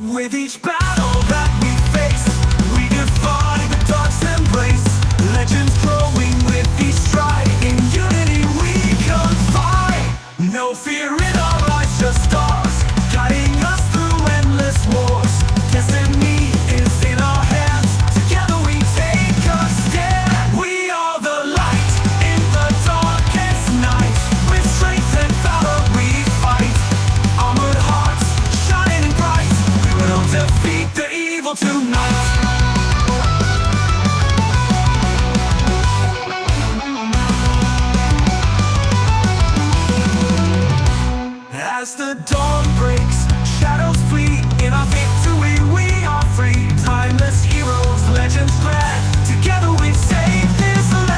With each battle that we face, we defy the dark's embrace. Legends growing with each stride. In unity we confide. No fear in our eyes, just stars guiding us through endless wars. Destiny is in our hands. Together we take a stand. We are the light in the darkest night. With strength and valor we fight. Armored hearts shining bright. We will defeat the evil tonight. As the dawn breaks, shadows flee. In our victory we are free. Timeless heroes, legends grand. Together we save this land.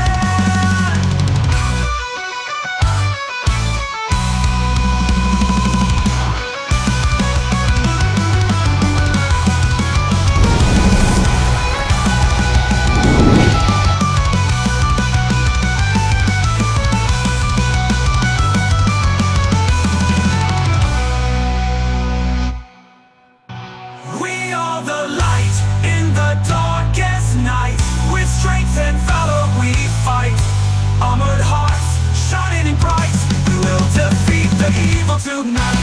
We are the light in the darkest night. With strength and valor we fight. Armored hearts shining bright. We will defeat the evil tonight.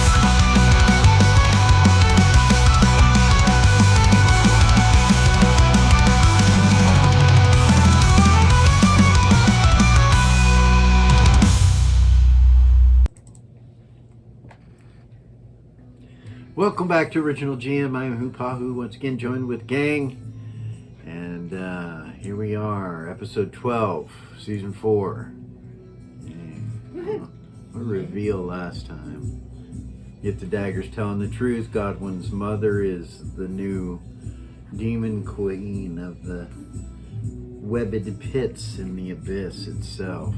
Welcome back to Original GM. I'm Hupahu, once again joined with Gang. And here we are, episode 12, season 4. A reveal last time. Yet the dagger's telling the truth. Godwin's mother is the new demon queen of the webbed pits in the abyss itself.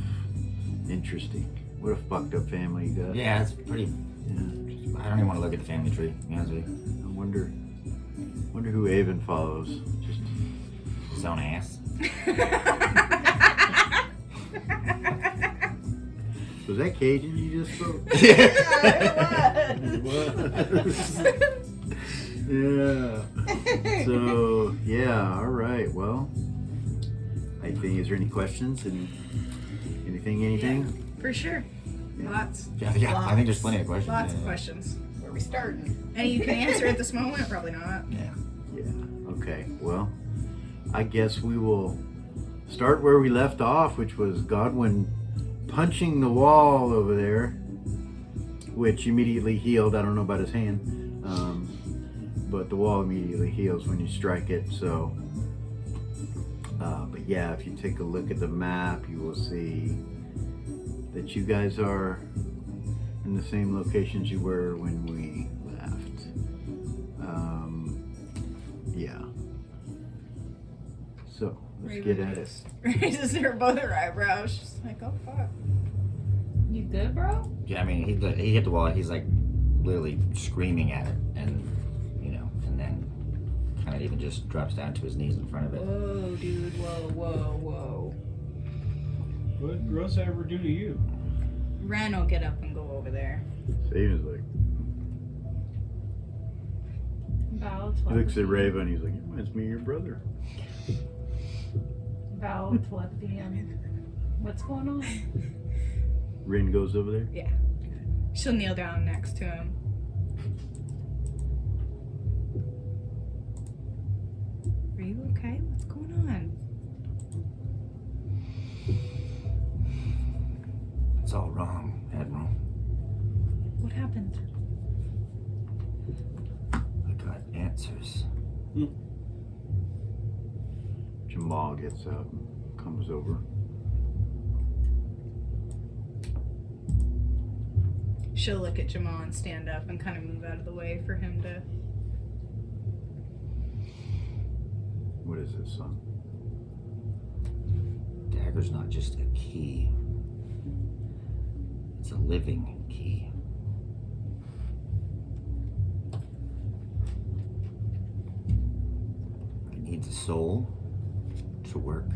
Interesting. What a fucked up family you got. Yeah, it's pretty. Yeah. I don't even want to look at the family tree, to be honest with you. I wonder who Avon follows. Just His own ass. was that Cajun you just spoke? Yeah. So yeah, all right. Well, I think, is there any questions? Anything? Yeah, for sure. Lots. Yeah, I think there's plenty of questions. Lots yeah. of questions. Where are we starting? And you can answer at this moment? Probably not. Yeah. Yeah. Okay. Well, I guess we will start where we left off, which was Godwin punching the wall over there, which immediately healed. I don't know about his hand, but the wall immediately heals when you strike it. So, but yeah, if you take a look at the map, you will see that you guys are in the same locations you were when we left. Yeah. So let's get at it. Raises her both her eyebrows. She's like, oh fuck. You good, bro? Yeah, I mean, he hit the wall. He's like literally screaming at it, and and then kind of even just drops down to his knees in front of it. Whoa, dude. Whoa. What did Rosa ever do to you? Ren will get up and go over there. Satan's like, Val he looks at telepathy. Raven, he's like, it reminds me of your brother. Val telepathy. What's going on? Rin goes over there. Yeah. She'll kneel down next to him. Are you okay? What's going on? It's all wrong, Admiral. What happened? I got answers. Jamal gets up and comes over. She'll look at Jamal and stand up and kind of move out of the way for him to... What is this, son? Dagger's not just a key. It's a living key. It needs a soul to work.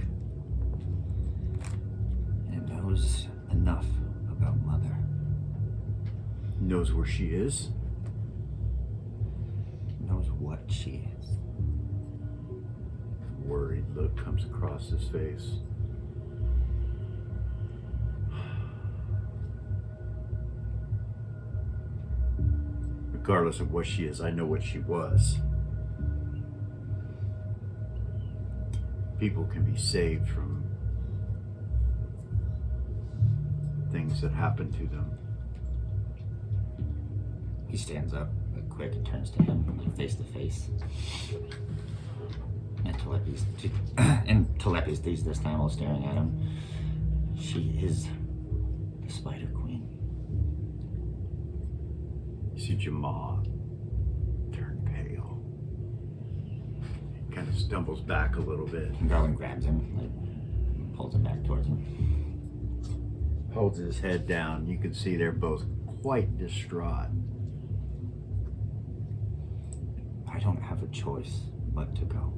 And it knows enough about Mother. Knows where she is. Knows knows what she is. A worried look comes across his face. Regardless of what she is, I know what she was. People can be saved from things that happen to them. He stands up quick and turns to him, like face to face. And telepathy this time while staring at him. She is the Spider Queen. You see Jamal turn pale. He kind of stumbles back a little bit. And Garland grabs him, like, pulls him back towards him. Holds his head down. You can see they're both quite distraught. I don't have a choice but to go.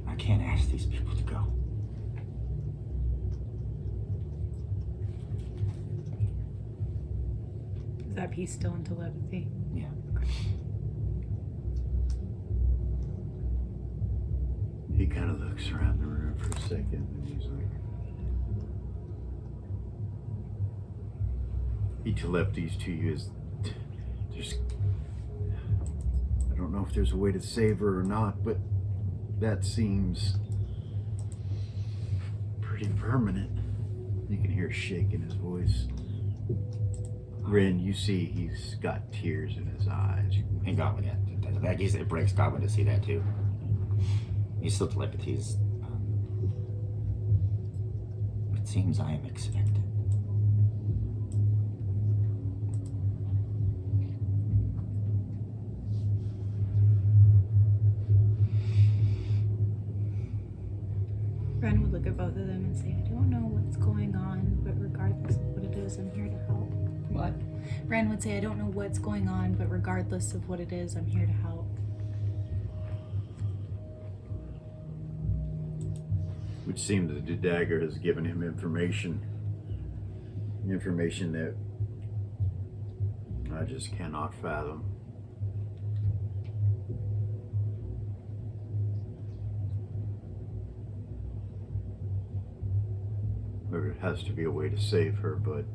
I can't ask these people to go. Is that piece still in telepathy? Yeah. He kind of looks around the room for a second and he's like, he telepathies to you as there's, I don't know if there's a way to save her or not, but that seems pretty permanent. You can hear a shake in his voice. Ren, you see he's got tears in his eyes. And Goblin, yeah. Like he said, it breaks Goblin to see that too. He still telepathies. It seems I am expected. Ren would look at both of them and say, I don't know what's going on, but regardless of what it is, I'm here to help. What? Ren would say, I don't know what's going on, but regardless of what it is, I'm here to help. Which seems that the dagger has given him information that I just cannot fathom. There has to be a way to save her, but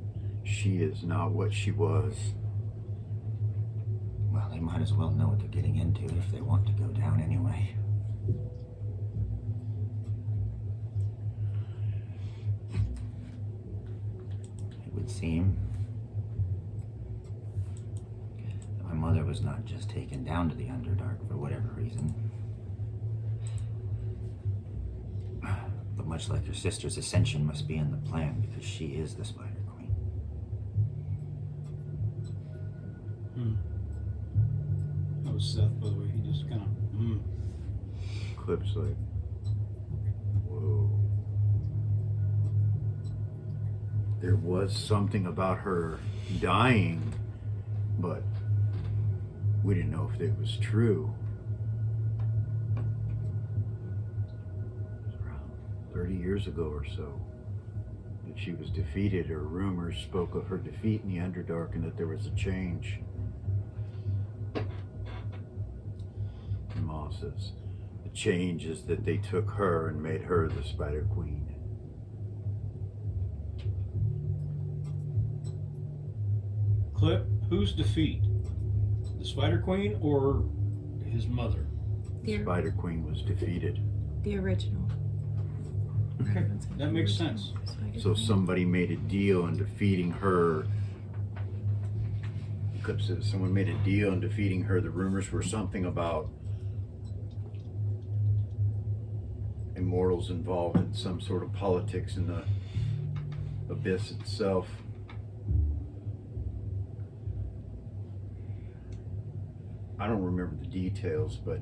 she is not what she was. Well, they might as well know what they're getting into if they want to go down anyway. It would seem that my mother was not just taken down to the Underdark for whatever reason, but much like her sister's ascension must be in the plan because she is the Spider Queen. That was Seth, by the way. He just kind of, Clip's like, whoa. There was something about her dying, but we didn't know if it was true. It was around 30 years ago or so that she was defeated, or rumors spoke of her defeat in the Underdark and that there was a change. And Ma says, the change is that they took her and made her the Spider Queen. Clip, whose defeat? The Spider Queen or his mother? The, Spider Queen was defeated. the original. Okay, that makes sense. So somebody made a deal in defeating her. Clip says someone made a deal in defeating her. The rumors were something about immortals involved in some sort of politics in the abyss itself. I don't remember the details, but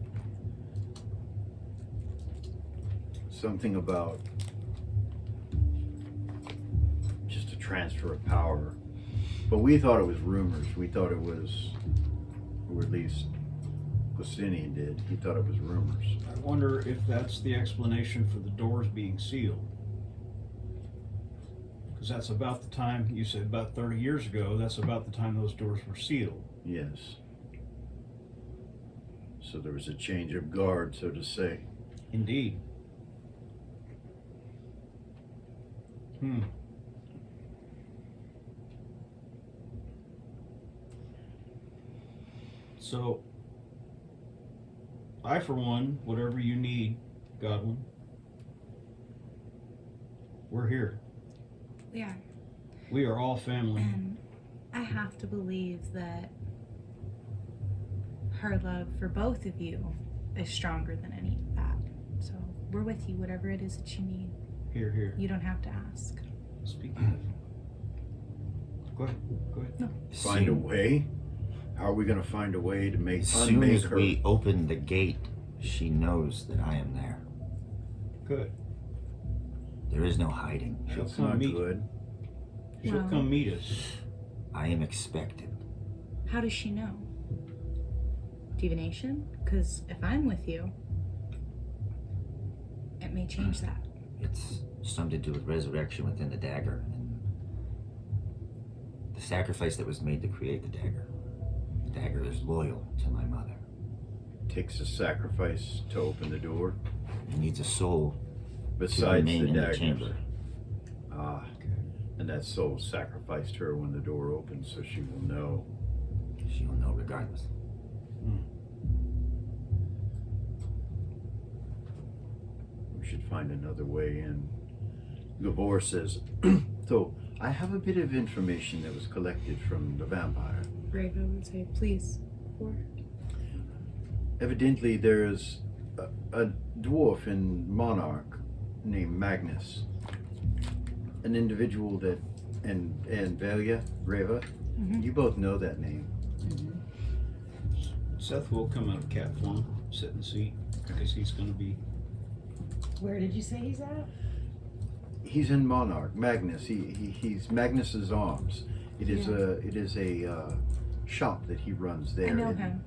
something about just a transfer of power. But we thought it was rumors. We thought it was, or at least Lacinian did. He thought it was rumors. I wonder if that's the explanation for the doors being sealed. Because that's about the time, you said about 30 years ago, that's about the time those doors were sealed. Yes. So there was a change of guard, so to say. Indeed. So, I, for one, whatever you need, Godwin, we're here. Yeah. We are all family. And I have to believe that her love for both of you is stronger than any of that. So we're with you, whatever it is that you need. Here, here. You don't have to ask. Speaking of. Go ahead. Go ahead. No. Find a way? How are we going to find a way to make As soon unmake as her? we open the gate, she knows that I am there. Good. There is no hiding. She'll That's come not meet. good. She'll Well- come meet us. I am expected. How does she know? Divination? Because if I'm with you, it may change that. It's something to do with resurrection within the dagger and the sacrifice that was made to create the dagger. The dagger is loyal to my mother. Takes a sacrifice to open the door. It needs a soul to Besides remain the in the daggers. chamber. Ah, and that soul sacrificed her when the door opens, so she will know. She will know regardless. We should find another way in. Gabor says, so I have a bit of information that was collected from the vampire. Raven would say, please. Or Evidently there's a dwarf in Monarch named Magnus. An individual that, and Velia, Reva, Mhm. you both know that name. Seth will come out of cat form, sit in the seat, because he's going to be. Where did you say he's at? He's in Monarch, Magnus. He's Magnus's Arms. It is a shop that he runs there. I know in- him.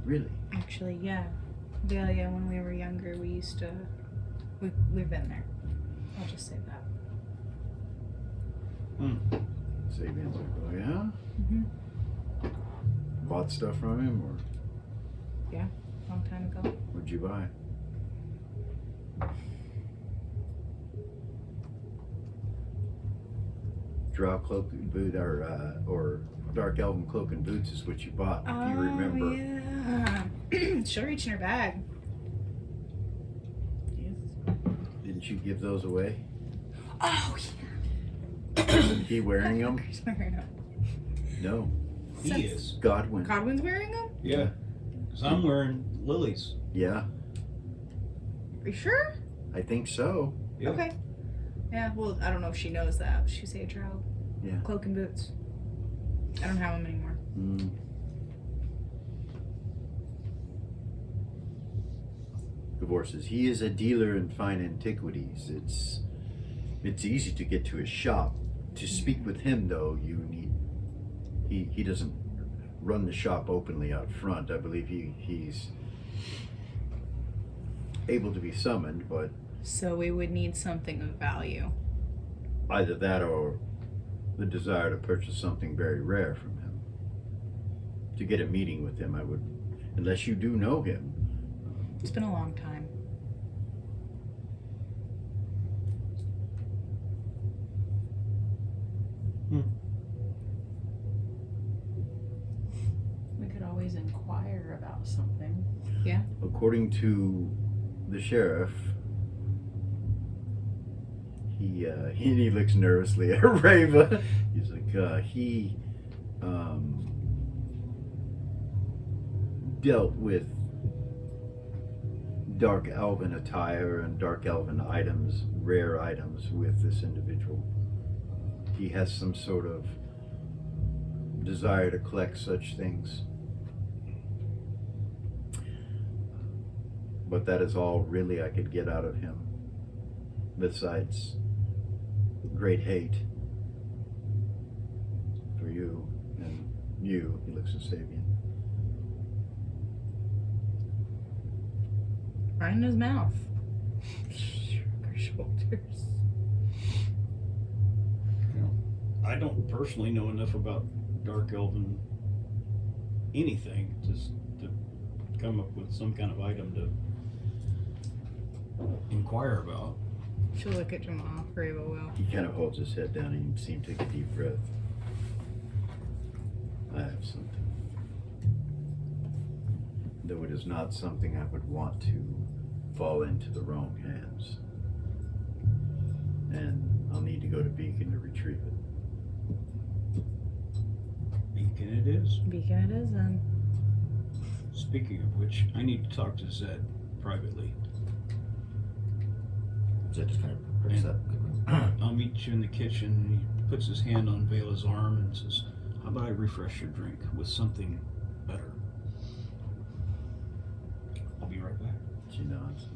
Really? Actually, yeah. Velia, when we were younger, we used to. We've been there. I'll just say that. Sabian's like, oh yeah? Mm-hmm. Bought stuff from him, or Long time ago. what'd you buy? Drow cloak and boot, or dark elven cloak and boots is what you bought. If you remember. Yeah. She'll reach in her bag. Didn't you give those away? Oh, Isn't he wearing them? He's wearing them. No. He Seth- is. Godwin. Godwin's wearing them? Yeah. Because I'm wearing Lily's. Yeah, Are you sure? I think so. Yeah. Okay. Yeah, well, I don't know if she knows that. She say a drow. Yeah. Cloak and boots. I don't have them anymore. Mm. Gabor says he is a dealer in fine antiquities. It's easy to get to his shop. To speak with him, though, you need. He doesn't run the shop openly out front. I believe he's able to be summoned, but So we would need something of value. either that or the desire to purchase something very rare from him. To get a meeting with him, I would, unless you do know him. It's been a long time. We could always inquire about something. According to the sheriff, he looks nervously at Rava. He's like, he dealt with dark elven attire and dark elven items, rare items with this individual. He has some sort of desire to collect such things. But that is all really I could get out of him, besides great hate for you and you. He looks at Sabian. Right in his mouth. Shrug her shoulders. I don't personally know enough about dark elven anything, just to come up with some kind of item to inquire about. She'll look at Jamal. Reva will. He kind of holds his head down and you see him take a deep breath. I have something. Though it is not something I would want to fall into the wrong hands. And I'll need to go to Beacon to retrieve it. Beacon it is. Beacon it is then. Speaking of which, I need to talk to Zed privately. Zed just kind of perks up. I'll meet you in the kitchen. And he puts his hand on Vela's arm and says, how about I refresh your drink with something better? I'll be right back. She nods.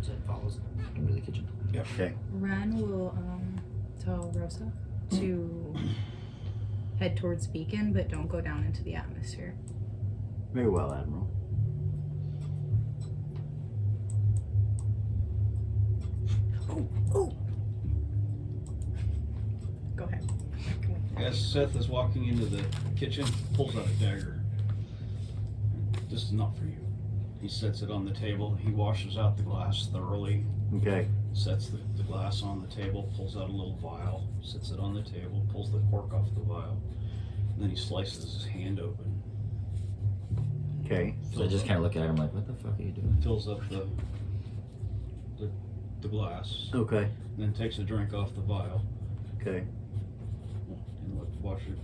Zed follows into the kitchen. Yep. Okay. Ren will tell Rosa to head towards Beacon, but don't go down into the atmosphere. Very well, Admiral. Oh. Go ahead. As Seth is walking into the kitchen, pulls out a dagger. This is not for you. He sets it on the table. He washes out the glass thoroughly. Okay. Sets the glass on the table, pulls out a little vial, sets it on the table, pulls the cork off the vial, and then he slices his hand open. Okay. So I just kind of look at him like, what the fuck are you doing? Fills up the glass, Okay. and then takes a drink off the vial, Okay. and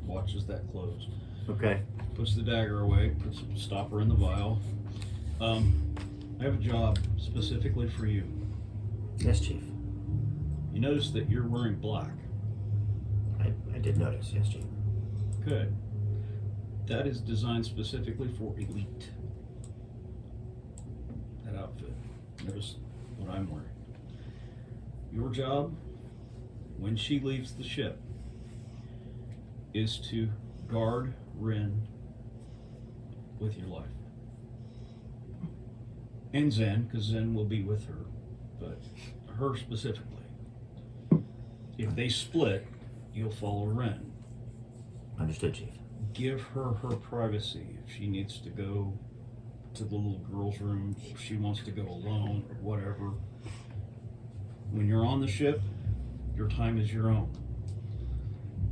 watches that close. Okay. Puts the dagger away, puts a stopper in the vial. I have a job specifically for you. Yes, Chief. You notice that you're wearing black. I did notice, yes, Chief. Good. That is designed specifically for elite. That outfit. Notice what I'm wearing. Your job, when she leaves the ship, is to guard Ren with your life. And Zen, because Zen will be with her, but her specifically. If they split, you'll follow Ren. Understood, Chief. Give her her privacy. If she needs to go to the little girl's room, if she wants to go alone, or whatever. When you're on the ship, your time is your own.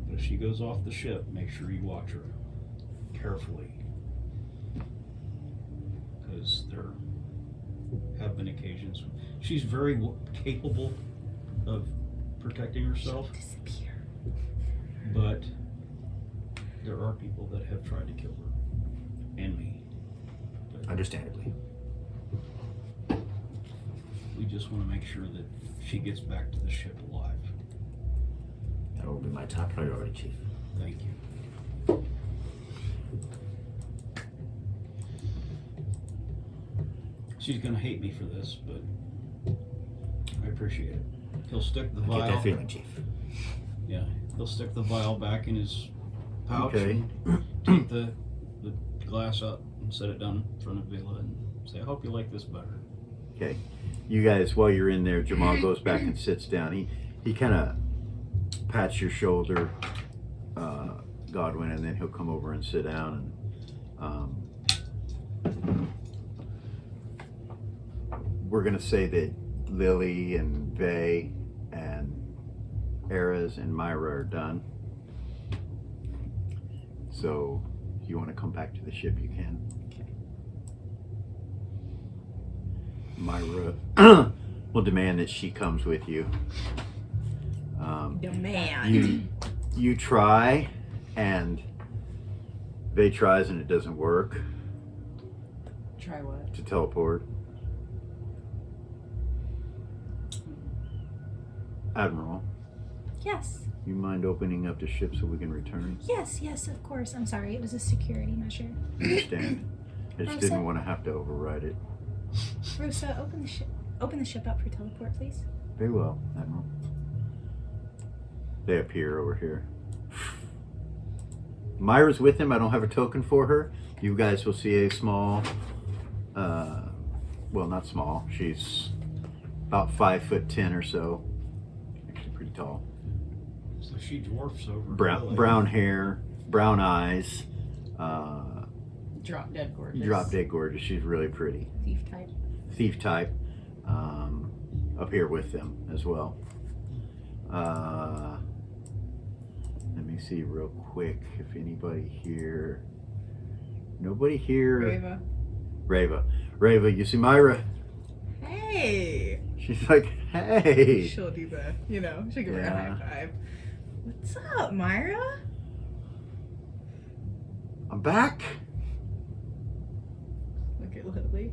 But if she goes off the ship, make sure you watch her carefully. Because there have been occasions. She's very capable of protecting herself. Disappear. But there are people that have tried to kill her. And me. But Understandably. we just want to make sure that she gets back to the ship alive. That will be my top priority, Chief. Thank you. She's gonna hate me for this, but I appreciate it. He'll stick the I get vial. that feeling, Chief. Yeah, he'll stick the vial back in his pouch. Okay. And take the glass up and set it down in front of Vela and say, "I hope you like this better." Okay. You guys, while you're in there, Jamal goes back and sits down. He kind of pats your shoulder, Godwin, and then he'll come over and sit down. And we're gonna say that Lily and Vay and Eras and Myra are done. So if you want to come back to the ship, you can. Myra will demand that she comes with you. Demand. You try, and Vay tries, and it doesn't work Try what? to teleport. Admiral, Yes. you mind opening up the ship so we can return? Yes, of course. I'm sorry. It was a security measure. Understand. I just I'm didn't sorry. want to have to override it. Rosa, open the ship up for teleport, please. Very well, Admiral. They appear over here. Myra's with him. I don't have a token for her. You guys will see a small, well, not small. She's about 5'10" or so. Actually pretty tall. So she dwarfs over. Brown hair, brown eyes, Drop dead gorgeous. Drop dead gorgeous. She's really pretty. Thief type. Thief type. Up here with them as well. Let me see real quick if anybody here. Nobody here. Rava. Rava, you see Myra? Hey. She's like, hey. She'll do the, she'll give her a Yeah. high five. What's up, Myra? I'm back. Look at Lily.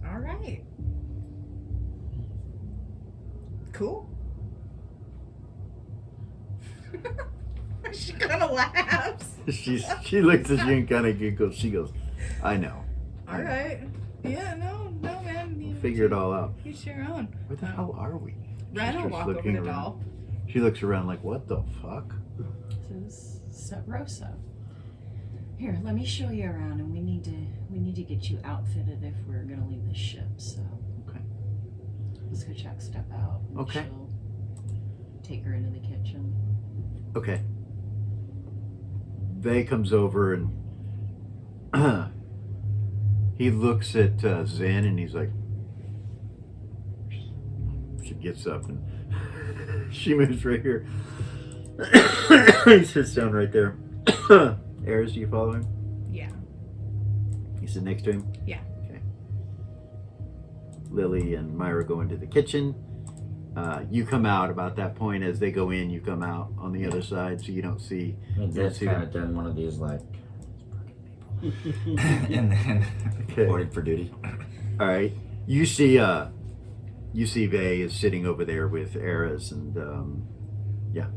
All right. Cool. She kind of laughs. She looks at you and kind of giggles. She goes, I know. All right. Yeah, no, man. We'll figure it all out. Each your own. Where the hell are we? Ren will She's walk over looking the around. doll. She looks around like, what the fuck? This is Rosa. Here, let me show you around, and we need to get you outfitted if we're gonna leave the ship. So Okay. let's go check stuff out. and Okay. she'll take her into the kitchen. Okay. Vay comes over and he looks at Zen and he's like, she gets up and she moves right here. He sits down right there. Eris, do you follow him? Yeah. You sit next to him? Yeah. Okay. Lily and Myra go into the kitchen. You come out about that point. As they go in, you come out on the other side, so you don't see. I mean, that's see kind them. of done one of these like, and then Okay. reported for duty. All right. You see Vay is sitting over there with Eris, and Yeah,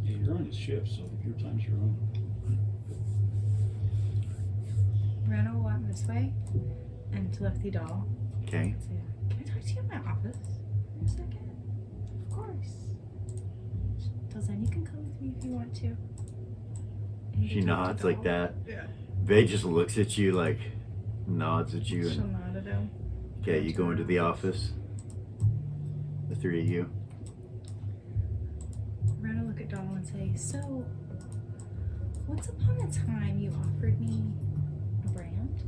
you're on his ship, so your time's your own. Ren will walk this way and to lift the doll. okay. Say, can I talk to you in my office for a second? Of course. Till then, you can come with me if you want to. And you She can talk to nods the like doll. that. Yeah. Vay just looks at you like, nods at you, She'll and nod at him. okay, you go into the office. The three of you. Ren will look at doll and say, so, once upon a time you offered me a brand?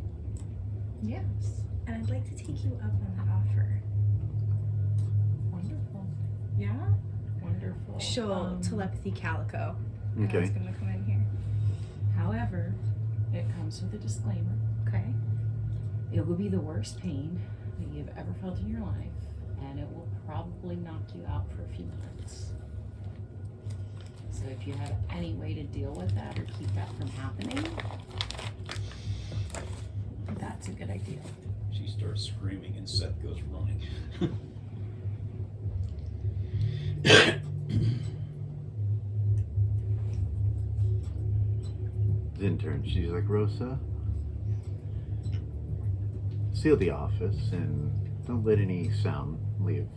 Yes. And I'd like to take you up on that offer. Wonderful. Yeah? Wonderful. She'll telepathy Calico. I Okay. was gonna come in here. However, it comes with a disclaimer. Okay. It will be the worst pain that you've ever felt in your life, and it will probably knock you out for a few minutes. So if you have any way to deal with that or keep that from happening, that's a good idea. She starts screaming and Seth goes running. Zen turns. She's like, Rosa, seal the office and don't let any sound leave.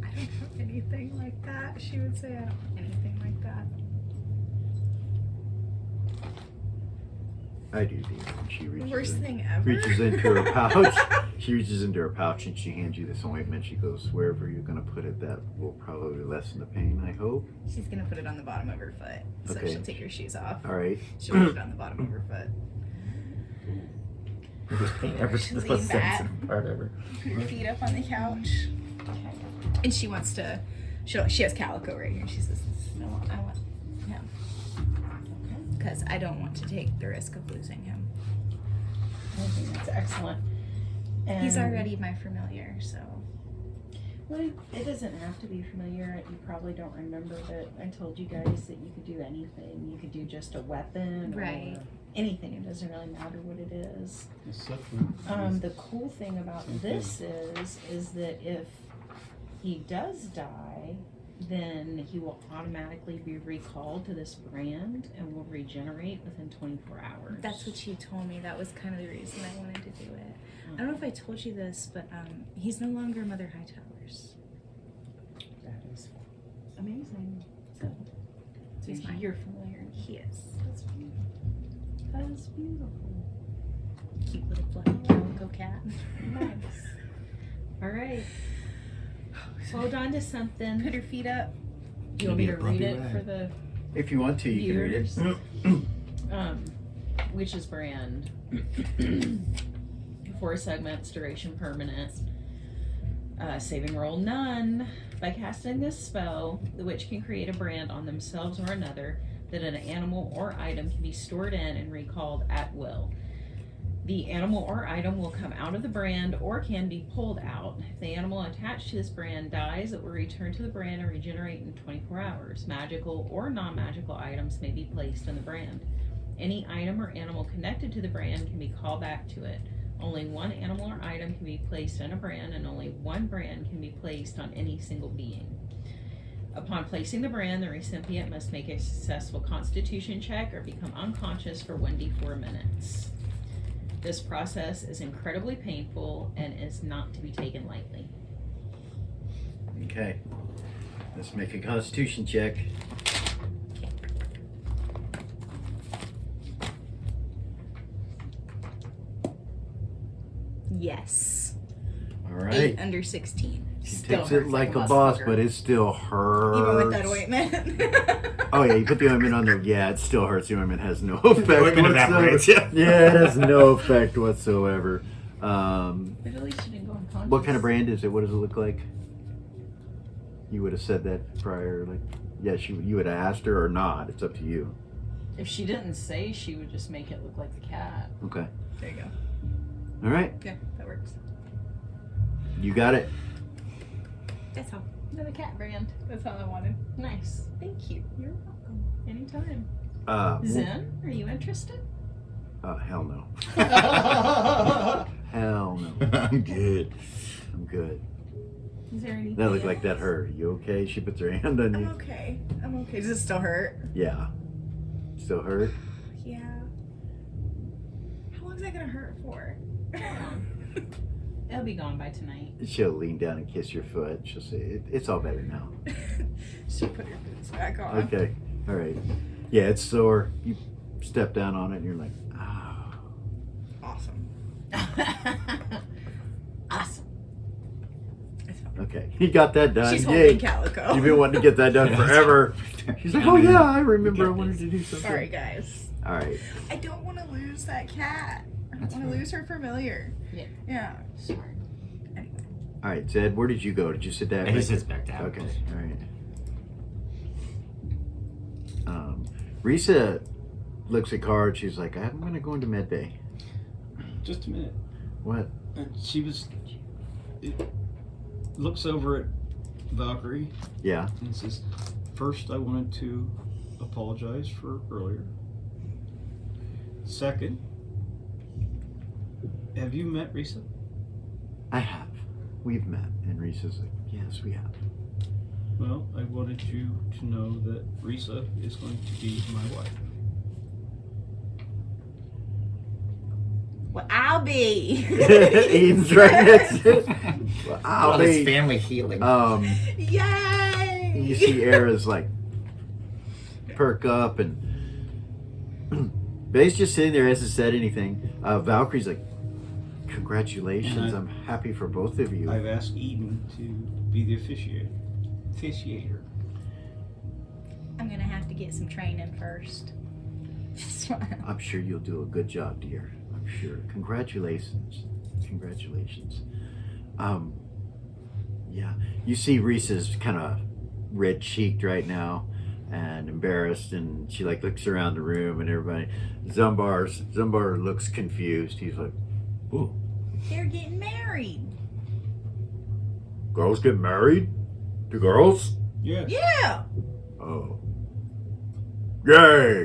I don't have anything like that. She would say I don't have anything like that. I do, dear. And she reaches Worst in, thing ever. reaches into her pouch. She reaches into her pouch and she hands you this ointment. She goes, wherever you're gonna put it, that will probably lessen the pain, I hope. She's gonna put it on the bottom of her foot. So Okay. she'll take her shoes off. All right. She'll put it on the bottom of her foot. Worst pain ever. She'll The most lean back. sensitive part ever. Put her feet up on the couch. And she wants to. She has Calico right here. And she says, "No, I want him because I don't want to take the risk of losing him. I think that's excellent. He's And- already my familiar, so." Well, it doesn't have to be familiar. You probably don't remember that I told you guys that you could do anything. You could do just a weapon Right. or anything. It doesn't really matter what it is. Seth The cool thing about this is that if he does die, then he will automatically be recalled to this brand and will regenerate within 24 hours. That's what she told me. That was kind of the reason I wanted to do it. I don't know if I told you this, but he's no longer Mother Hightower's. That is amazing. So He's mine. you're familiar. He is. That's beautiful. That is beautiful. Cute little fluffy calico cat. Nice. All right. Hold on to something. Put her feet up. Do you want me to Maybe a read bumpy it ride. for the If you want to, you can read viewers? it. Witch's brand. 4 segments, duration permanent. Saving roll none. By casting this spell, the witch can create a brand on themselves or another that an animal or item can be stored in and recalled at will. The animal or item will come out of the brand or can be pulled out. If the animal attached to this brand dies, it will return to the brand and regenerate in 24 hours. Magical or non-magical items may be placed in the brand. Any item or animal connected to the brand can be called back to it. Only one animal or item can be placed in a brand, and only one brand can be placed on any single being. Upon placing the brand, the recipient must make a successful constitution check or become unconscious for 1d4 minutes. This process is incredibly painful and is not to be taken lightly. Okay. Let's make a constitution check. Yes. All right. 8 under 16. She Still takes it hurts like a motherfucker. boss, but it still hurts. Even with that ointment. Oh yeah, you put the ointment on there. Yeah, it still hurts. The ointment has no effect ointment whatsoever. evaporates, yeah. Yeah, it has no effect whatsoever. But at least you didn't go unconscious. What kind of brand is it? What does it look like? You would have said that prior. Like, yeah, you would have asked her or not. It's up to you. If she didn't say, she would just make it look like the cat. Okay. There you go. All right. Yeah, that works. You got it. That's all. Another cat brand. That's all I wanted. Nice. Thank you. You're welcome. Anytime. Zen? Are you interested? Hell no. Hell no. I'm good. I'm good. Is there anything That looked like that else? hurt. You okay? She puts her hand on I'm you. okay. I'm okay. Does it still hurt? Yeah. Still hurt? Yeah. How long is that gonna hurt for? It'll be gone by tonight. She'll lean down and kiss your foot. She'll say, it's all better now. She'll put her boots back on. Okay. All right. Yeah, it's sore. You step down on it and you're like, oh. Awesome. Awesome. It's fine. Okay. He got that done. She's Yay. holding Calico. You've been wanting to get that done forever. She's like, oh yeah, I remember I wanted to do something. Sorry, guys. All right. I don't want to lose that cat. I don't That's want to fair. lose her familiar. Yeah. Yeah. Smart. Anyway. All right, Zed, where did you go? Did you sit down? He sits back down. Okay. All right. Risa looks at cards. She's like, I'm going to go into med bay. Just a minute. What? And she looks over at Valkyrie Yeah. and says, first, I wanted to apologize for earlier. Second, have you met Risa? I have. We've met. And Risa's like, yes, we have. Well, I wanted you to know that Risa is going to be my wife. Well, I'll be. Eden's right next to it. Well, I'll All this be. family healing. Yay! You see Era's like perk up and Bay's just sitting there, hasn't said anything. Valkyrie's like, congratulations, And I'm happy for both of you. I've asked Eden to be the officiator. I'm gonna have to get some training first. Smile. I'm sure you'll do a good job, dear. I'm sure. Congratulations. Congratulations. Yeah. You see Risa's kind of red cheeked right now and embarrassed, and she like looks around the room and everybody. Zumbar looks confused. He's like, "Ooh, They're getting married. girls get married? To girls? Yes. Yeah. Oh. Yay!"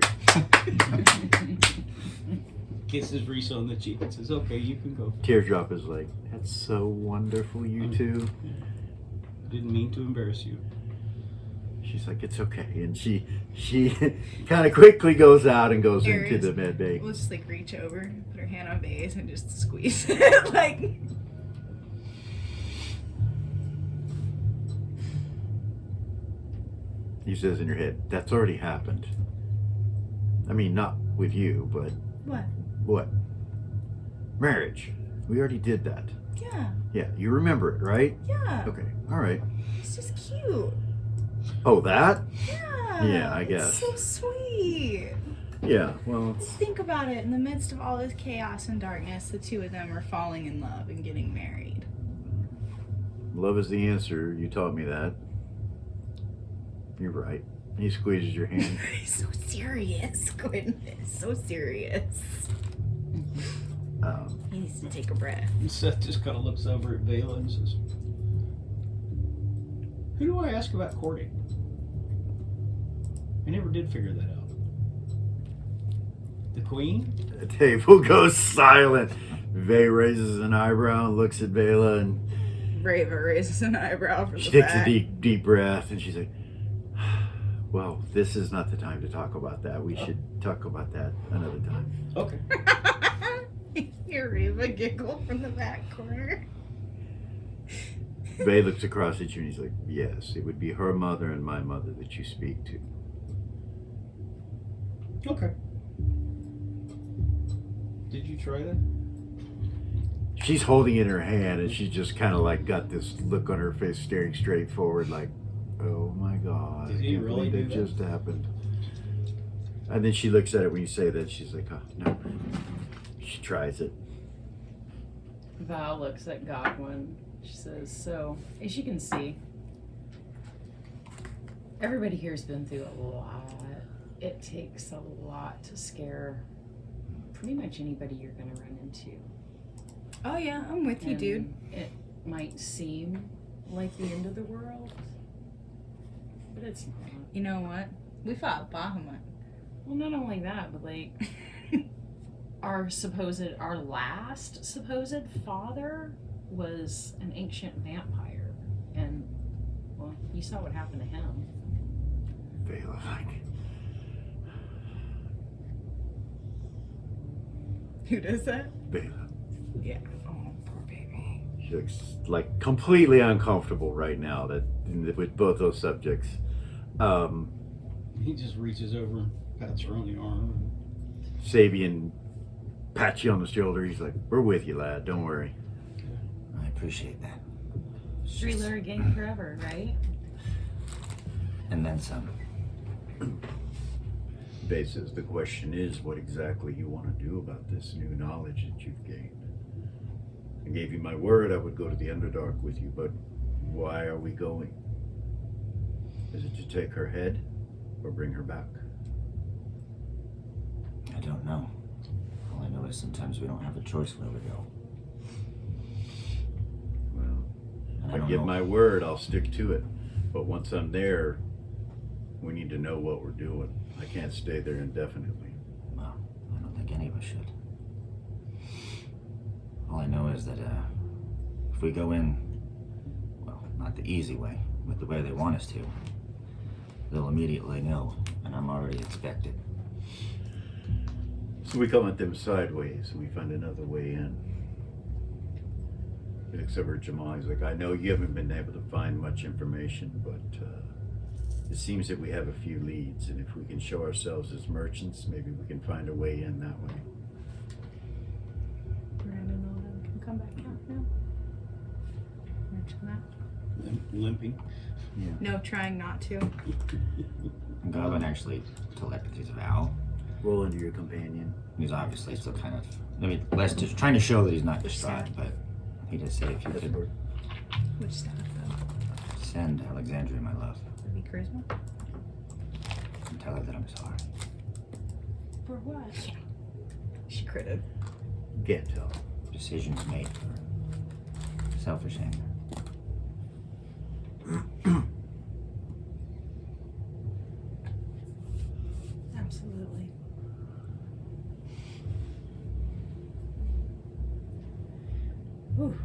Kisses Risa on the cheek and says, okay, you can go. Teardrop is like, "That's so wonderful, you two." Didn't mean to embarrass you. She's like, "It's okay," and she kind of quickly goes out and goes into Aries the med bay. We'll just like reach over, put her hand on Bay's, and just squeeze it. Like. He says in your head, "That's already happened." I mean, not with you, but What? what? Marriage. We already did that. Yeah. Yeah, you remember it, right? Yeah. Okay, all right. It's just cute. Oh, that? Yeah. Yeah, I guess. It's so sweet. Yeah, well, Think about it. In the midst of all this chaos and darkness, the two of them are falling in love and getting married. love is the answer. You taught me that. You're right. He squeezes your hand. He's so serious. Goodness, so serious. He needs to take a breath. And Seth just kind of looks over at Vela and says, "Who do I ask about courting? I never did figure that out. The queen? The table goes silent. Vey raises an eyebrow and looks at Vela, and Rava raises an eyebrow from she the takes back. a deep breath, and she's like, well, this is not the time to talk about that. We should talk about that another time. Okay. Hear Rava giggle from the back corner. Vey looks across at you, and he's like, yes, it would be her mother and my mother that you speak to. Okay. Did you try that? She's holding it in her hand, and she's just kind of like got this look on her face, staring straight forward, like, oh my God. Did I he can't really believe do it that? just happened. And then she looks at it when you say that. She's like, oh, no. She tries it. Val looks at Godwin. She says, so, as you can see, everybody here's been through a lot. It takes a lot to scare pretty much anybody you're going to run into. Oh yeah, I'm with you, dude. And it might seem like the end of the world, but it's not. You know what? We fought Bahamut. Well, not only that, but like our last supposed father was an ancient vampire, and well, you saw what happened to him. Vela, like, Who does that? Vela. Yeah. Oh, poor baby. She looks like completely uncomfortable right now with both those subjects. He just reaches over and pats her on the arm. Sabian pats you on the shoulder. He's like, we're with you, lad. Don't worry. I appreciate that. It's Three just- lure gang forever, right? And then some. Vey says, the question is what exactly you want to do about this new knowledge that you've gained. I gave you my word I would go to the Underdark with you, but why are we going? Is it to take her head or bring her back? I don't know. All I know is sometimes we don't have a choice where we go. Well, And if I don't give know- my word, I'll stick to it. But once I'm there, we need to know what we're doing. I can't stay there indefinitely. Well, I don't think any of us should. All I know is that if we go in, well, not the easy way, but the way they want us to, they'll immediately know, and I'm already expected. So we come at them sideways and we find another way in. He looks over at Jamal. He's like, I know you haven't been able to find much information, but it seems that we have a few leads, and if we can show ourselves as merchants, maybe we can find a way in that way. Brandon and all them can come back out now. Mention that. Limping. Yeah. No, trying not to. Goblin actually telepathies Val. Roll into your companion. He's obviously still kind of, I mean, less just trying to show that he's not distraught, but he did say if you That's could for Which staff though? send Alexandria my love Would be charisma? and tell her that I'm sorry. For what? She critted. Can't tell. Decisions made for selfish anger. Absolutely. Whew.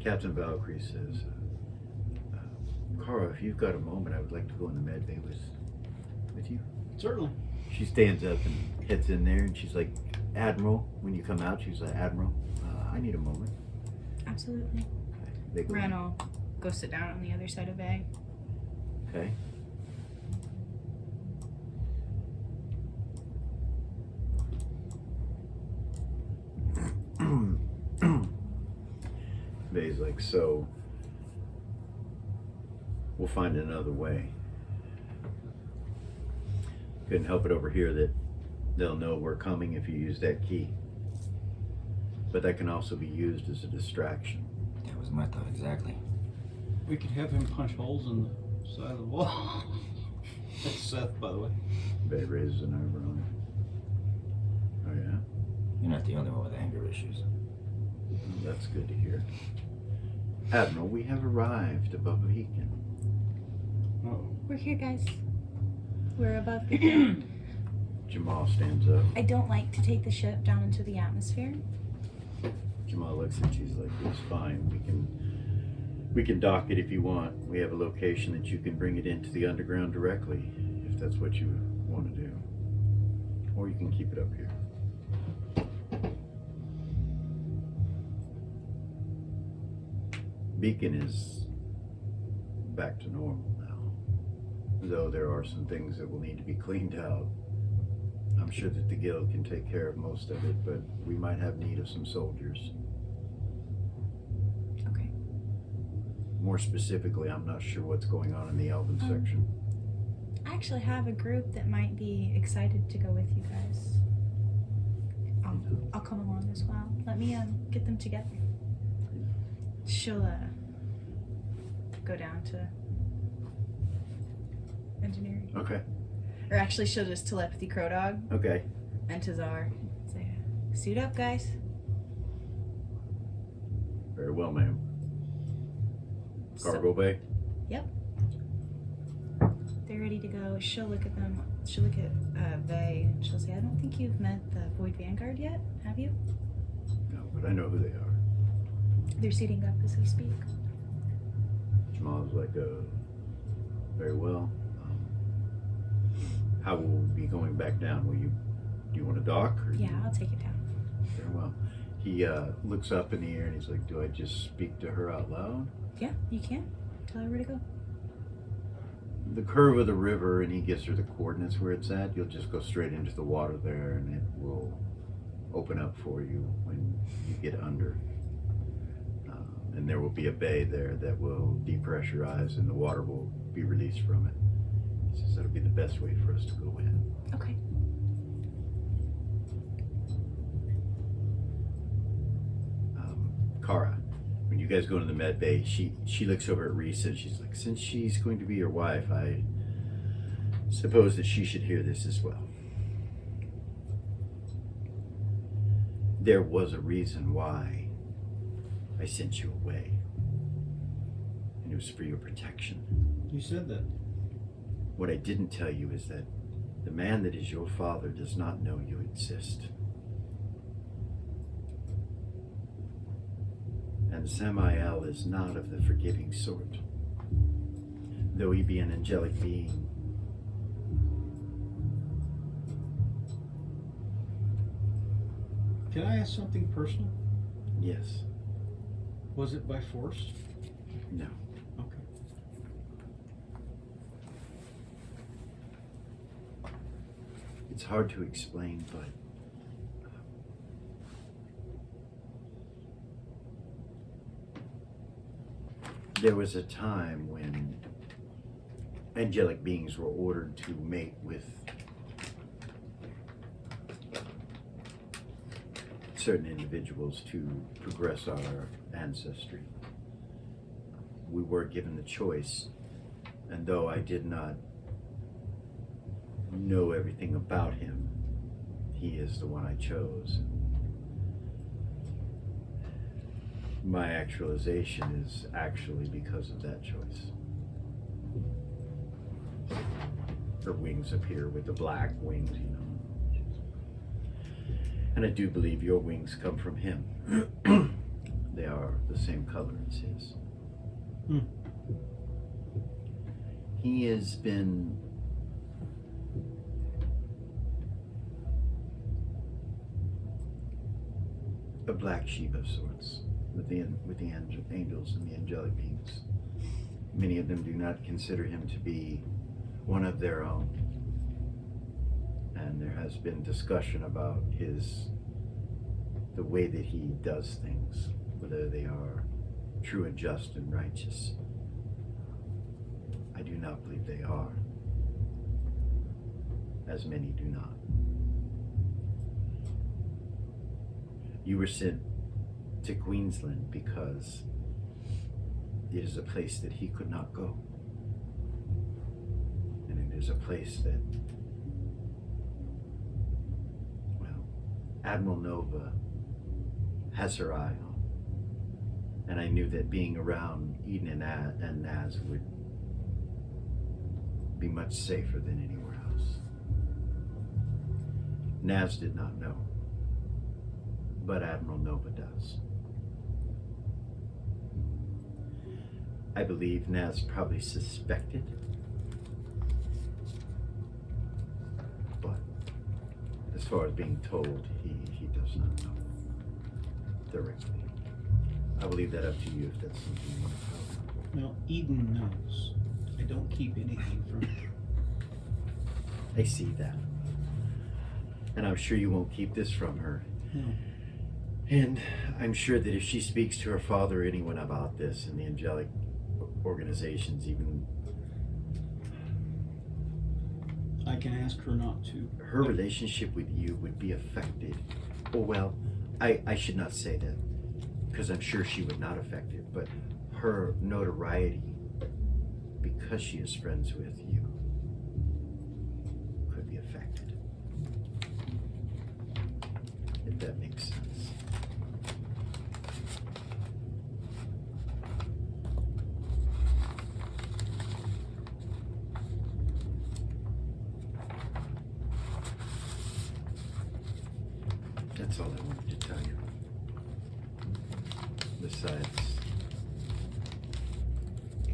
Captain Valkyrie says, Kara, if you've got a moment, I would like to go in the med bay with you. Certainly. She stands up and heads in there, and she's like, Admiral, when you come out, she's like, Admiral, I need a moment. Absolutely. They go, Ren will go sit down on the other side of A. okay. Vey's like, so we'll find another way. Couldn't help it over here that they'll know we're coming if you use that key. But that can also be used as a distraction. That was my thought exactly. We could have him punch holes in the side of the wall. That's Seth, by the way. Bay raises an eyebrow. Oh yeah? You're not the only one with anger issues. That's good to hear. Admiral, we have arrived above Beacon. Uh-oh. We're here, guys. We're above Beacon. Jamal stands up. I don't like to take the ship down into the atmosphere. Jamal looks at you, he's like, it's fine. We can dock it if you want. We have a location that you can bring it into the underground directly, if that's what you want to do. Or you can keep it up here. Beacon is back to normal now, though there are some things that will need to be cleaned out. I'm sure that the guild can take care of most of it, but we might have need of some soldiers. Okay. More specifically, I'm not sure what's going on in the Elven section. I actually have a group that might be excited to go with you guys. I'll come along as well. Let me get them together. She'll go down to engineering. Okay. Or actually, she'll just telepathy Crow Dog Okay. and Tazar. Say, suit up, guys. Very well, ma'am. Cargo bay? Yep. They're ready to go. She'll look at them. She'll look at Vay and she'll say, I don't think you've met the Void Vanguard yet, have you? No, but I know who they are. They're suiting up as we speak. Jamal's like, very well. How will we be going back down? Do you want to dock? Or Yeah, I'll take it down. Very well. He looks up in the air and he's like, do I just speak to her out loud? Yeah, you can. Tell her where to go. The curve of the river, and he gives her the coordinates where it's at. You'll just go straight into the water there and it will open up for you when you get under. And there will be a bay there that will depressurize and the water will be released from it. He says that'll be the best way for us to go in. Okay. Kara, when you guys go into the med bay, she looks over at Reese and she's like, since she's going to be your wife, I suppose that she should hear this as well. There was a reason why I sent you away. And it was for your protection. You said that. What I didn't tell you is that the man that is your father does not know you exist. And Samael is not of the forgiving sort. Though he be an angelic being, Can I ask something personal? yes, Was it by force? no. Okay. It's hard to explain, but there was a time when angelic beings were ordered to mate with certain individuals to progress our ancestry. We were given the choice, and though I did not know everything about him, he is the one I chose. My actualization is actually because of that choice. Her wings appear with the black wings, you know. And I do believe your wings come from him. They are the same color as his. He has been a black sheep of sorts with the angels and the angelic beings. Many of them do not consider him to be one of their own. And there has been discussion about the way that he does things, whether they are true and just and righteous. I do not believe they are. as many do not. You were sent to Queensland because it is a place that he could not go. And it is a place that, well, Admiral Nova has her eye on. And I knew that being around Eden and Naz would be much safer than anywhere else. Naz did not know, but Admiral Nova does. I believe Naz probably suspected, but as far as being told, he does not know directly. I will leave that up to you if that's something you want to tell. Now, Eden knows. I don't keep anything from her. I see that. And I'm sure you won't keep this from her. No. And I'm sure that if she speaks to her father or anyone about this and the angelic organizations, even I can ask her not to. her relationship with you would be affected. Oh, well, I should not say that, because I'm sure she would not affect it, but her notoriety, because she is friends with you, could be affected. If that makes sense. That's all I wanted to tell you. Besides,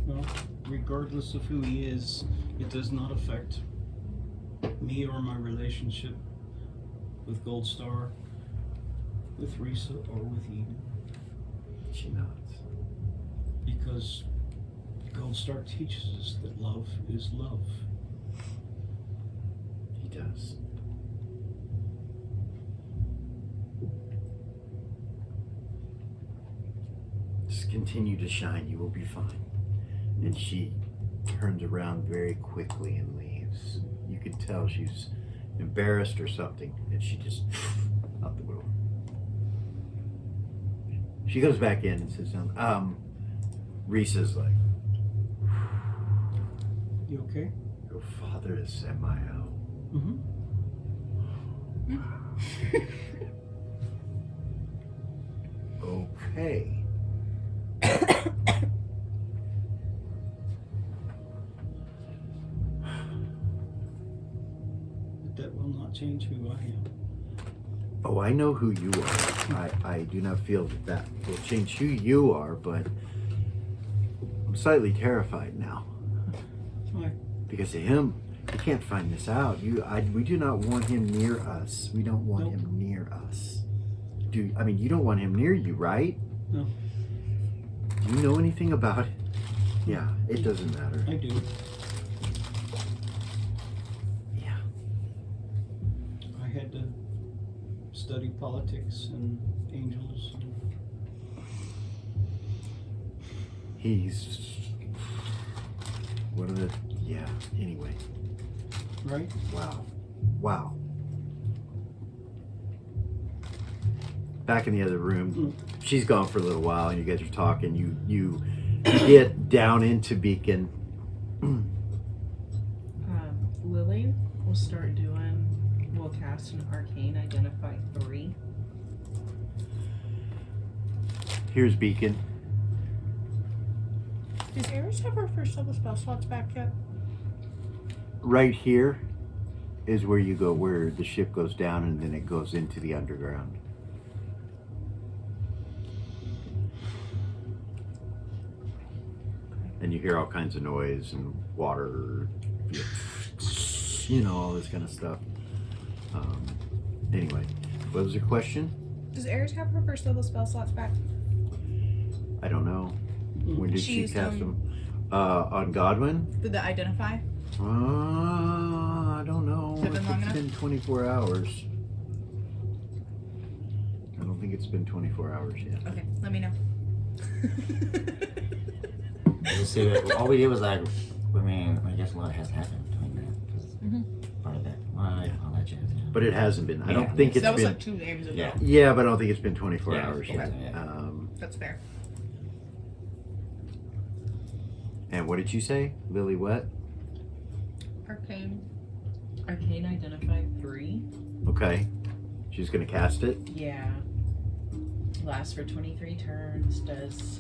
Well, regardless of who he is, it does not affect me or my relationship with Gold Star, with Risa, or with Eden. she nods. Because Gold Star teaches us that love is love. He does. Just continue to shine, you will be fine. And she turns around very quickly and leaves. You can tell she's embarrassed or something, and she just out the door. She goes back in and says, Risa's like, You okay? your father is semi-out. Mm-hmm. Okay. But that will not change who I am. Oh, I know who you are. I do not feel that that will change who you are, but I'm slightly terrified now. Why? Because of him, he can't find this out. We do not want him near us. We don't want Nope. him near us. You don't want him near you, right? No. Do you know anything about it? Yeah, it doesn't matter. I do. Yeah. I had to study politics and angels. He's one of the, yeah, anyway. Right? Wow. Back in the other room, she's gone for a little while, and you guys are talking. You get down into Beacon. Lily will start we'll cast an arcane, identify 3. Here's Beacon. Does Eris have her first level spell slots back yet? Right here is where you go, where the ship goes down, and then it goes into the underground. And you hear all kinds of noise and water, all this kind of stuff. Anyway, what was your question? Does Eris have her first level spell slots back? I don't know. When did She she used cast them- them? On Godwin? Did the identify? I don't know. Has it been if long it's enough? been 24 hours. I don't think it's been 24 hours yet. Okay, let me know. You see, all we did was I guess a lot has happened between that. 'cause Mhm. part of that. but it hasn't been. I Yeah. don't think it's That was been. like 2 games ago. Yeah. Yeah, but I don't think it's been 24 Yeah, hours it yet. hasn't yet. That's fair. And what did you say, Lily? What? Arcane. Arcane identified 3. Okay, she's gonna cast it. Yeah. Lasts for 23 turns, does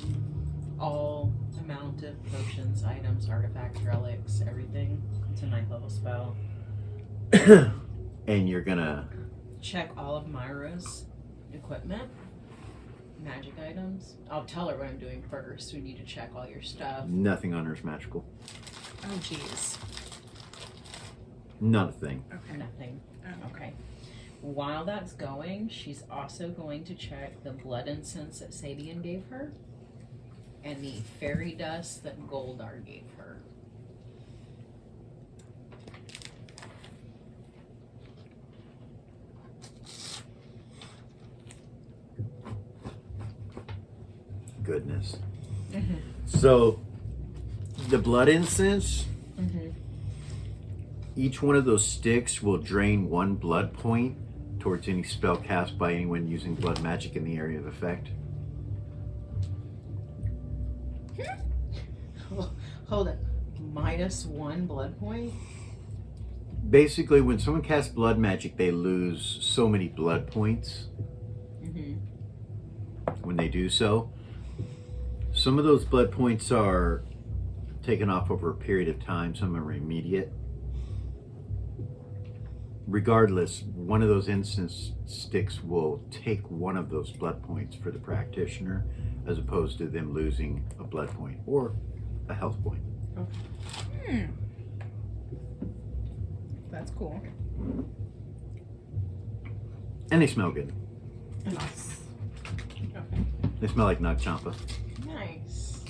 all amount of potions, items, artifacts, relics, everything. It's a 9th level spell. And you're gonna. Check all of Myra's equipment, magic items. I'll tell her what I'm doing first. We need to check all your stuff. Nothing on her's magical. Oh, jeez. Not a thing. Okay. Nothing. Oh. Okay. While that's going, she's also going to check the blood incense that Sabian gave her and the fairy dust that Goldar gave her. Goodness. So, the blood incense. Mm-hmm. Each one of those sticks will drain 1 blood point towards any spell cast by anyone using blood magic in the area of effect. Hold it. -1 blood point? Basically, when someone casts blood magic, they lose so many blood points Mm-hmm. when they do so. Some of those blood points are taken off over a period of time, some are immediate. Regardless, one of those instance sticks will take 1 of those blood points for the practitioner, as opposed to them losing a blood point or a health point. That's cool. And they smell good. Nice. They smell like Nag Champa. Nice.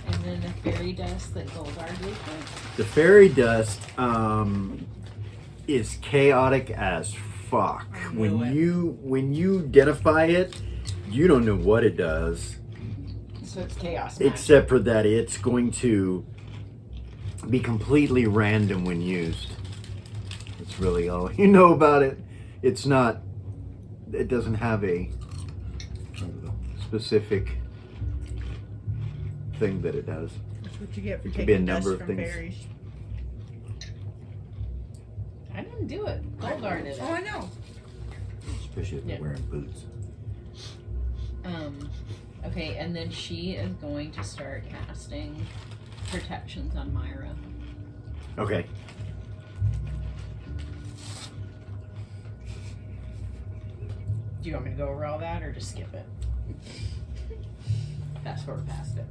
And then the fairy dust that Goldar gave her. The fairy dust is chaotic as fuck. I knew When you identify it, you don't know what it does, So it's chaos magic. except for that it's going to be completely random when used. That's really all you know about it. It doesn't have a specific thing that it does. That's what you get for It could be a taking number dust of from things. fairies. I didn't do it. Goldar did Oh, it. I know. Especially if Yeah. they're wearing boots. Okay, and then she is going to start casting protections on Myra. Okay. Do you want me to go over all that or just skip it? Fast forward past it.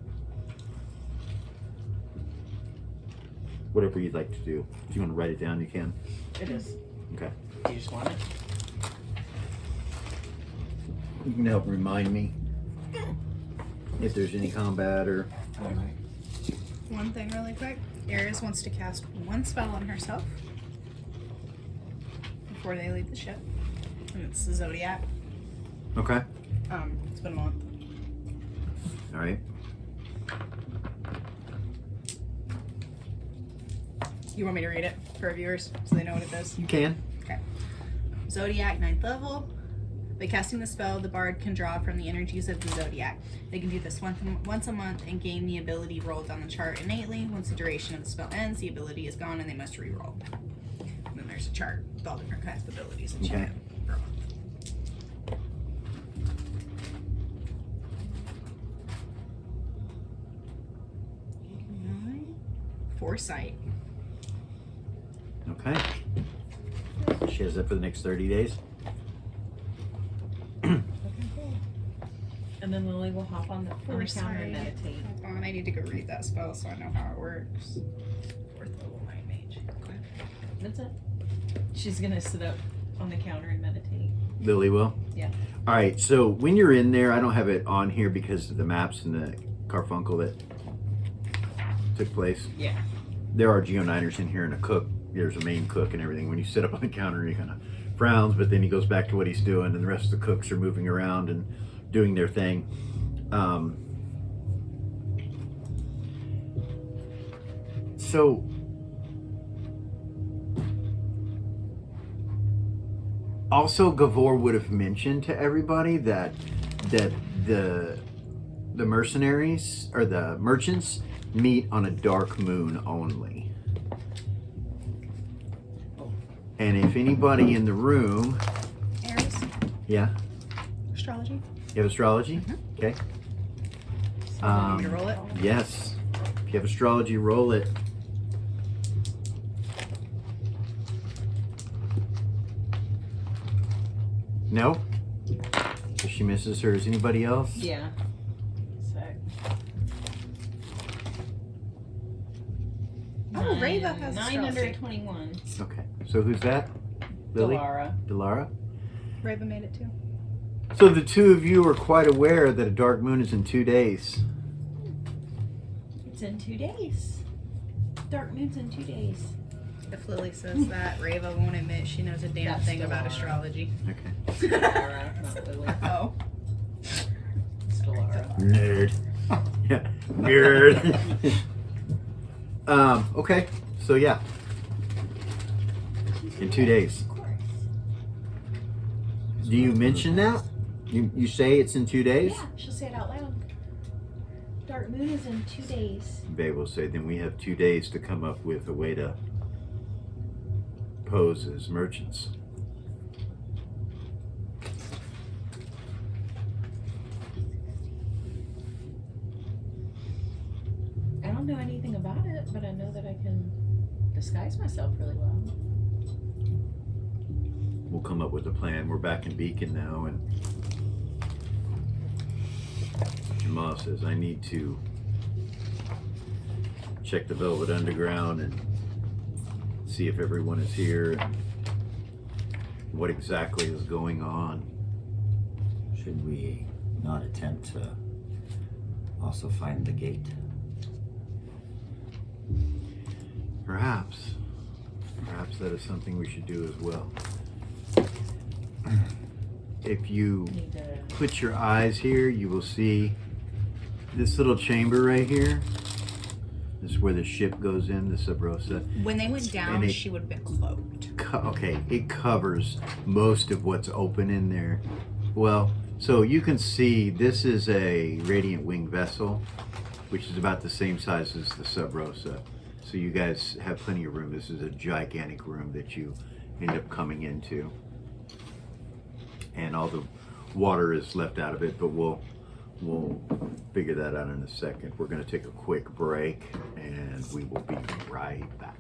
Whatever you'd like to do. If you want to write it down, you can. It is. Okay. Do you just want it? You can help remind me if there's any combat or. One thing really quick. Ares wants to cast 1 spell on herself before they leave the ship. And it's the Zodiac. Okay. It's been a month. All right. You want me to read it for our viewers so they know what it does? You can. Zodiac, 9th level. By casting the spell, the bard can draw from the energies of the Zodiac. They can do this once a month and gain the ability rolled on the chart innately. Once the duration of the spell ends, the ability is gone and they must re-roll. And then there's a chart with all different kinds of abilities that you Okay. can for a month. Foresight. Okay. She has that for the next 30 days. And then Lily will hop on the counter and meditate. Hold on, I need to go read that spell so I know how it works. 4th level Mind Mage. Okay. That's it. She's gonna sit up on the counter and meditate. Lily will? Yeah. All right, so when you're in there, I don't have it on here because of the maps and the carfuncle that took place. Yeah. There are Geo9ers in here and a cook. There's a main cook and everything. When you sit up on the counter, he kind of frowns, but then he goes back to what he's doing, and the rest of the cooks are moving around and doing their thing. So Also, Gavor would have mentioned to everybody that the mercenaries or the merchants meet on a dark moon only. And if anybody in the room, Aries, yeah, astrology. you have astrology, okay. You want me to roll it? Yes. If you have astrology, roll it. No? So she misses hers. Anybody else? Yeah. Sec. Oh, Reva has astrology. 921. Okay. So who's that? Lily? Delara. Delara? Reva made it too. So the two of you are quite aware that a dark moon is in 2 days. It's in 2 days. Dark moon's in 2 days. If Lily says that, Reva won't admit she knows a damn That's thing about Delara. astrology. Okay. Delara, not Lily. Oh. It's Delara. Nerd. Yeah. Nerd. Okay. So yeah. In 2 days. Of course. Do you mention that? You say it's in 2 days? Yeah, she'll say it out loud. Dark moon is in 2 days. Babe will say, then we have 2 days to come up with a way to pose as merchants. I don't know anything about it, but I know that I can disguise myself really well. We'll come up with a plan. We're back in Beacon now, and Jamal says, I need to check the Velvet Underground and see if everyone is here and what exactly is going on. Should we not attempt to also find the gate? Perhaps that is something we should do as well. If you Need to. put your eyes here, you will see this little chamber right here. This is where the ship goes in, the Sub Rosa. When they went down, And it- she would have been cloaked. Okay, it covers most of what's open in there. Well, so you can see this is a Radiant Wing vessel, which is about the same size as the Sub Rosa. So you guys have plenty of room. This is a gigantic room that you end up coming into. And all the water is left out of it, but we'll figure that out in a second. We're going to take a quick break, and we will be right back.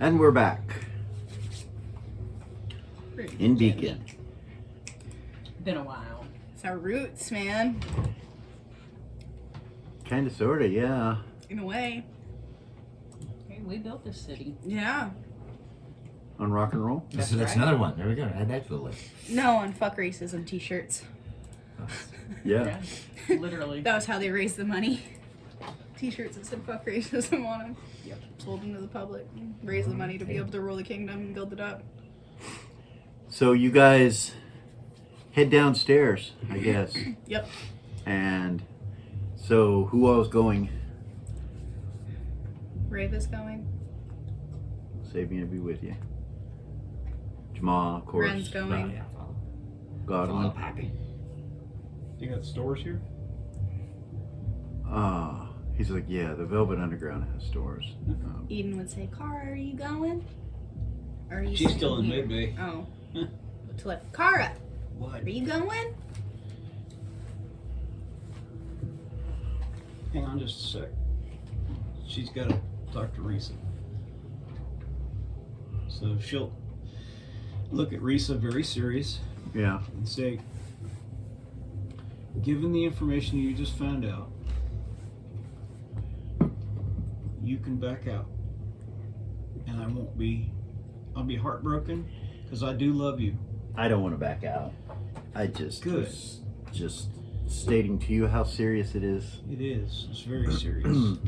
And we're back in Beacon. Been a while. It's our roots, man. Kind of, sort of, yeah. In a way. Hey, we built this city. Yeah. On rock and roll. That's another one. There we go. Add that to the list. No, on fuck racism t-shirts. Yeah. Literally. That was how they raised the money. T-shirts that said fuck racism on them. Yep. Sold them to the public. Raised the money to be able to rule the kingdom and build it up. So you guys head downstairs, I guess. Yep. And so who all's going? Rave is going. Sabian will be with you. Jamal, of course. Ren's going. Yeah, follow. Godwin. Pappy. You got stores here? He's like, yeah, the Velvet Underground has stores. Eden would say, Kara, are you going? Or are you She's staying still in here? mid-bay. Oh. To let Kara, What? are you going? Hang on just a sec. She's got to talk to Risa. So she'll look at Risa very serious Yeah. and say, given the information you just found out, you can back out. And I'll be heartbroken because I do love you. I don't want to back out. I just Good. was just stating to you how serious it is. It is. It's very serious.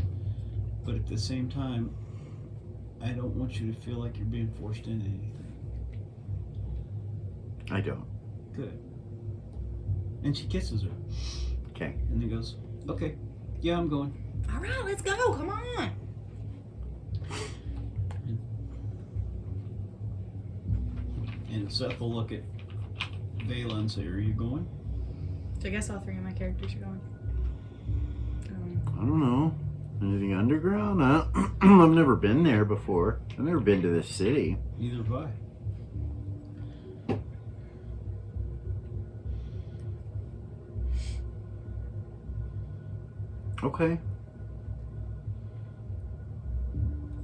But at the same time, I don't want you to feel like you're being forced into anything. I don't. Good. And she kisses her. Okay. And then goes, okay, yeah, I'm going. All right, let's go. Come on. And Seth will look at Vela and say, are you going? So I guess all three of my characters are going. I don't know. Anything underground? I've never been there before. I've never been to this city. Neither have I. Okay.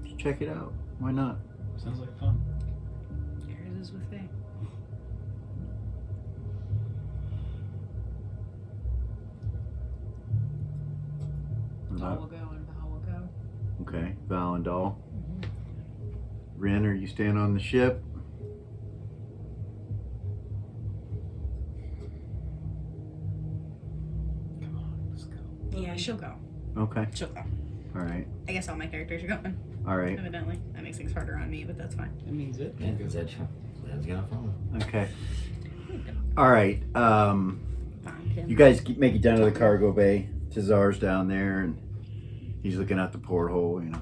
Let's check it out. Why not? Sounds like fun. Yours is with Faye. Doll will go and Val will go. Okay. Val and Doll. Ren, are you staying on the ship? Come on, let's go. Yeah, she'll go. Okay. She'll go. All right. I guess all my characters are going. All right. Evidently. That makes things harder on me, but that's fine. That means it. Yeah, because that's gonna follow. Okay. All right. Fine. You guys make it down to the cargo bay. Tazar's down there, and he's looking out the porthole. You know,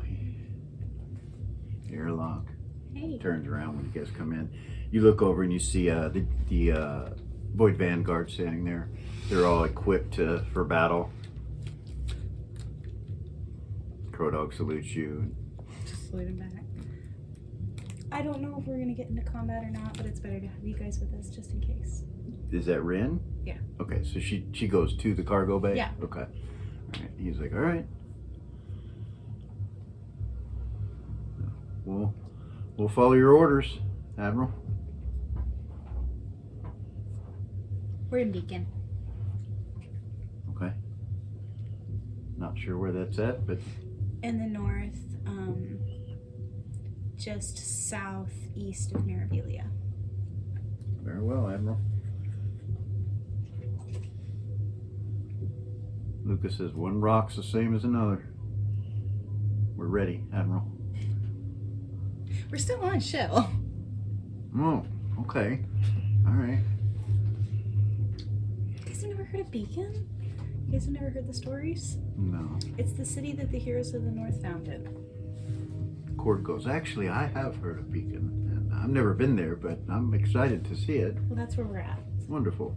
airlock. Hey. Turns around when you guys come in. You look over and you see the Void Vanguard standing there. They're all equipped for battle. Crow Dog salutes you. Just salute him back. I don't know if we're gonna get into combat or not, but it's better to have you guys with us just in case. Is that Rin? Yeah. Okay, so she goes to the cargo bay? Yeah. Okay. All right. He's like, all right. We'll follow your orders, Admiral. We're in Beacon. Okay. Not sure where that's at, but In the north, just southeast of Mirabilia. very well, Admiral. Lucas says one rock's the same as another. We're ready, Admiral. We're still on shell. Oh, okay. All right. You guys have never heard of Beacon? You guys have never heard the stories? No. It's the city that the heroes of the north founded. Cord goes, actually, I have heard of Beacon, and I've never been there, but I'm excited to see it. Well, that's where we're at. Wonderful.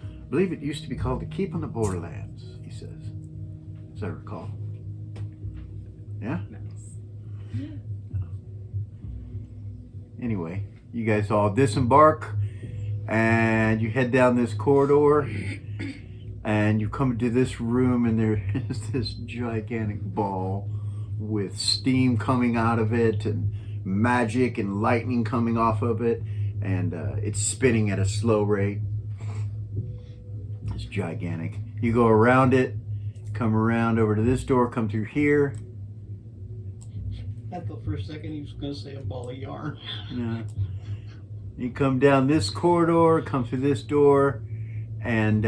I believe it used to be called the Keep on the Borderlands, he says, as I recall. Yeah? Nice. Anyway, you guys all disembark, and you head down this corridor, and you come into this room, and there is this gigantic ball with steam coming out of it, and magic and lightning coming off of it, and it's spinning at a slow rate. It's gigantic. You go around it, come around over to this door, come through here. I thought for a second he was going to say a ball of yarn. Yeah. You come down this corridor, come through this door, and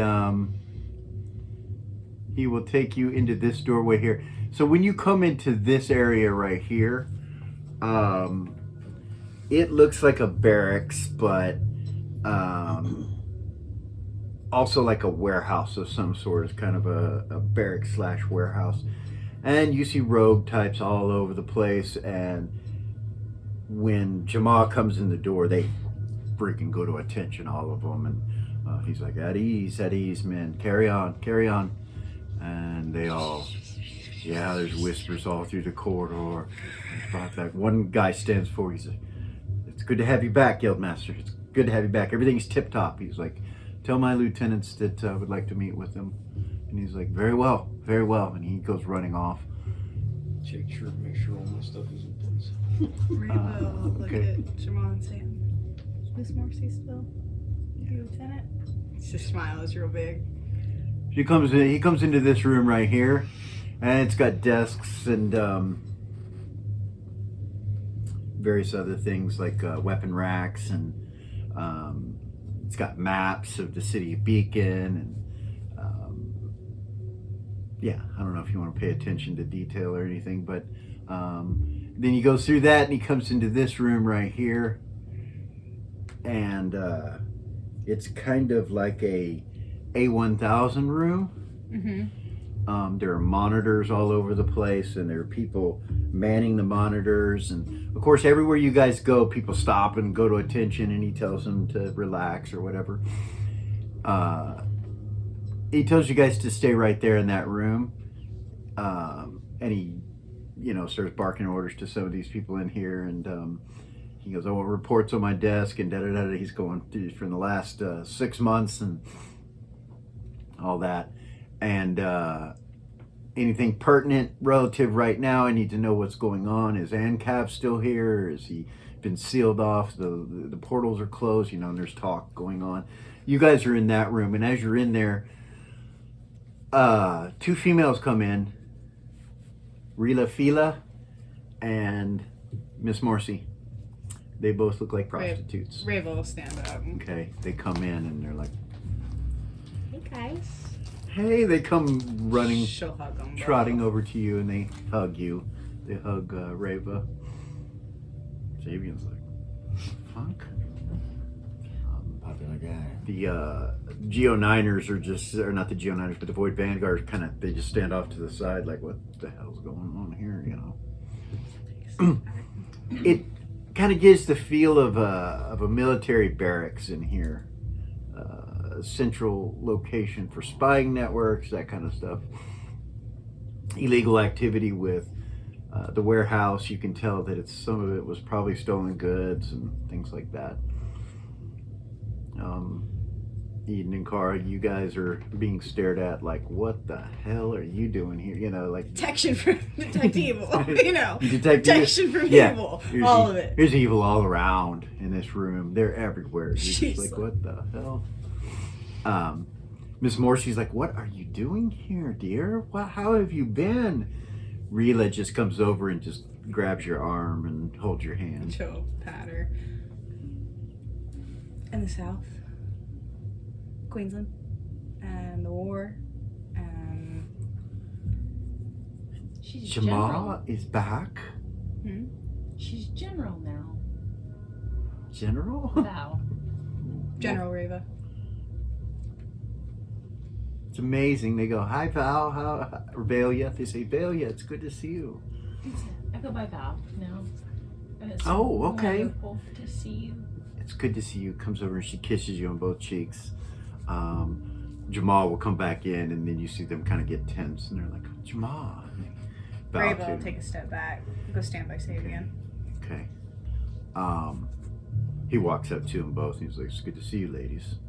he will take you into this doorway here. So when you come into this area right here, it looks like a barracks, but also like a warehouse of some sort. It's kind of a barracks slash warehouse. And you see rogue types all over the place, and when Jamal comes in the door, they freaking go to attention, all of them, and he's like, at ease, men, carry on. And they all, yeah, there's whispers all through the corridor. Back. One guy stands forward, he's like, it's good to have you back, Guildmaster. It's good to have you back. Everything's tip-top. He's like, tell my lieutenants that I would like to meet with them. And he's like, very well. And he goes running off. Make sure all my stuff is in place. Reba will look okay. at Jamal and say, is Miss Morrissey still your lieutenant? His smile is real big. He comes into this room right here, and it's got desks and various other things like weapon racks, and it's got maps of the city of Beacon, and yeah, I don't know if you want to pay attention to detail or anything, but then he goes through that and he comes into this room right here, and it's kind of like a A1000 room. Mm-hmm. There are monitors all over the place, and there are people manning the monitors, and of course everywhere you guys go, people stop and go to attention, and he tells them to relax or whatever. He tells you guys to stay right there in that room, and he, starts barking orders to some of these people in here, and he goes, I want reports on my desk, and da-da-da-da. He's going through from the last 6 months and all that, and anything pertinent relative right now, I need to know what's going on. Is Ancav still here? Is he been sealed off? The portals are closed, and there's talk going on. You guys are in that room, and as you're in there, 2 females come in, Rila Fila and Miss Morrissey. They both look like prostitutes. Reva will stand up. Okay, they come in and they're like, Hey guys. hey, they come running, She'll hug them. trotting over to you, and they hug you. They hug Reva. Javian's like, fuck? Popular guy. The Geo-9ers are not the Geo-9ers, but the Void Vanguard they just stand off to the side like, what the hell's going on here, It kind of gives the feel of a military barracks in here. A central location for spying networks, that kind of stuff. Illegal activity with the warehouse. You can tell that some of it was probably stolen goods and things like that. Eden and Cara, you guys are being stared at like, what the hell are you doing here? Like Detection from detect evil. You detect Detection from yeah, evil. There's All of it. There's evil all around in this room. They're everywhere. You're just like, what the hell? Miss Morrissey's like, what are you doing here, dear? How have you been? Rila just comes over and just grabs your arm and holds your hand. She'll pat her. In the South, Queensland, and the war, and She's Jamal general. is back. She's general now. General? Val. General Reva. It's amazing. They go, hi Val, how Valia? They say, Valia, it's good to see you. I go by Val now. And it's Oh, okay. wonderful to see you. It's good to see you. Comes over and she kisses you on both cheeks. Jamal will come back in, and then you see them kind of get tense, and they're like, Jamal. And they bow Reva to will take a step back. Go stand by Sabian. Okay. He walks up to them both, and he's like, it's good to see you, ladies.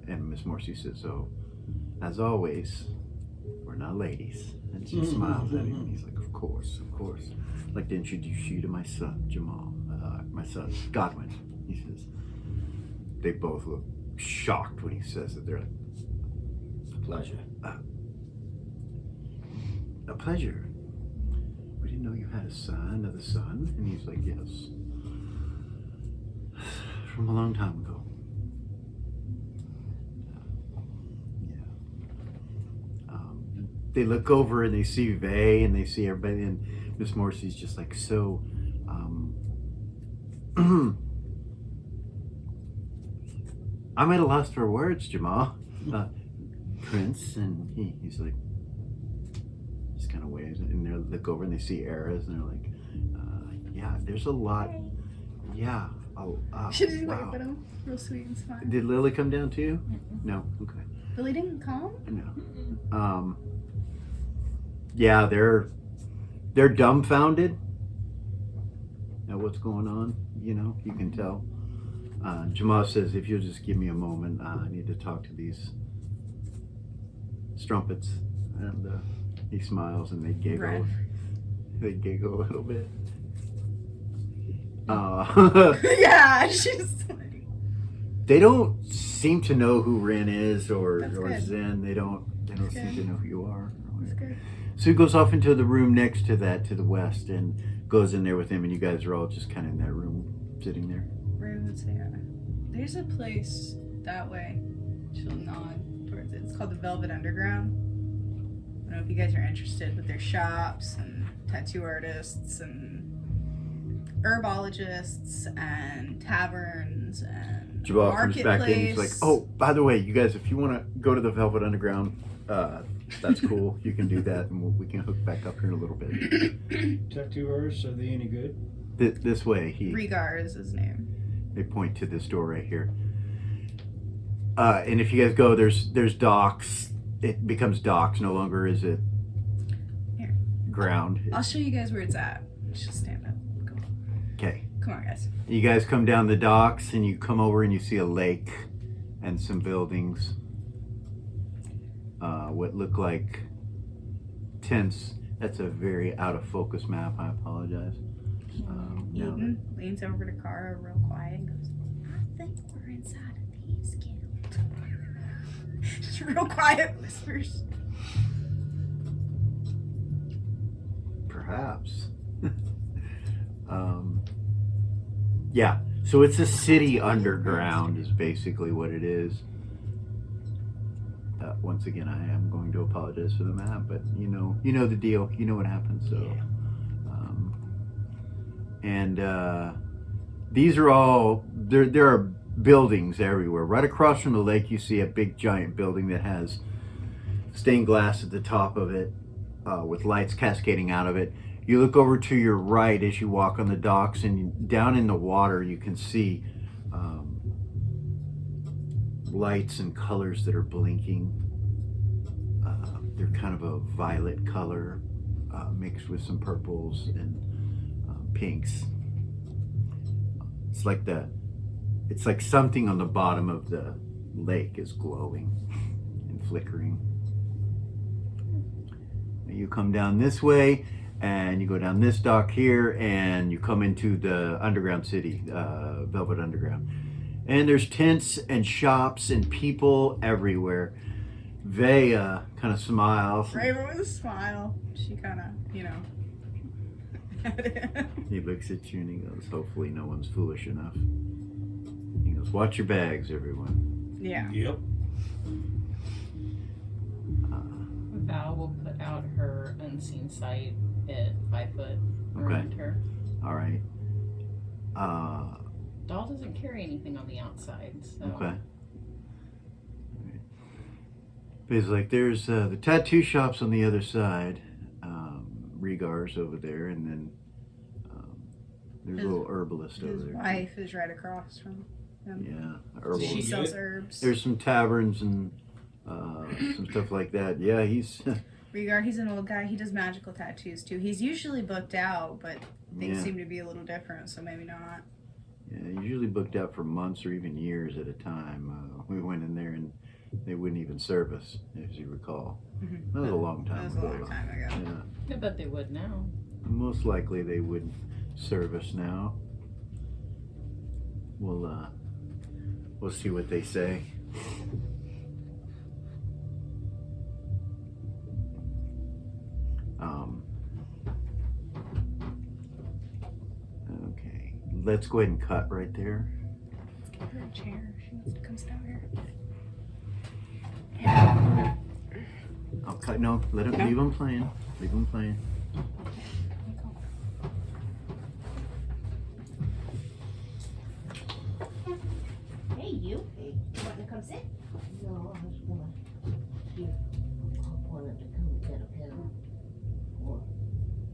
And Miss Morrissey says, oh, as always, we're not ladies. And she smiles at him. And he's like, of course. I'd like to introduce you to my son, Jamal. My son, Godwin. He says. They both look shocked when he says it. They're like, Pleasure. a pleasure. We didn't know you had another son. And he's like, yes. From a long time ago. They look over and they see Vay and they see everybody, and Miss Morrissey's just like, so, I'm at a loss for words, Jamal. Prince, and he's like, just kind of waves, and they look over and they see Eras, and they're like, yeah, there's a lot, yeah. She just wow. wave at him, real sweet and smart. Did Lily come down too? No, okay. Lily didn't come? No. Yeah, they're dumbfounded at what's going on. You know, you can tell. Jamal says, if you'll just give me a moment, I need to talk to these strumpets. And he smiles and they giggle. Right. They giggle a little bit. Yeah, she's like, They don't seem to know who Ren is or good. Zen. They don't seem to know who you are. that's good. So he goes off into the room next to that, to the west, and goes in there with him, and you guys are all just kind of in that room, sitting there. Raven's there. There's a place that way. She'll nod towards it. It's called the Velvet Underground. I don't know if you guys are interested, but there's shops and tattoo artists and herbologists and taverns and Jabal comes back in. He's like, marketplace. "Oh, by the way, you guys, if you want to go to the Velvet Underground, that's cool. You can do that, and we can hook back up here in a little bit." Tattoo artists, are they any good? This way, Regar is his name. they point to this door right here. And if you guys go, there's docks. It becomes docks. No longer is it Here. ground. I'll show you guys where it's at. Let's just stand up. Come on. Okay. Come on, guys. You guys come down the docks and you come over and you see a lake and some buildings. What look like tents. That's a very out of focus map. I apologize. Now Eden leans over to Kara real quiet and goes, I think we're inside a thieves guild. Just real quiet whispers. Perhaps. Yeah. So it's a city underground is basically what it is. Once again, I am going to apologize for the map, but you know the deal. You know what happens. So, these are all there are buildings everywhere. Right across from the lake, you see a big giant building that has stained glass at the top of it, with lights cascading out of it. You look over to your right as you walk on the docks, and down in the water, you can see lights and colors that are blinking. They're kind of a violet color mixed with some purples and pinks. It's like something on the bottom of the lake is glowing and flickering. You come down this way and you go down this dock here and you come into the underground city, Velvet Underground. And there's tents and shops and people everywhere. Vaya kind of smiles. Raven with a smile. She kind of, He looks at you and he goes, hopefully no one's foolish enough. He goes, watch your bags, everyone. Yeah. Yep. Val will put out her unseen sight at 5 foot around her. All right. Doll doesn't carry anything on the outside, so. Okay. It's like there's the tattoo shops on the other side, Regar's over there, and then there's a little herbalist over His there. wife is right across from him. Yeah, herbalist. She sells herbs. There's some taverns and some stuff like that. Yeah, he's Regar, he's an old guy. He does magical tattoos too. He's usually booked out, but things Yeah. seem to be a little different, so maybe not. usually booked out for months or even years at a time. We went in there and They wouldn't even service, as you recall. Mhm. That was a long time That was ago. a long though. time ago. Yeah. I bet they would now. Most likely they would service now. We'll see what they say. Okay, let's go ahead and cut right there. Let's give her a chair. She wants to come sit out here. I'll cut. No, let him. No? Leave them playing. Leave them playing. Hey, you. Hey, you want to come sit? No, I was gonna see if Pop wanted to come get a pair before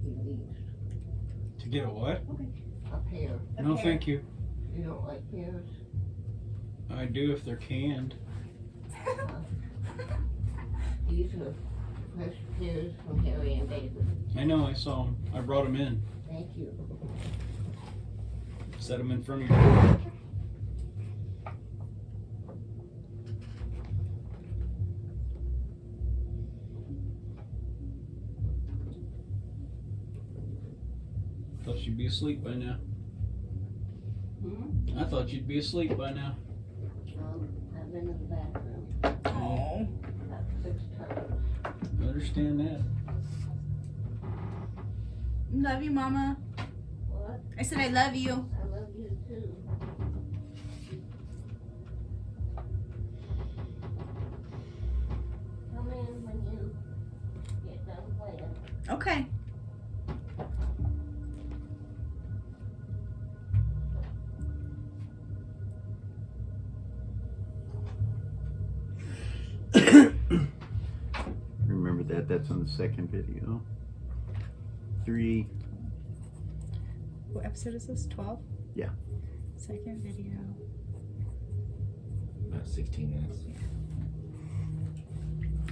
he leaves. To get a what? A pair. No, thank you. You don't like pears? I do if they're canned. These are fresh pears from Harry and David. I know, I saw them. I brought them in. Thank you. Set them in front of you. Thought you'd be asleep by now. I thought you'd be asleep by now. I've been in the bathroom Oh. about 6 times. I understand that. Love you, Mama. What? I said I love you. I love you too. Come in when you get done playing. Okay. Remember that. That's on the second video. 3. What episode is this? 12? Yeah. Second video. About 16 minutes.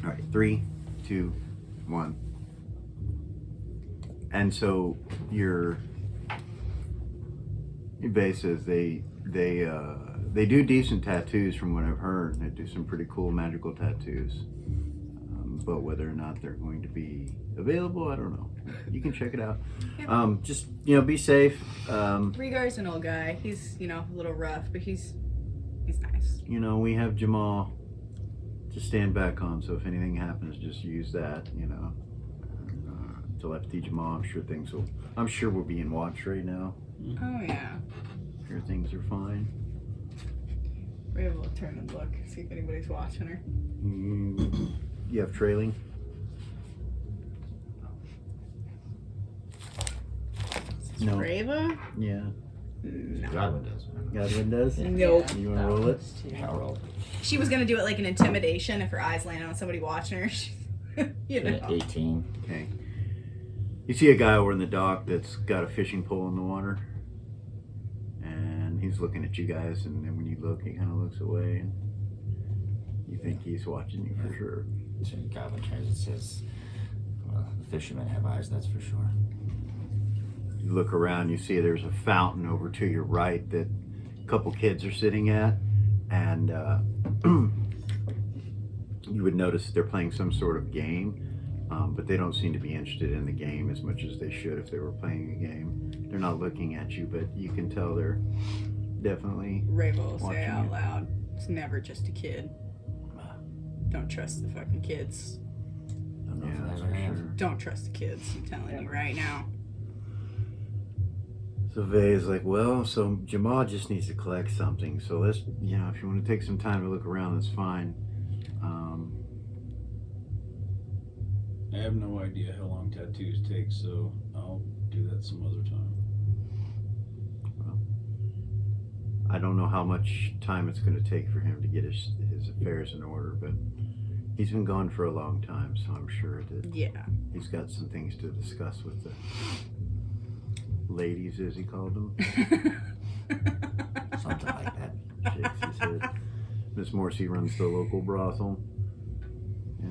All right. 3, 2, 1. And so your base says they do decent tattoos from what I've heard. They do some pretty cool magical tattoos. But whether or not they're going to be available, I don't know. You can check it out. Yep. Just be safe. Rigar's an old guy. He's a little rough, but he's nice. We have Jamal to stand back on. So if anything happens, just use that. Telepathy Jamal. I'm sure we're being watched right now. Oh yeah. Sure things are fine. We're able to turn and look, see if anybody's watching her. You have trailing? No. Brava? Yeah. No. Godwin does. Godwin does? Nope. You want to roll it? I'll roll. She was gonna do it like an intimidation if her eyes landed on somebody watching her. You know. 18. Okay. You see a guy over in the dock that's got a fishing pole in the water. And he's looking at you guys, and then when you look, he kind of looks away. And you think he's watching you for sure. So Godwin turns and says, well, the fishermen have eyes, that's for sure. You look around, you see there's a fountain over to your right that a couple kids are sitting at. And you would notice they're playing some sort of game. But they don't seem to be interested in the game as much as they should if they were playing a game. They're not looking at you, but you can tell they're definitely Rava will watching say out you. loud, it's never just a kid. Don't trust the fucking kids. Don't know Yeah, if that's I ever for have. sure. Don't trust the kids, I'm telling you right now. So Vay's like, well, so Jamal just needs to collect something. So let's, if you want to take some time to look around, that's fine. I have no idea how long tattoos take, so I'll do that some other time. I don't know how much time it's going to take for him to get his affairs in order, but he's been gone for a long time, so I'm sure that Yeah. he's got some things to discuss with the ladies, as he called them. Something like that. Chicks, he said. Miss Morrissey runs the local brothel. Yeah.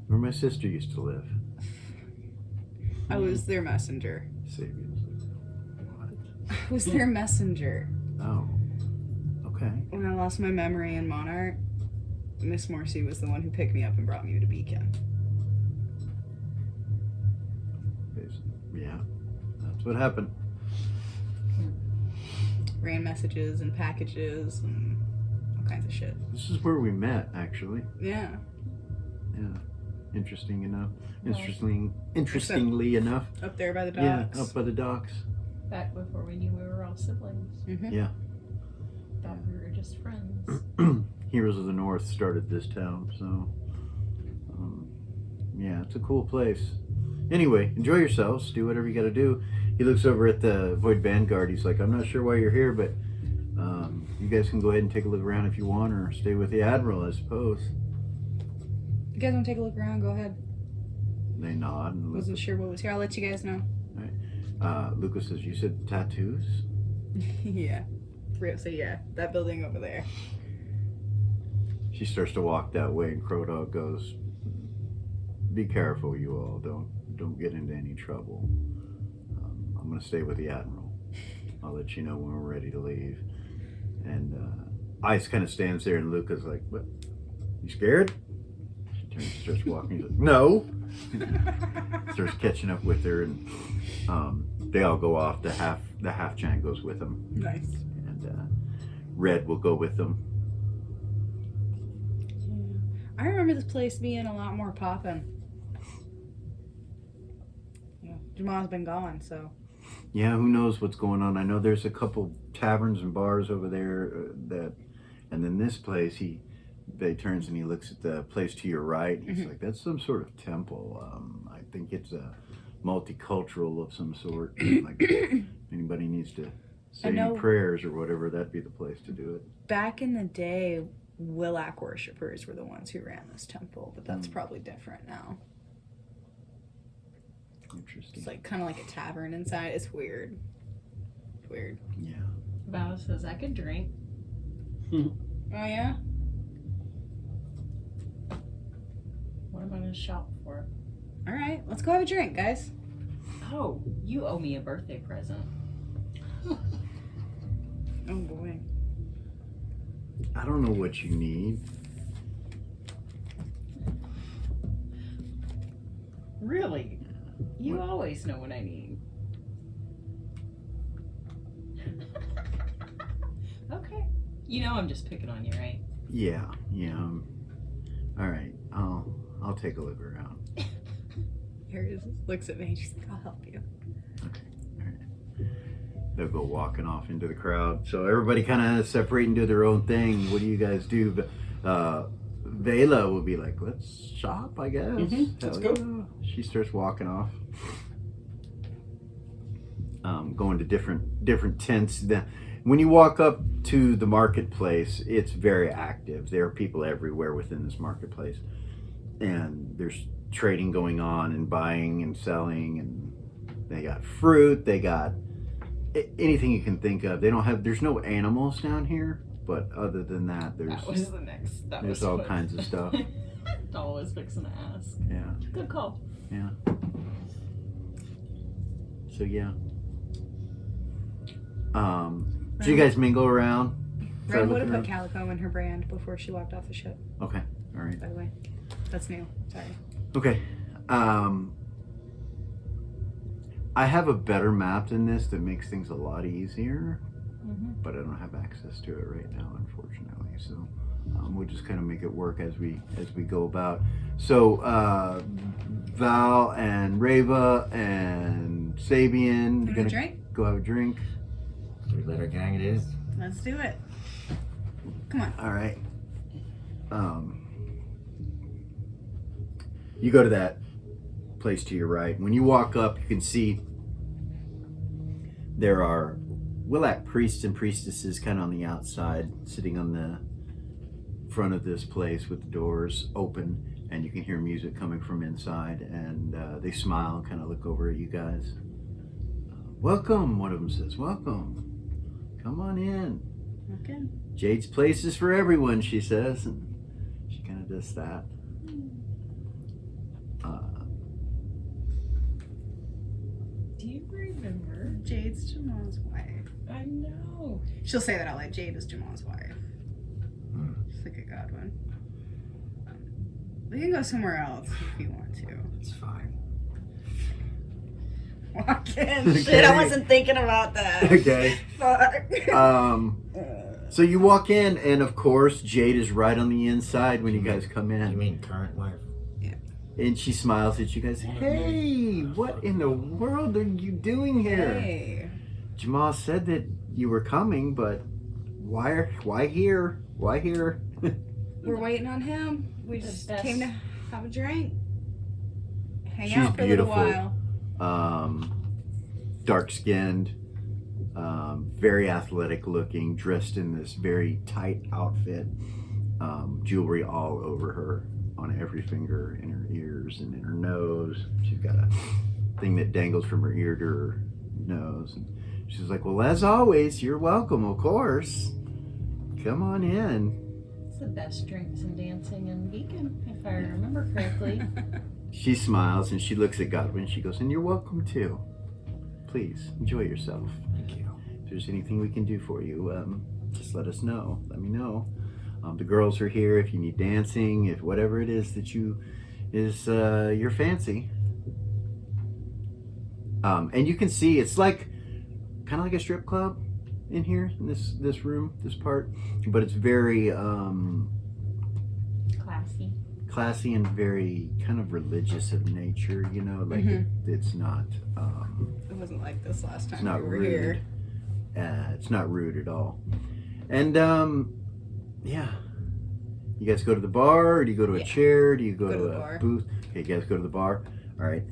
Where my sister used to live. I was their messenger. Sabian's like, what? I was their messenger. Oh. Okay. When I lost my memory in Monarch, Miss Morrissey was the one who picked me up and brought me to Beacon. Yeah, that's what happened. Ran messages and packages and all kinds of shit. This is where we met, actually. Yeah. Yeah. Interesting enough. Interestingly enough. Up there by the Yeah, docks. up by the docks. Back before we knew we were all siblings. Mm-hmm. Yeah. Thought we were just friends. Heroes of the North started this town, so yeah, it's a cool place. Anyway, enjoy yourselves. Do whatever you got to do. He looks over at the Void Vanguard. He's like, I'm not sure why you're here, but you guys can go ahead and take a look around if you want, or stay with the Admiral, I suppose. You guys want to take a look around? Go ahead. They nod. And Wasn't sure what was here. I'll let you guys know. Lucas says, you said tattoos? Yeah. So yeah, that building over there. She starts to walk that way, and Crow Dog goes, be careful, you all. Don't get into any trouble. I'm going to stay with the Admiral. I'll let you know when we're ready to leave. And Ice kind of stands there, and Luca's like, what? You scared? She turns, starts walking. He's like, no. Starts catching up with her, and they all go off. The half giant goes with them. Nice. And Red will go with them. I remember this place being a lot more poppin'. Yeah, Jamal's been gone, so. Yeah, who knows what's going on? I know there's a couple taverns and bars over there and then this place, they turns and he looks at the place to your right. And he's like, that's some sort of temple. I think it's a multicultural of some sort. Like, if anybody needs to say any prayers or whatever, that'd be the place to do it. Back in the day, Willac worshippers were the ones who ran this temple, but that's probably different now. Interesting. It's like kind of like a tavern inside. It's weird. It's weird. Yeah. Val says I could drink. Oh yeah? What am I gonna shop for? All right, let's go have a drink, guys. Oh, you owe me a birthday present. Oh boy. I don't know what you need. Really? You always know what I need. Okay. You know I'm just picking on you, right? Yeah. All right. I'll take a look around. Here looks at me. She's like, "I'll help you." Okay. All right. They'll go walking off into the crowd. So everybody kind of separate and do their own thing. What do you guys do? Vela will be like, let's shop, I guess. Let's go. She starts walking off. Going to different tents. When you walk up to the marketplace, it's very active. There are people everywhere within this marketplace. And there's trading going on and buying and selling. And they got fruit. They got anything you can think of. There's no animals down here. But other than that, there's all kinds of stuff. Doll was fixing to ask. Yeah. Good call. Yeah. So yeah. So you guys mingle around. Ren would have put Calico in her brand before she walked off the ship. Okay. All right. By the way, that's new. Sorry. Okay. I have a better map than this that makes things a lot easier, but I don't have access to it right now, unfortunately. So we'll just kind of make it work as we go about. So Val and Reva and Sabian, Gonna drink? go have a drink. Should we let our gang it is? Let's do it. Come on. All right. You go to that place to your right. When you walk up, you can see there are Willac priests and priestesses kind of on the outside, sitting on the front of this place with the doors open, and you can hear music coming from inside, and they smile and kind of look over at you guys. Welcome, one of them says. Welcome. Come on in. Okay. Jade's place is for everyone, she says, and she kind of does that. Do you remember? Jade's Jamal's wife. I know. She'll say that out loud. Jade is Jamal's wife. She's like a god one. We can go somewhere else if you want to. It's fine. Walk in. Shit, I wasn't thinking about that. Okay. Fuck. So you walk in, and of course, Jade is right on the inside when you guys come in. You mean current wife? And she smiles at you guys. Hey, what in the world are you doing here? Hey. Jamal said that you were coming, but why here? Why here? We're waiting on him. We just came to have a drink. Hang She's out for beautiful. a little while. Dark-skinned, very athletic looking, dressed in this very tight outfit, jewelry all over her, on every finger, in her ears and in her nose. She's got a thing that dangles from her ear to her nose. And she's like, well, as always, you're welcome, of course. Come on in. It's the best drinks and dancing in Beacon, if I remember correctly. She smiles and she looks at Godwin. She goes, and you're welcome too. Please, enjoy yourself. Thank you. If there's anything we can do for you, just let us know. Let me know. The girls are here if you need dancing, if whatever it is that is your fancy. And you can see it's like kind of like a strip club in here, in this room, this part, but it's very classy and very kind of religious of nature. You know, like it's not. It wasn't like this last time It's not we were rude. here. It's not rude at all. And yeah. You guys go to the bar, or do you go to a chair? Do you go to a bar. booth? Okay, you guys go to the bar. All right.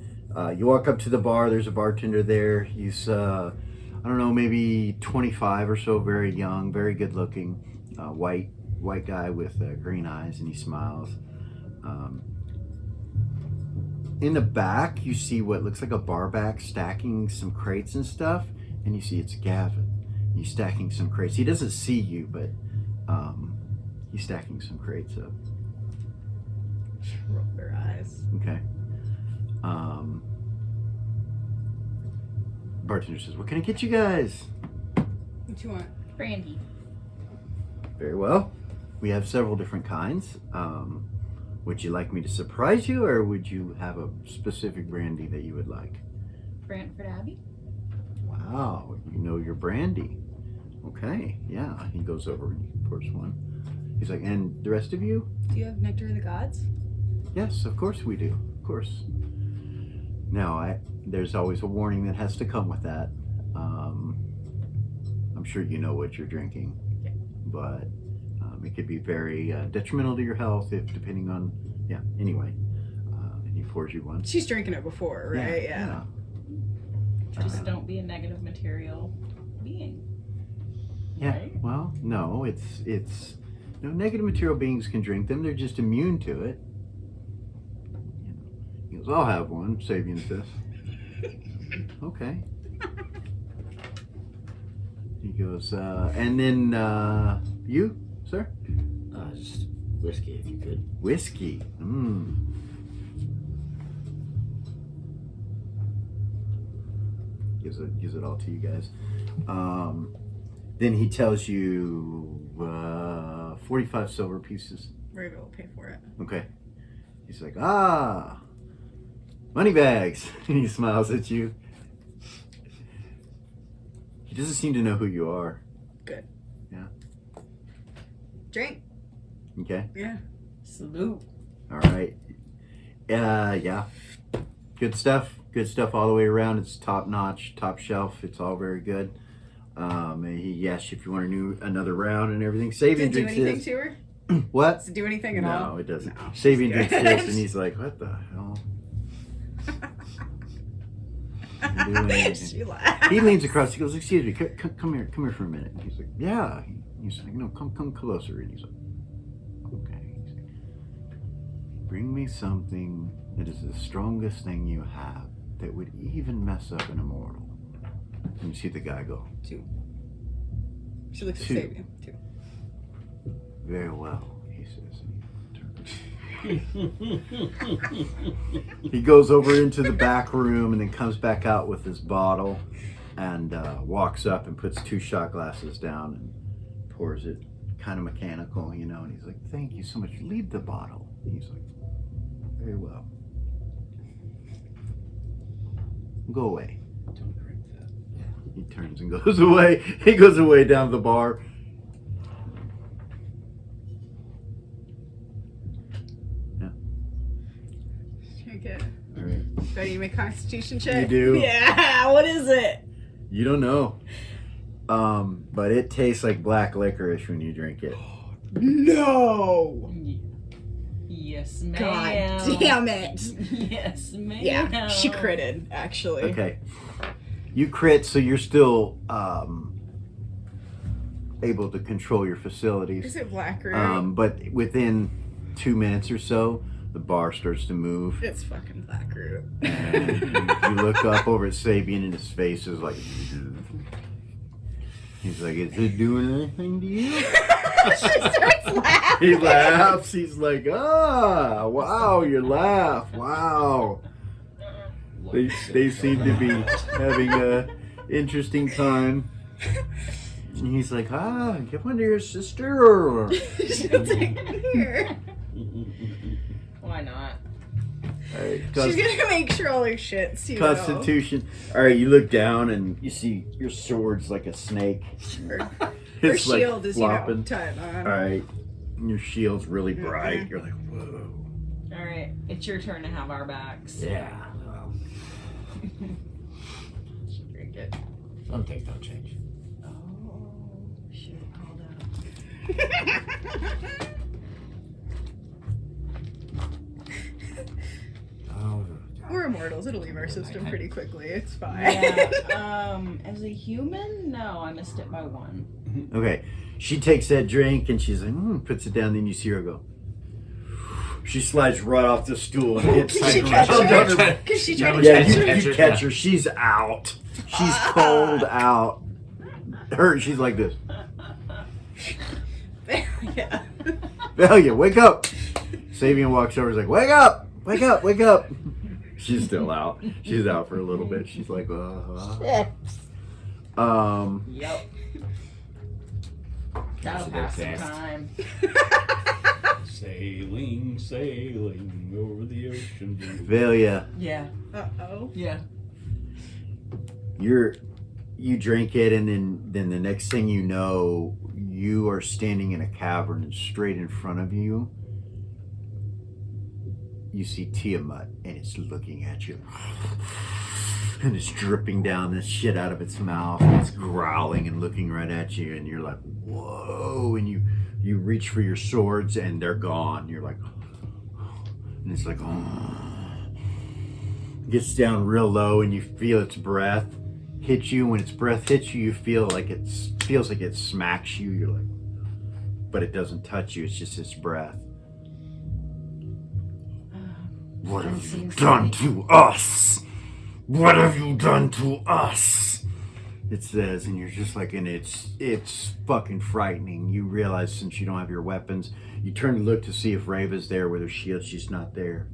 You walk up to the bar. There's a bartender there. He's, I don't know, maybe 25 or so, very young, very good looking, white guy with green eyes, and he smiles. In the back, you see what looks like a bar back stacking some crates and stuff, and you see it's Gavin. He's stacking some crates. He doesn't see you, but he's stacking some crates up. Roll their eyes. Okay. Bartender says, what can I get you guys? What you want? Brandy. Very well. We have several different kinds. Would you like me to surprise you, or would you have a specific brandy that you would like? Brantford Abbey. Wow, you know your brandy. Okay, yeah. He goes over and he pours one. He's like, and the rest of you? Do you have Nectar of the Gods? Yes, of course we do. Of course. Now, there's always a warning that has to come with that. I'm sure you know what you're drinking, but it could be very detrimental to your health if, depending on, anyway. And he pours you one. She's drinking it before, right? Yeah. Just don't be a negative material being. Yeah. Right? Well, no, it's no, negative material beings can drink them. They're just immune to it. He goes, I'll have one. Sabian says. Okay. He goes, and then you, sir? Just whiskey, if you could. Whiskey. Gives it all to you guys. Then he tells you 45 silver pieces. Raven will pay for it. Okay. He's like, money bags. And he smiles at you. He doesn't seem to know who you are. Good. Yeah. Drink. Okay. Yeah. Salute. All right. Yeah. Good stuff. Good stuff all the way around. It's top notch, top shelf. It's all very good. And he asks you if you want another round and everything. Sabian Does it do drinks anything his. to her? What? Does it do anything at all? No, it doesn't. No. Sabian drinks his, and he's like, what the hell? She laughs. He leans across. He goes, excuse me, come here for a minute. And he's like, yeah. He's like, no, come closer. And he's like, okay. He's like, bring me something that is the strongest thing you have that would even mess up an immortal. And you see the guy go, 2. She looks at 2. Sabian. 2. very well, he says. He goes over into the back room and then comes back out with his bottle and walks up and puts 2 shot glasses down and pours it kind of mechanical, you know. And he's like, "Thank you so much. Leave the bottle." And he's like, "Very well. Go away." Don't drink that. He turns and goes away. He goes away down to the bar. Okay. All right. Ready to make a constitution check? You do. Yeah. What is it? You don't know. But it tastes like black licorice when you drink it. No. Yes, ma'am. God damn it. Yes, ma'am. Yeah, she critted, actually. Okay. You crit, so you're still able to control your facilities. Is it black root? But within 2 minutes or so, the bar starts to move. It's fucking black root. And you look up over at Sabian and his face is like... He's like, "Is it doing anything to you?" She starts laughing. He laughs. He's like, "Ah, wow, you laugh. Wow." They seem to be having a interesting time. And he's like, "Ah, give one to your sister." She's like, here. Why not? All right, She's gonna make sure all her shit's, you Constitution. All right, you look down and you see your sword's like a snake. know. Her It's like shield is, flopping. tied on. All right, and your shield's really bright. You're like, whoa. Alright, it's your turn to have our backs. Yeah. Well, Drink it. some things don't change. Oh, should have called out. Oh, We're immortals. It'll leave our system pretty quickly. It's fine. Yeah, as a human, no, I missed it by 1. Okay, she takes that drink and she's like, puts it down. Then you see her go. She slides right off the stool and hits Can she the catch ground. her? Can she try to Yeah, catch her? you catch her. She's out. She's cold out. She's like this. Yeah. Valia, wake up. Sabian walks over. He's like, wake up, wake up, wake up. She's still out. She's out for a little bit. She's like, Yep. That'll pass some time. Sailing, sailing over the ocean blue. Valia, Yeah. Uh-oh. Yeah. you drink it, and then the next thing you know, you are standing in a cavern, and straight in front of you, you see Tiamat, and it's looking at you. And it's dripping down this shit out of its mouth, and it's growling and looking right at you, and you're like, whoa, and you reach for your swords, and they're gone. You're like, and it's like, gets down real low, and you feel its breath hit you. When its breath hits you, you feel like feels like it smacks you. You're like, but it doesn't touch you. It's just its breath. What have you done to us? What have you done to us? It says, and you're just like, and it's fucking frightening. You realize since you don't have your weapons, you turn to look to see if Rava's there with her shield. She's not there.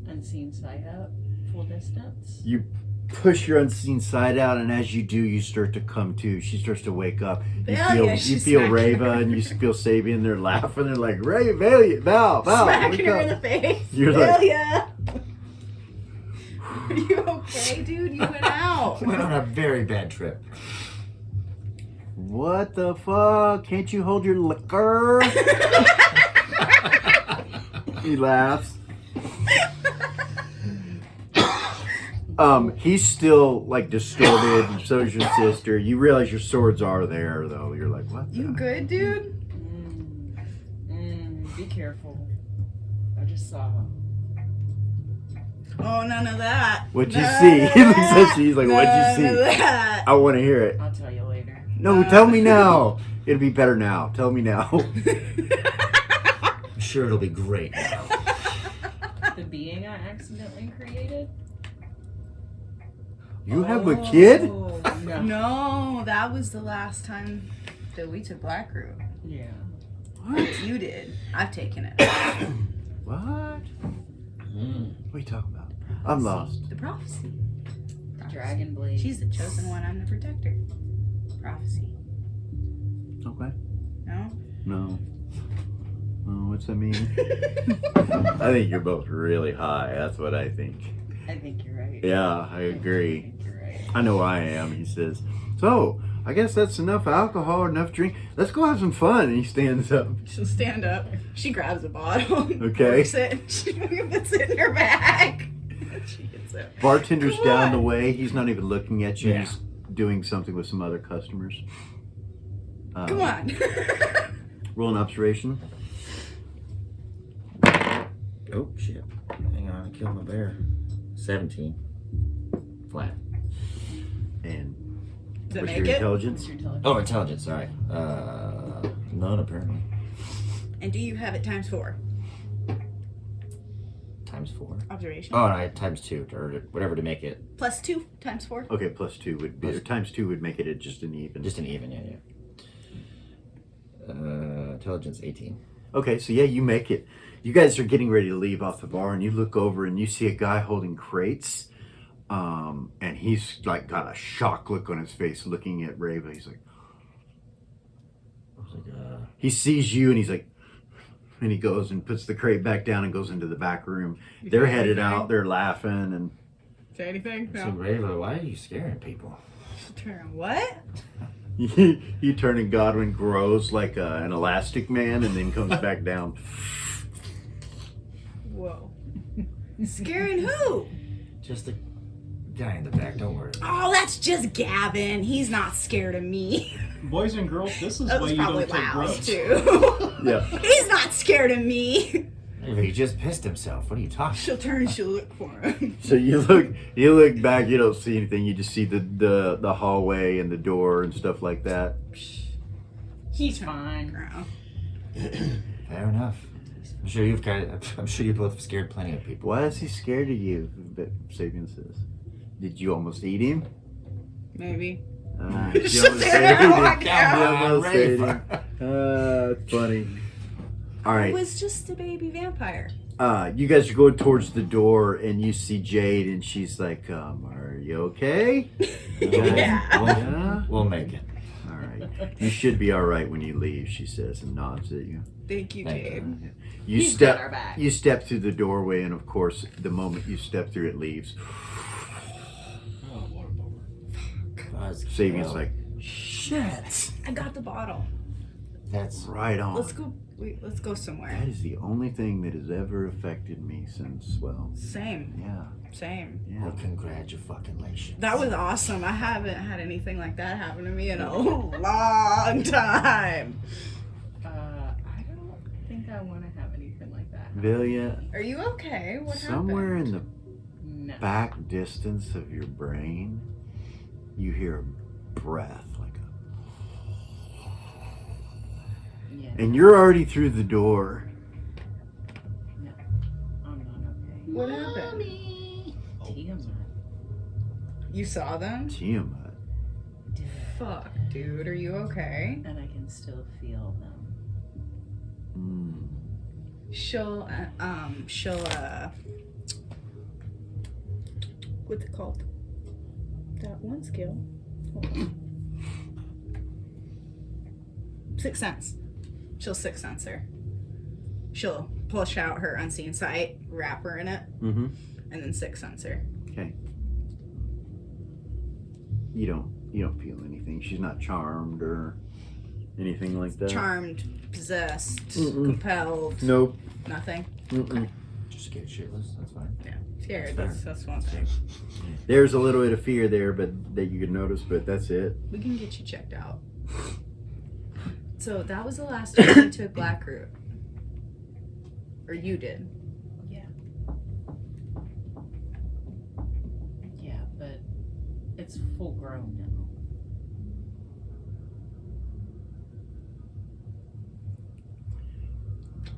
Unseen sight up, full distance. You push your unseen side out, and as you do, you start to come to. She starts to wake up. You feel Rava, and you feel Sabian. They're laughing. They're like, Ray, Val, Smacking wake her up. in the face. You're like, Valia. Are you okay, dude? You went out. Went on a very bad trip. what the fuck? Can't you hold your liquor? He laughs. He's still like distorted, and so is your sister. You realize your swords are there, though. You're like, what? You good, dude? Be careful. I just saw. Oh, none of that. What'd you None see? of He looks at that. you. He's like, what'd you None see? of that. I want to hear it. I'll tell you later. No, tell me now. It'll be better now. Tell me now. I'm sure it'll be great now. The being I accidentally created? You have a kid? Oh, no. No, that was the last time that we took Blackroot. Yeah. What? You did. I've taken it. What? What are you talking about? I'm lost. The prophecy. Dragon blade. She's the chosen one. I'm the protector. Prophecy. Okay. No? No. Oh, what's that mean? I think you're both really high. That's what I think. I think you're right. Yeah, I I agree. think you're right. I know I am, he says. So, I guess that's enough alcohol, enough drink. Let's go have some fun. And he stands up. She'll stand up. She grabs a bottle. Okay. Works it. She puts it in her bag. She gets it. Bartender's Come down on. the way. He's not even looking at you. Yeah. He's doing something with some other customers. Come on. Roll an observation. Oh shit! Hang on, I killed my bear. 17. Flat. And Does it what's make your it? intelligence? Your intelligence. Oh, intelligence. Sorry. None apparently. And do you have it times 4? Times 4. Observation. Oh, and I had times 2 or whatever to make it Plus 2 times 4. Okay, plus 2 would be, or times 2 would make it just an even. just an even. Yeah. Intelligence 18. Okay, so yeah, you make it. You guys are getting ready to leave off the bar, and you look over and you see a guy holding crates, and he's like got a shock look on his face, looking at Rava. He's like, I was like, he sees you, and he's like, and he goes and puts the crate back down and goes into the back room. They're headed out. They're laughing, and Say anything? so Rava, why are you scaring people? Turn what? you turn and Godwin grows like an elastic man, and then comes back down. Whoa. Scaring who? Just the guy in the back. Don't worry. Oh, that's just Gavin. He's not scared of me. Boys and girls, this is That why was you probably don't take loud drugs. too. Yeah. He's not scared of me. Rava, he just pissed himself. What are you talking? She'll turn and she'll look for him. So you look back. You don't see anything. You just see the hallway and the door and stuff like that. He's fine. Girl. Fair enough. I'm sure you both have scared plenty of people. Why is he scared of you? Sabian says. Did you almost eat him? Maybe. You She'll almost turn ate and him. walk You out. almost ate him. Funny. All It right. was just a baby vampire. You guys are going towards the door, and you see Jade, and she's like, "Are you okay?" Yeah. Yeah. We'll make it. All right. You should be all right when you leave, she says, and nods at you. Thank you, Thank Jade. You He's step. got our back. You step through the doorway, and of course, the moment you step through, it leaves. Oh, water bummer. Sabian's like, shit. I got the bottle. That's right on. Let's go. Wait, let's go somewhere. That is the only thing that has ever affected me since, well, Same. yeah, Same. yeah. well, congratulations. That was awesome. I haven't had anything like that happen to me in a long time. I don't think I want to have anything like that. Vilya, Are you okay? What somewhere happened? in the No. back distance of your brain, you hear a breath like Yeah. and you're already through the door. I'm not okay. What happened? Tiamat. You saw them? Tiamat. Did. Fuck, dude. Are you okay? And I can still feel them. She'll, what's it called? That one skill. Hold on. Sixth Sense. She'll Sixth Sense her. She'll push out her unseen sight, wrap her in it, Mm-hmm. and then Sixth Sense her. Okay. You don't feel anything. She's not charmed or anything like that. Charmed, possessed, Mm-mm. compelled. Nope. Nothing. Mm-mm. Just scared shitless. That's fine. Yeah. Scared. That's That's one thing. There's a little bit of fear there, but that you could notice, but that's it. We can get you checked out. So that was the last time we took Blackroot. Or you did. Yeah, but it's full grown now.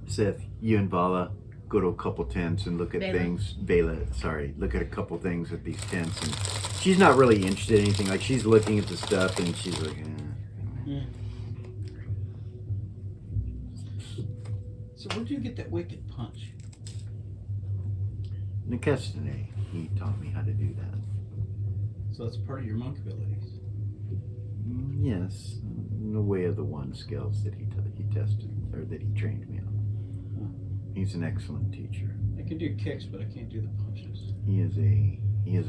Seth, you and Vala go to a couple tents and look at Bela. things. Look at a couple things at these tents, and she's not really interested in anything. Like, she's looking at the stuff, and she's like, So where'd you get that wicked punch? Nikestane, he taught me how to do that. So that's part of your monk abilities. Yes, in the way of the one skills that he tested or that he trained me on. He's an excellent teacher. I can do kicks, but I can't do the punches. He is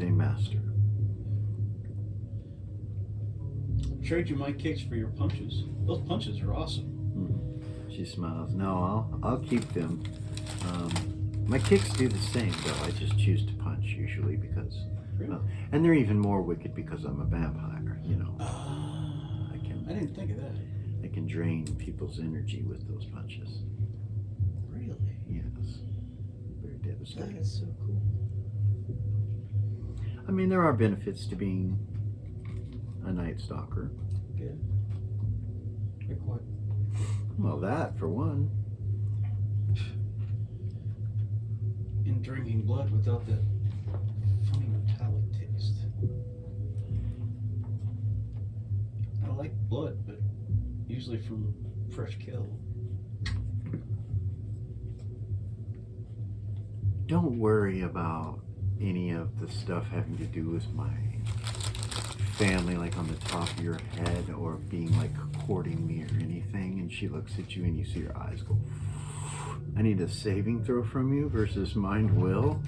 a master. Trade you my kicks for your punches. Those punches are awesome. She smiles. No, I'll keep them. My kicks do the same, though. I just choose to punch usually because, Really? and they're even more wicked because I'm a vampire. You know, I didn't think of that. I can drain people's energy with those punches. Really? Yes, very That devastating. is so cool. I mean, there are benefits to being a Night Stalker. Good. Like what? Well, that for one. In drinking blood without that funny metallic taste. I like blood, but usually from fresh kill. Don't worry about any of the stuff having to do with my family, like on the top of your head, or being like courting me or anything. And she looks at you and you see her eyes go, I need a saving throw from you versus mind will.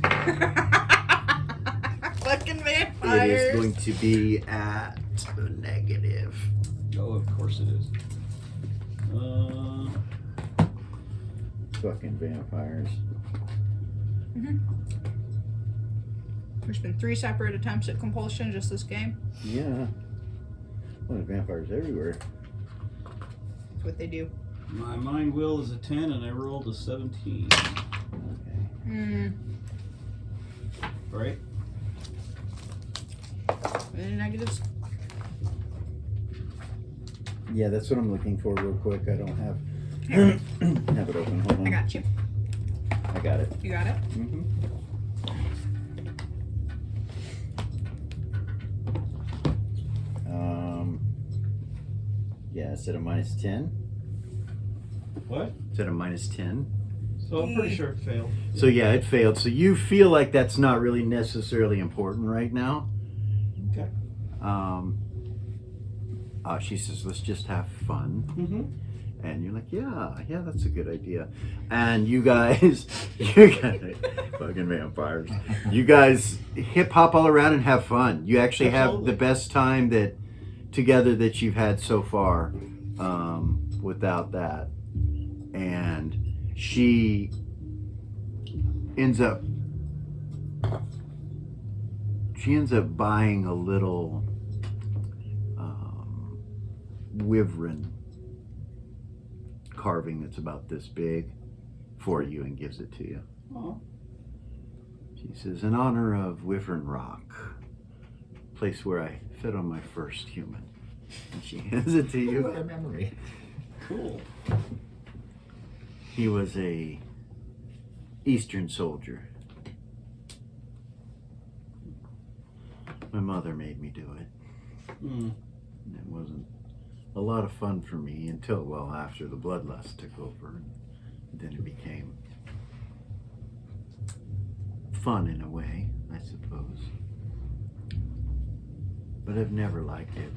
Fucking It vampires. is going to be at a negative. Oh, of course it is. Fucking vampires. There's been 3 separate attempts at compulsion just this game. Yeah. Well, there's vampires everywhere. That's what they do. My mind will is a 10 and I rolled a 17. Okay. Right? Any negatives? Yeah, that's what I'm looking for real quick. I don't have have it open. Hold on. I got you. I got it. You got it? Mm-hmm. Yeah, it's at a -10. What? It's at a -10. So I'm pretty sure it failed. So yeah, it failed. So you feel like that's not really necessarily important right now. Okay. She says, let's just have fun. Mm-hmm. And you're like, yeah, that's a good idea. And you guys, fucking vampires, you guys hip hop all around and have fun. You actually have Absolutely. the best time together that you've had so far, without that. And she ends up buying a little wyvern carving that's about this big for you and gives it to you. Oh. She says, in honor of Wyvern Rock, place where I fed on my first human. And she hands it to you. What a memory. Cool. He was a Eastern soldier. My mother made me do it. Mm. And it wasn't a lot of fun for me until, well, after the bloodlust took over. And then it became fun in a way, I suppose. But I've never liked it.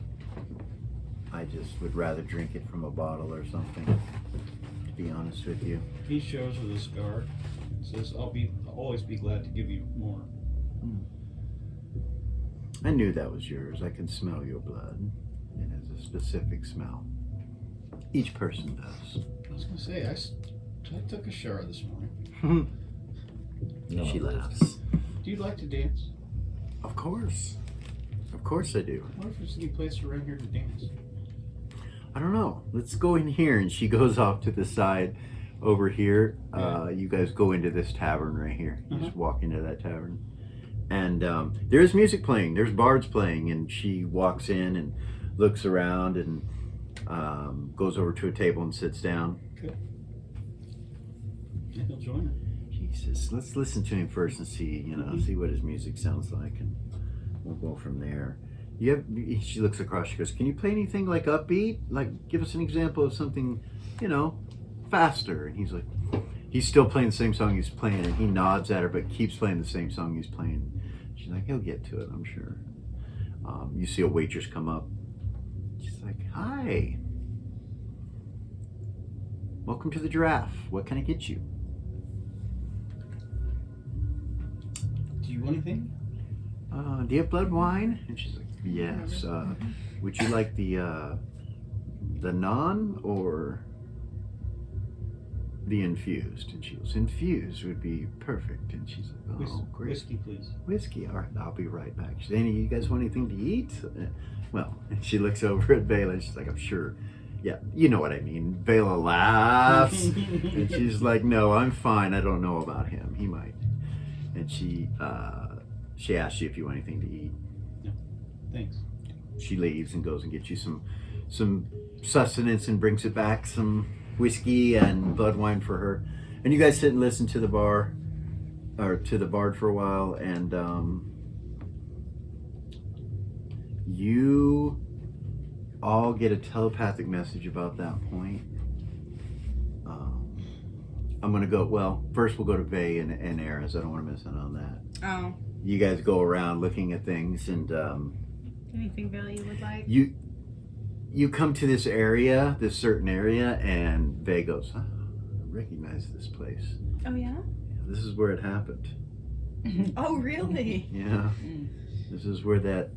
I just would rather drink it from a bottle or something, to be honest with you. He shows her the scar. Says, I'll always be glad to give you more. I knew that was yours. I can smell your blood. It has a specific smell. Each person does. I was gonna say, I took a shower this morning. No, She it laughs. Do you like to dance? Of course. Of course I do. What if there's any place around here to dance? I don't know. Let's go in here. And she goes off to the side over here. You guys go into this tavern right here. You just walk into that tavern. And there's music playing. There's bards playing. And she walks in and looks around and goes over to a table and sits down. Okay. And he'll join her. She says, let's listen to him first and see, see what his music sounds like. And we'll go from there. She looks across, she goes, can you play anything like upbeat? Like, give us an example of something, faster. And he's like, he's still playing the same song he's playing, and he nods at her, but keeps playing the same song he's playing. She's like, he'll get to it, I'm sure. You see a waitress come up. She's like, hi. welcome to the Giraffe. What can I get you? Do you want anything? Do you have blood wine? And she's like, yes. Would you like the non or the infused? And she goes, infused would be perfect. And she's like, oh, great. Whiskey, please. Whiskey, all right, I'll be right back. She said, any of you guys want anything to eat? Well, and she looks over at Bela and she's like, I'm sure. Yeah, you know what I mean. Bela laughs. And she's like, no, I'm fine. I don't know about him. He might. And she asks you if you want anything to eat. No, thanks. She leaves and goes and gets you some sustenance and brings it back, some whiskey and blood wine for her. And you guys sit and listen to the bard for a while, and you all get a telepathic message about that point. I'm gonna go, well, first we'll go to Vay and Eris. I don't want to miss out on that. Oh. You guys go around looking at things, and Anything Billy you would like? you come to this area, this certain area, and Vay goes, I recognize this place. Oh yeah? This is where it happened. Oh really? Yeah. This is where that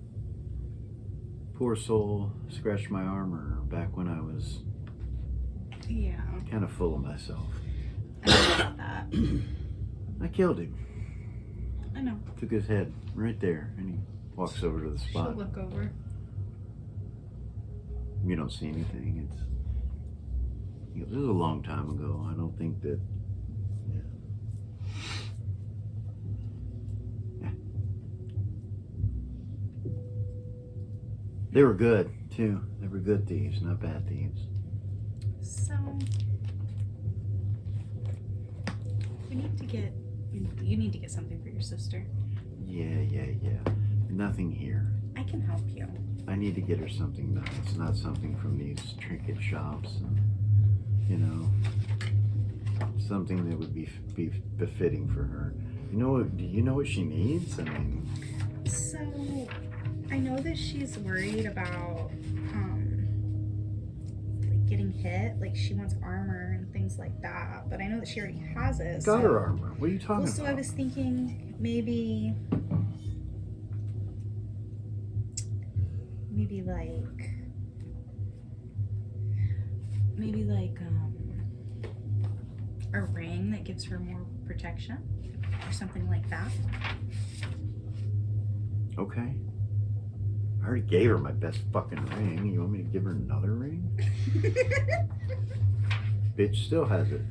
poor soul scratched my armor back when I was Yeah. kind of full of myself. I know about that. I killed him. I know. Took his head right there, and he walks over to the She'll spot. look over. You don't see anything. He goes, this was a long time ago. I don't think that. Yeah. They were good too. They were good thieves, not bad thieves. So we need to get you need to get something for your sister. Yeah. Nothing here. I can help you. I need to get her something nice, not something from these trinket shops. You know, something that would be befitting for her. You know what? Do you know what she needs? I mean, So I know that she's worried about like getting hit. Like she wants armor and things like that. But I know that she already has it. got her armor. What are you talking Well, so about? I was thinking maybe like a ring that gives her more protection or something like that. Okay. I already gave her my best fucking ring. You want me to give her another ring? Bitch still has it.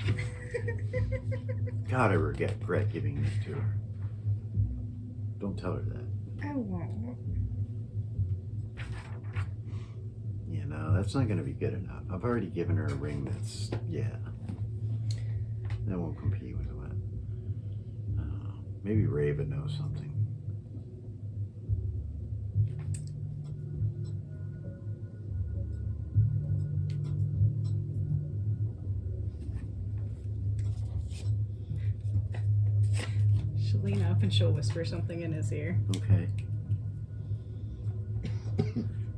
God, I regret giving this to her. Don't tell her that. I won't. Yeah, no, that's not going to be good enough. I've already given her a ring that's, yeah. That won't compete with what. Maybe Raven knows something. She'll lean up and she'll whisper something in his ear. Okay.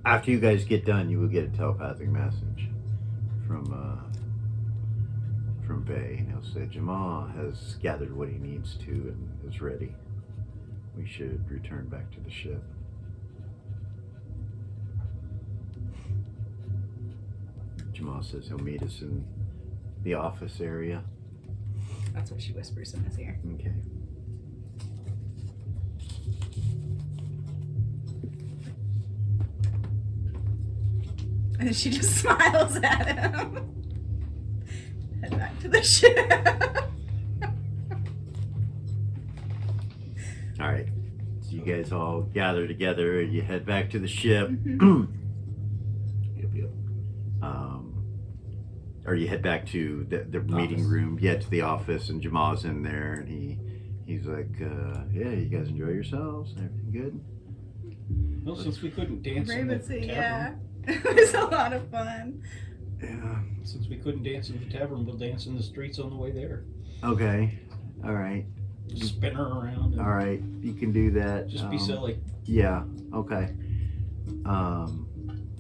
After you guys get done, you will get a telepathic message from Bay, and he'll say Jamal has gathered what he needs to and is ready. We should return back to the ship. Jamal says he'll meet us in the office area. That's what she whispers in his ear. Okay. And then she just smiles at him. Head back to the ship. All right. So you guys all gather together and you head back to the ship. Yep. Or you head back to the meeting room, to the office, and Jamal's in there, and he's like, yeah, you guys enjoy yourselves? Everything good? Well, since we couldn't dance in the Raven said, tavern, yeah. It was a lot of fun. Yeah. since we couldn't dance in the tavern, we'll dance in the streets on the way there. Okay. All right. Just spin her around. And All right. You can do that. Just be silly. Yeah. Okay.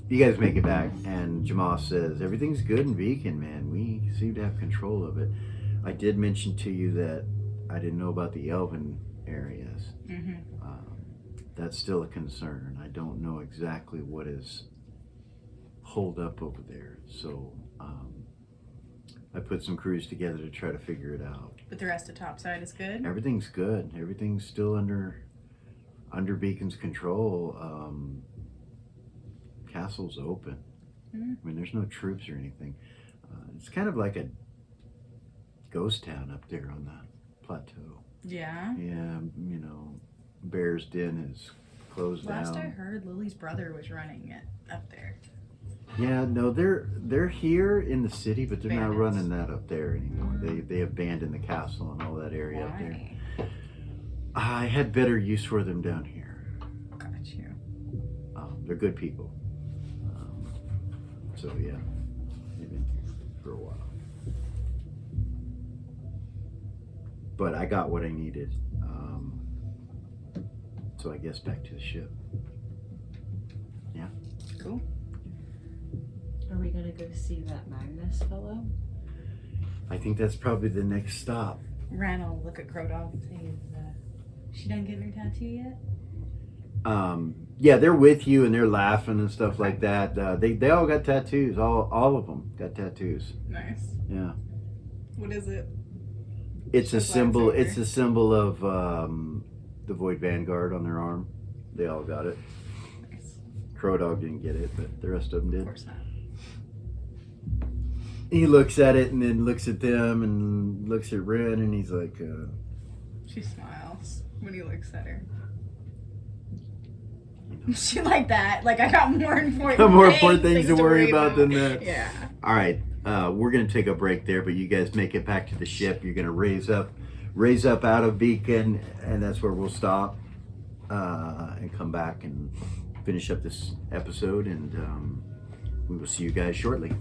You guys make it back, and Jamal says everything's good in Beacon, man. We seem to have control of it. I did mention to you that I didn't know about the elven areas. Mm-hmm. That's still a concern. I don't know exactly what is holed up over there. So I put some crews together to try to figure it out. But the rest of topside is good. Everything's good. Everything's still under Beacon's control. Castle's open. Mm. I mean, there's no troops or anything. It's kind of like a ghost town up there on the plateau. Yeah. Yeah, you know, Bear's Den is closed Last I down. heard, Lily's brother was running it up there. Yeah, no, they're here in the city, but they're not Bandits. running that up there anymore. They abandoned the castle and all that area up there. Why? I had better use for them down here. Got you. They're good people. So yeah, they've been here for a while. But I got what I needed. So I guess back to the ship. Yeah. Cool. Are we gonna go see that Magnus fellow? I think that's probably the next stop. Ran will look at Crow Dog and say, "Is she done getting her tattoo yet?" Yeah, they're with you and they're laughing and stuff like that. They all got tattoos. All of them got tattoos. Nice. Yeah. What is it? It's a Just symbol. lightsaber. It's a symbol of the Void Vanguard on their arm. They all got it. Nice. Crow Dog didn't get it, but the rest of them Of did. course not. He looks at it and then looks at them and looks at Ren and he's like, She smiles when he looks at her. She like that. Like I got more important things to worry about than that. Yeah. all right, we're gonna take a break there, but you guys make it back to the ship. You're gonna raise up out of Beacon, and that's where we'll stop and come back and finish up this episode, and we will see you guys shortly.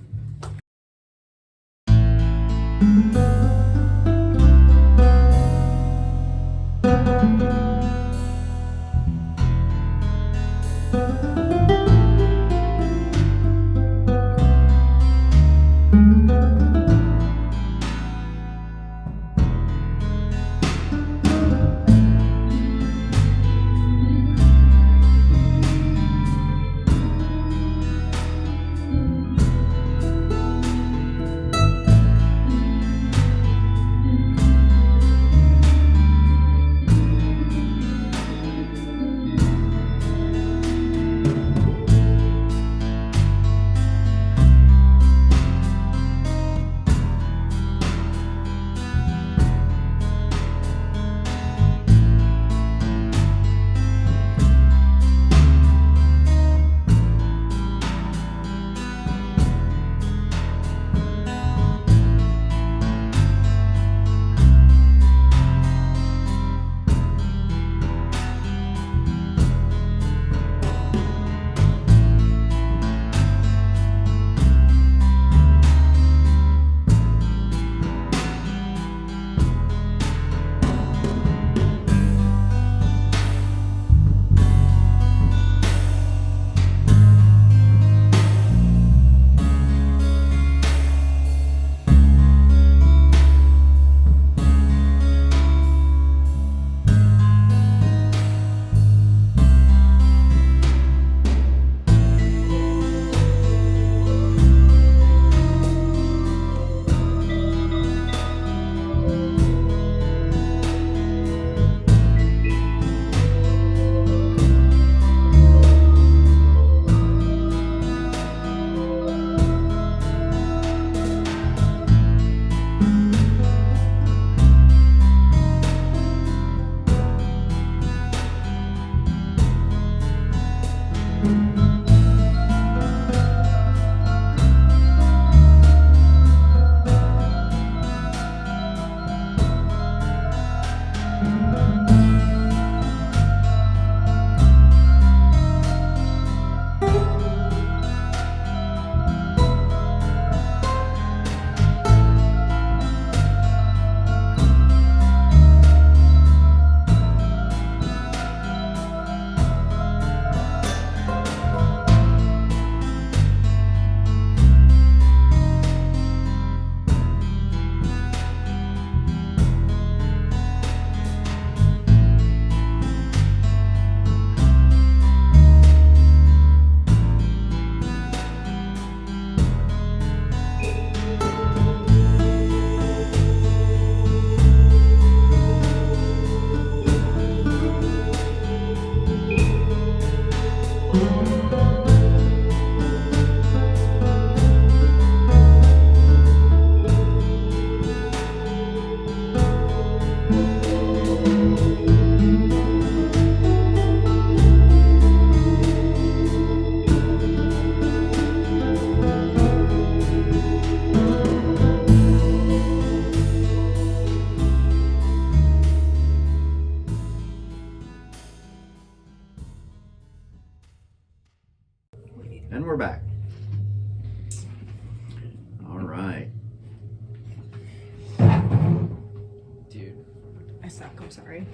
suck. I'm sorry.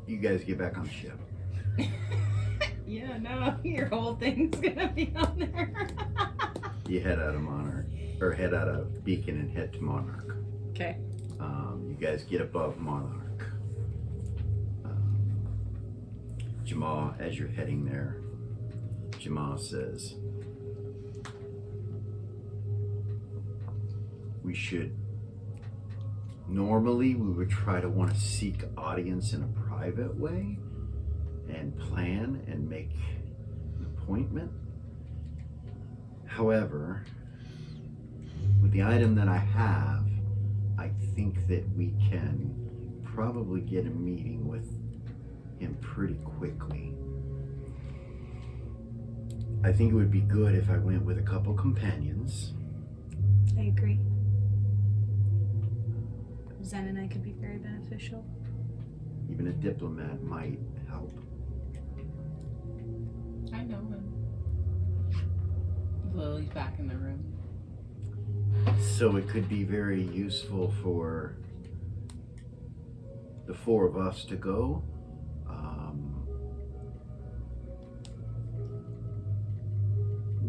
You guys get back on the ship. Yeah, no, your whole thing's gonna be on there. You head out of Monarch, or head out of Beacon and head to Monarch. Okay. You guys get above Monarch. Jamal, as you're heading there, Jamal says, we should, normally we would try to want to seek audience in a private way and plan and make an appointment. However, with the item that I have, I think that we can probably get a meeting with him pretty quickly. I think it would be good if I went with a couple companions. I agree. Zen and I could be very beneficial. Even a diplomat might help. I know him. Lily's back in the room. So it could be very useful for the four of us to go.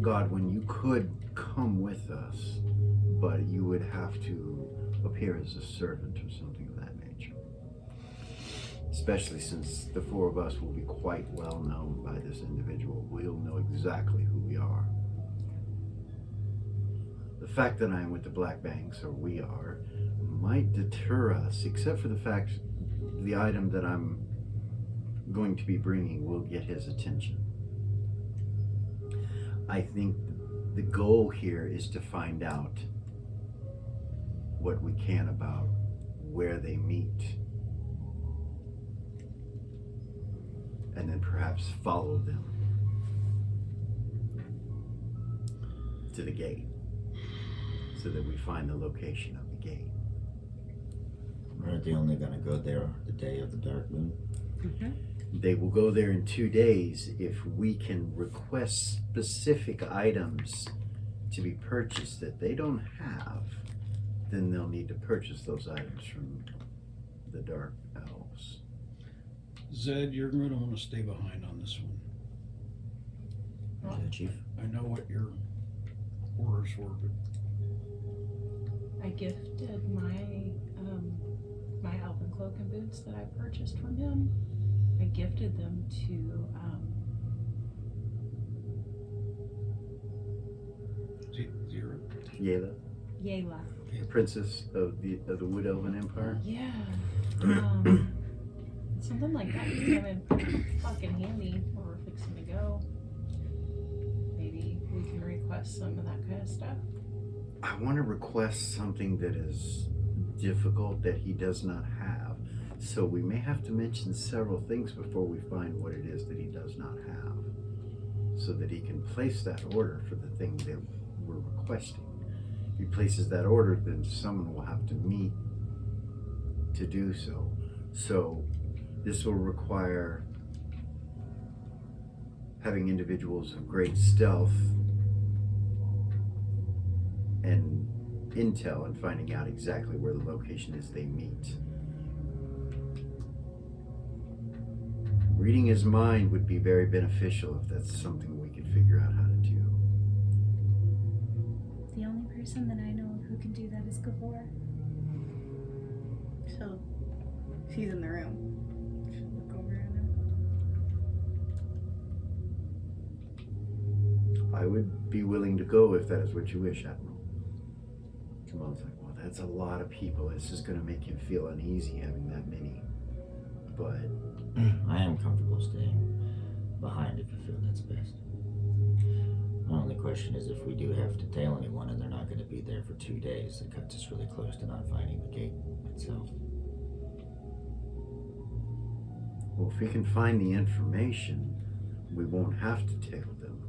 Godwin, you could come with us, but you would have to appear as a servant or something of that nature. Especially since the four of us will be quite well known by this individual. We'll know exactly who we are. The fact that I'm with the Black Banks, or we are, might deter us, except for the fact the item that I'm going to be bringing will get his attention. I think the goal here is to find out what we can about where they meet, and then perhaps follow them to the gate so that we find the location of the gate. Aren't they only gonna go there the day of the dark moon? They will go there in 2 days. If we can request specific items to be purchased that they don't have, then they'll need to purchase those items from the Dark Elves. Zed, you're going to want to stay behind on this one. Yeah, Chief. I know what your orders were, but I gifted my my elven cloak and boots that I purchased from him. I gifted them to Zero. Yela, Yayla. the princess of the Wood Elven Empire. yeah, something like that would come in pretty fucking handy when we're fixing to go. Maybe we can request some of that kind of stuff. I want to request something that is difficult that he does not have. So we may have to mention several things before we find what it is that he does not have, so that he can place that order for the thing that we're requesting. If he places that order, then someone will have to meet to do so. So this will require having individuals of great stealth and intel and finding out exactly where the location is they meet. Reading his mind would be very beneficial if that's something we could figure out how to do. The only person that I know of who can do that is Gavor. So, she's in the room. Should look over at him. I would be willing to go if that is what you wish, Admiral. Jamal's like, well, that's a lot of people. It's just going to make him feel uneasy having that many. But I am comfortable staying behind if you feel that's best. My only question is if we do have to tail anyone and they're not going to be there for 2 days, it cuts us really close to not finding the gate itself. well, if we can find the information, we won't have to tail them.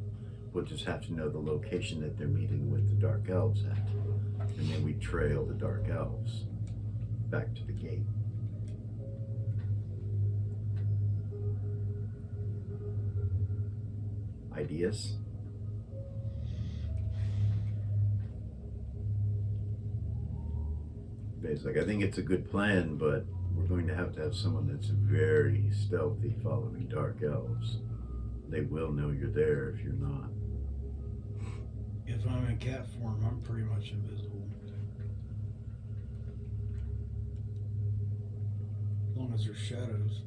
We'll just have to know the location that they're meeting with the Dark Elves at. And then we trail the Dark Elves back to the gate. Ideas? It's like, I think it's a good plan, but we're going to have someone that's very stealthy following dark elves. They will know you're there if you're not. If I'm in cat form, I'm pretty much invisible. As long as there's shadows.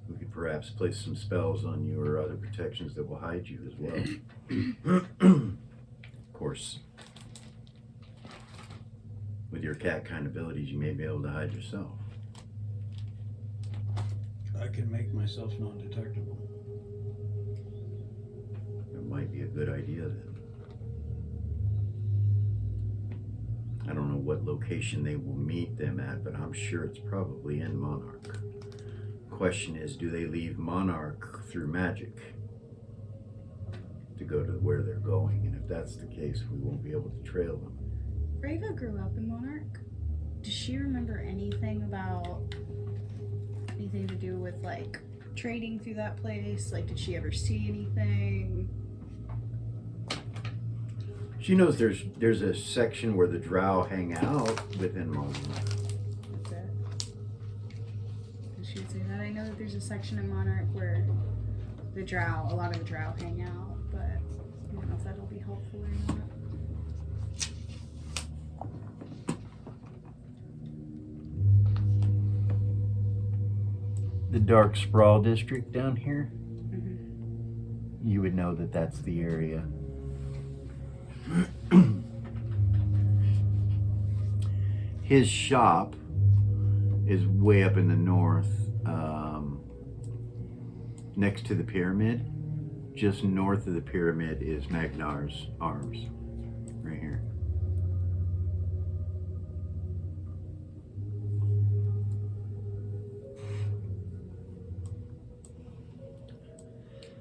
We could perhaps place some spells on you or other protections that will hide you as well. Of course, with your cat kind abilities, you may be able to hide yourself. I can make myself non-detectable. That might be a good idea then. I don't know what location they will meet them at, but I'm sure it's probably in Monarch. Question is, do they leave Monarch through magic to go to where they're going? And if that's the case, we won't be able to trail them. Rava grew up in Monarch. Does she remember anything about anything to do with like trading through that place? Like, did she ever see anything? She knows there's a section where the drow hang out within Monarch. That's it. She would say that. I know that there's a section in Monarch where a lot of the drow hang out, but I don't know if that'll be helpful or not. The Dark Sprawl District down here, Mm-hmm. you would know that that's the area. His shop is way up in the north, next to the pyramid. Just north of the pyramid is Magnar's Arms, right here.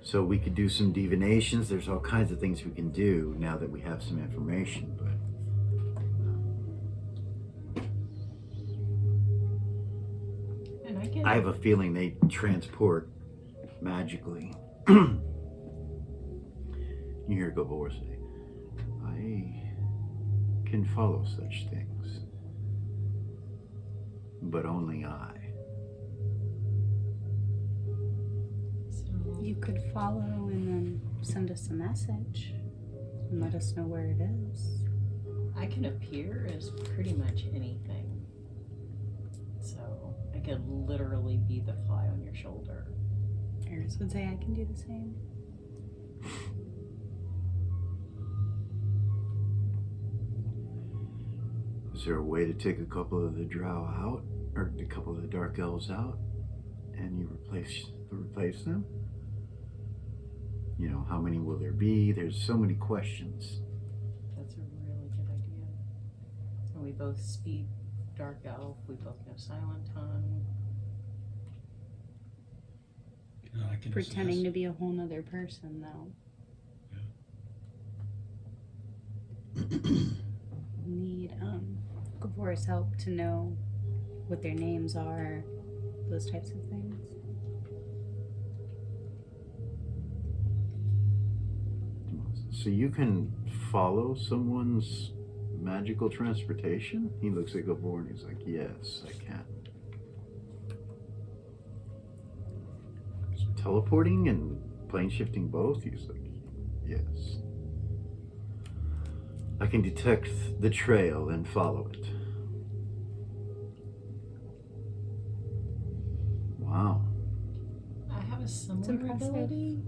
So we could do some divinations. There's all kinds of things we can do now that we have some information, but And I can. I have a feeling they transport magically. You hear Gabor say, I can follow such things, but only I. You could follow and then send us a message and let us know where it is. I can appear as pretty much anything. So I could literally be the fly on your shoulder. Eris would say I can do the same. Is there a way to take a couple of the drow out, or a couple of the dark elves out, and you replace them? You know, how many will there be? There's so many questions. That's a really good idea. And we both speak Dark Elf. We both know Silent Tongue. I can Pretending assess. to be a whole nother person, though. Need Gavor's help to know what their names are, those types of things. So you can follow someone's magical transportation? He looks at Gabor and he's like, yes, I can. Teleporting and plane shifting both? He's like, yes. I can detect the trail and follow it. Wow. I have a similar impressive. ability,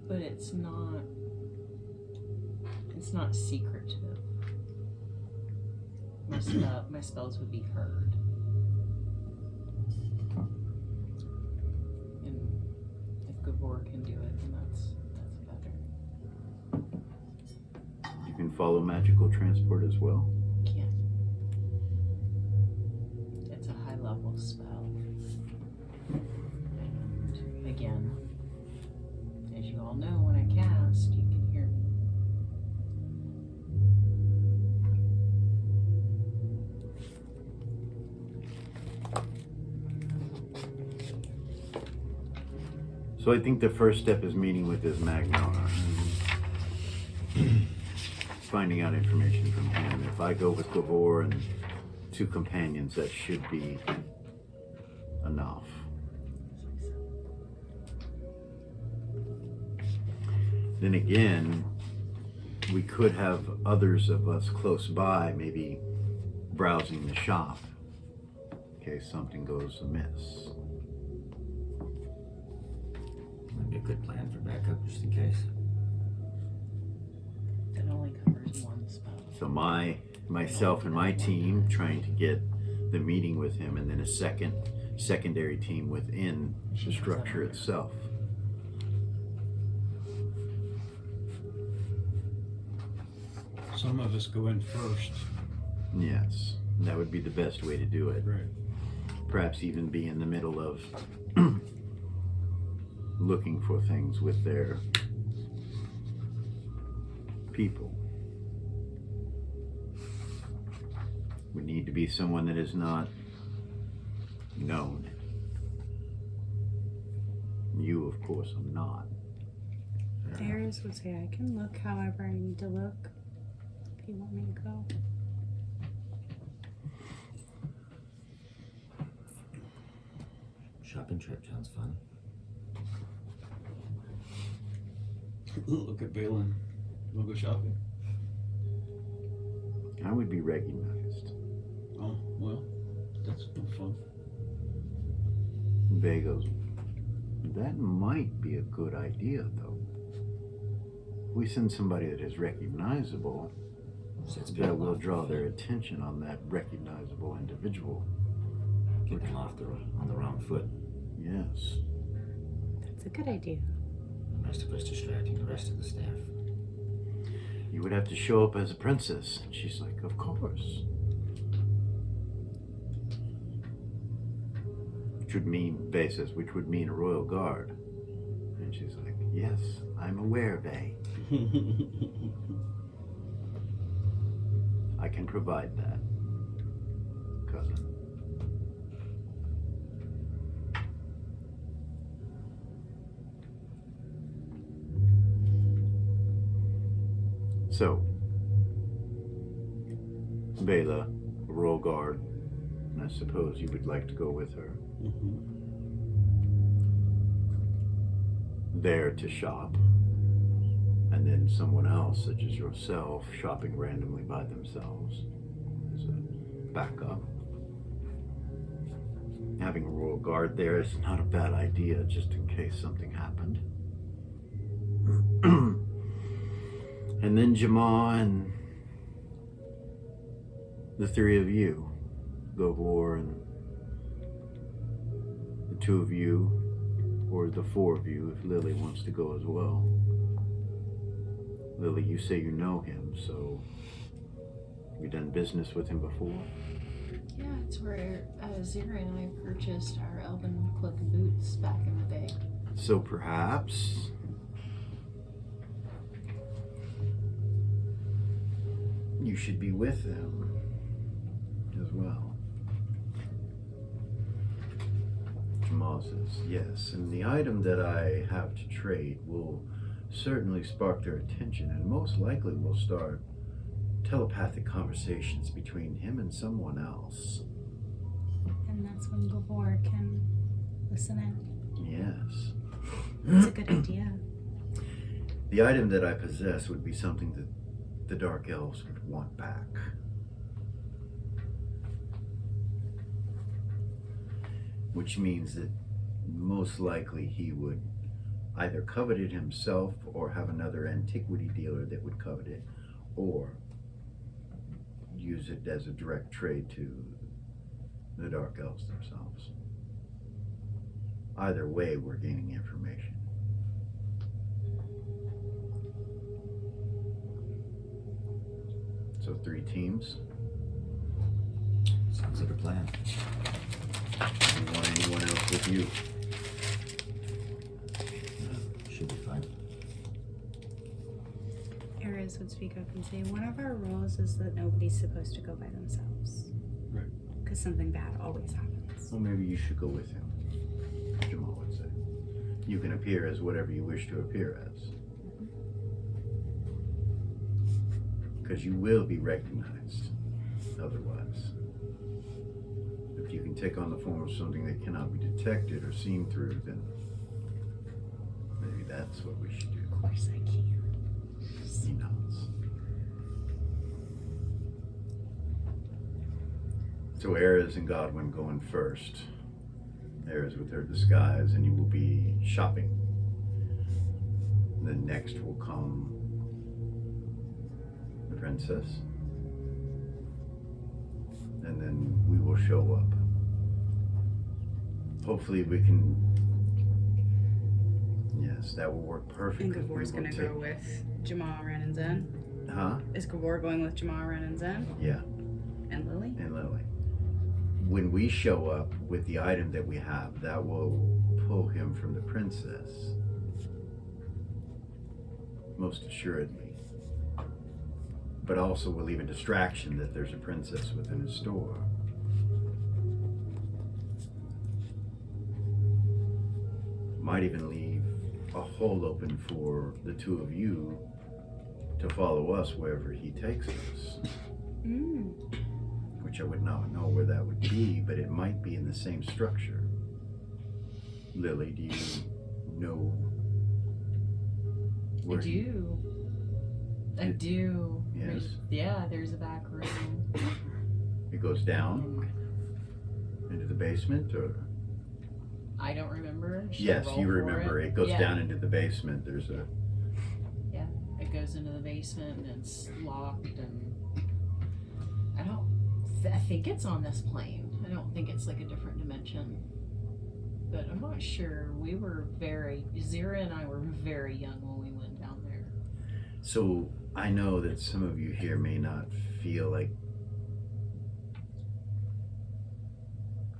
but it's not secretive. My spells would be heard. And if Gavor can do it, then that's better. You can follow magical transport as well. Can. It's a high level spell. And again, as you all know, when I cast, you can hear me. So I think the first step is meeting with this Magnar. finding out information from him. If I go with Gavor and 2 companions, that should be enough. Then again, we could have others of us close by, maybe browsing the shop in case something goes amiss. Might be a good plan for backup just in case. It only covers one spell. So myself and my team trying to get the meeting with him, and then a secondary team within the structure itself. Some of us go in first. Yes, that would be the best way to do it. Right. Perhaps even be in the middle of looking for things with their people. Would need to be someone that is not known. You, of course, are not. Darius would say I can look however I need to look. If you want me to go. Shopping trip sounds fun. Look at Balin. We'll go shopping. I would be recognized. Oh, well, that's no fun. Bay goes, that might be a good idea, though. If we send somebody that is recognizable, that will draw their attention on that recognizable individual. Get them on the wrong foot. Yes. That's a good idea. The rest of us distracting the rest of the staff. You would have to show up as a princess. And she's like, of course. Which would mean, Bay says, which would mean a royal guard. And she's like, yes, I'm aware, Bay. I can provide that, cousin. So, Bela, royal guard, I suppose you would like to go with her. There to shop, and then someone else, such as yourself, shopping randomly by themselves as a backup. Having a royal guard there is not a bad idea, just in case something happened. And then Jamal and the 3 of you, Govor and the 2 of you, or the 4 of you if Lily wants to go as well. Lily, you say you know him, so have you done business with him before? Yeah, it's where Zira and I purchased our Elven cloak and boots back in the day. So perhaps you should be with them as well. Jamal says, yes, and the item that I have to trade will certainly spark their attention and most likely will start telepathic conversations between him and someone else. And that's when Gavor can listen in. Yes. That's a good idea. The item that I possess would be something that the Dark Elves would want back. Which means that most likely he would either covet it himself or have another antiquity dealer that would covet it, or use it as a direct trade to the Dark Elves themselves. Either way, we're gaining information. So 3 teams. Sounds like a plan. Do you want anyone else with you? Should be fine. Ares would speak up and say, one of our rules is that nobody's supposed to go by themselves. Right. Because something bad always happens. Well, maybe you should go with him, Jamal would say. You can appear as whatever you wish to appear as. because you will be recognized otherwise. If you can take on the form of something that cannot be detected or seen through, then maybe that's what we should do. Of course I can. He nods. So Eras and Godwin going first. Eras with her disguise, and you will be shopping. Then next will come the princess. And then we will show up. Hopefully we can. Yes, that will work perfectly. And Gavor's gonna go with Jamal, Ren, and Zen. Huh? Is Gavor going with Jamal, Ren, and Zen? Yeah. And Lily? And Lily. When we show up with the item that we have, that will pull him from the princess. Most assuredly. But also will leave a distraction that there's a princess within a store. Might even leave a hole open for the two of you to follow us wherever he takes us. Mm. Which I would not know where that would be, but it might be in the same structure. Lily, do you know I where he- do. I do. Yes. There's a back room. It goes down into the basement, or? I don't remember. Should I Yes, roll you for remember. It goes Yeah. down into the basement. There's a. It goes into the basement and it's locked, and I think it's on this plane. I don't think it's like a different dimension. But I'm not sure. Zira and I were very young when we went down there. So I know that some of you here may not feel like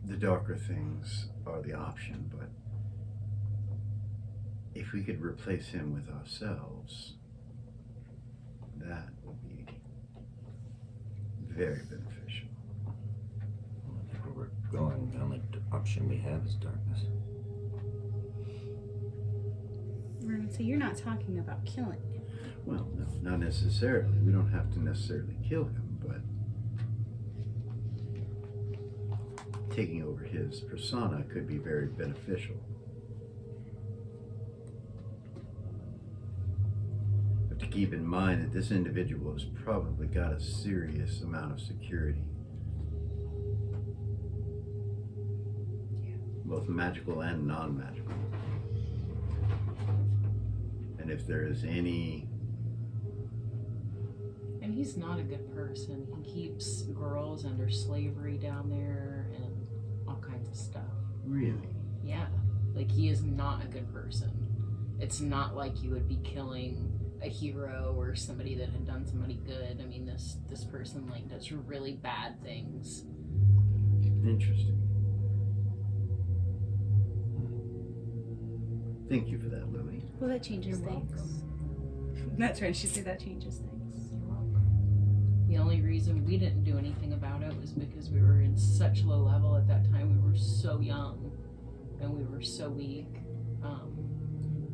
the darker things are the option, but if we could replace him with ourselves, that would be very beneficial. I think where we're going, the only option we have is darkness. Ren, so you're not talking about killing him. Well, no, not necessarily. We don't have to necessarily kill him, but taking over his persona could be very beneficial. But to keep in mind that this individual has probably got a serious amount of security. Both magical and non-magical. And if there is any... And he's not a good person. He keeps girls under slavery down there and all kinds of stuff. Really? Yeah. Like, he is not a good person. It's not like you would be killing a hero or somebody that had done somebody good. I mean, this person, like, does really bad things. Interesting. Thank you for that, Lily. Well, that changes You're things. That's right. She said that changes things. The only reason we didn't do anything about it was because we were in such low level at that time. We were so young and we were so weak.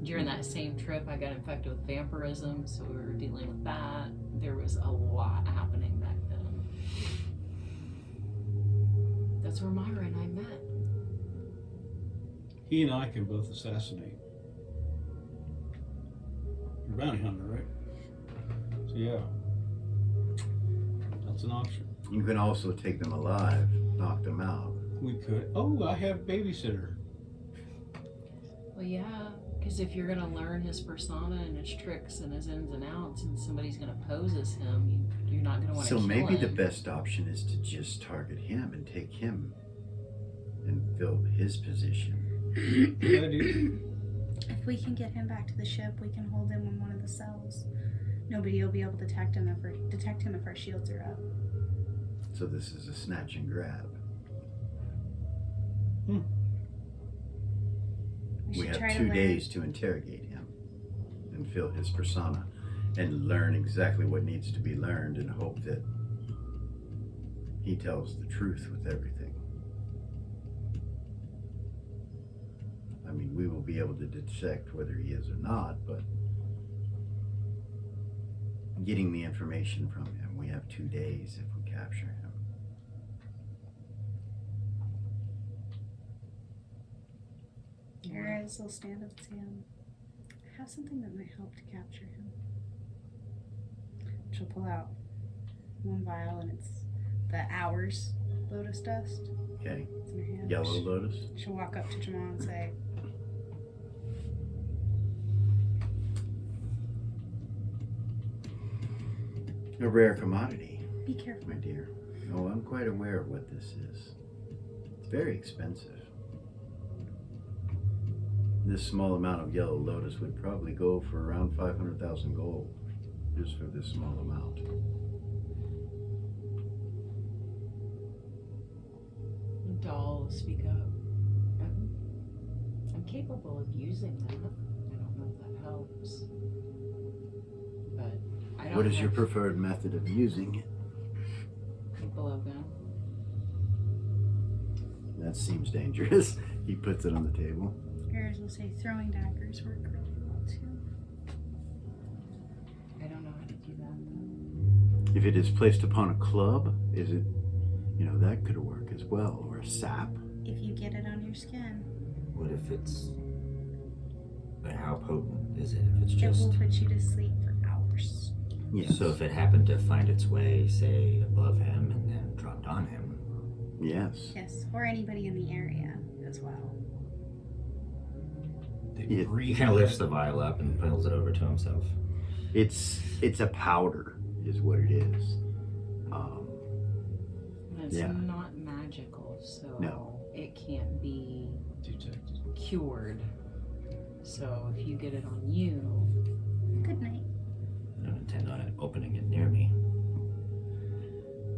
During that same trip, I got infected with vampirism, so we were dealing with that. There was a lot happening back then. That's where Myra and I met. He and I can both assassinate. You're a bounty hunter, right? So yeah, that's an option. You can also take them alive, knock them out. We could. Oh, I have babysitter. Well, yeah, because if you're gonna learn his persona and his tricks and his ins and outs, and somebody's gonna pose as him, you're not gonna want to So kill maybe him. the best option is to just target him and take him and fill his position. Good idea. If we can get him back to the ship, we can hold him in one of the cells. Nobody will be able to detect him if our shields are up. So this is a snatch and grab. We should have try to 2 learn- days to interrogate him and fill his persona and learn exactly what needs to be learned and hope that he tells the truth with everything. I mean, we will be able to detect whether he is or not, but getting the information from him. We have 2 days if we capture him. Ares will stand up and say, I have something that might help to capture him. She'll pull out one vial and it's the hours lotus dust. Okay. It's in her hand. Yellow lotus. She'll walk up to Jamal and say, A rare commodity, be careful. my dear. Oh, I'm quite aware of what this is. It's very expensive. This small amount of yellow lotus would probably go for around 500,000 gold, just for this small amount. Doll, speak up. I'm capable of using that. I don't know if that helps. But I don't What is your have preferred method of using it? blowgun. That seems dangerous. He puts it on the table. Ares will say, throwing daggers work really well too. I don't know how to do that though. If it is placed upon a club, is it, that could work as well, or a sap. If you get it on your skin, What if it's... But how potent is it if it's it just... will put you to sleep for hours. Yes. So if it happened to find its way, say, above him and then dropped on him, Yes. Yes, or anybody in the area as well. They Yeah. breathe he kind of in lifts it. the vial up and pulls it over to himself. It's a powder, is what it is. It's Yeah. not magical, so No. it can't be Detected. cured. So if you get it on you, Good night. I don't intend on it opening it near me.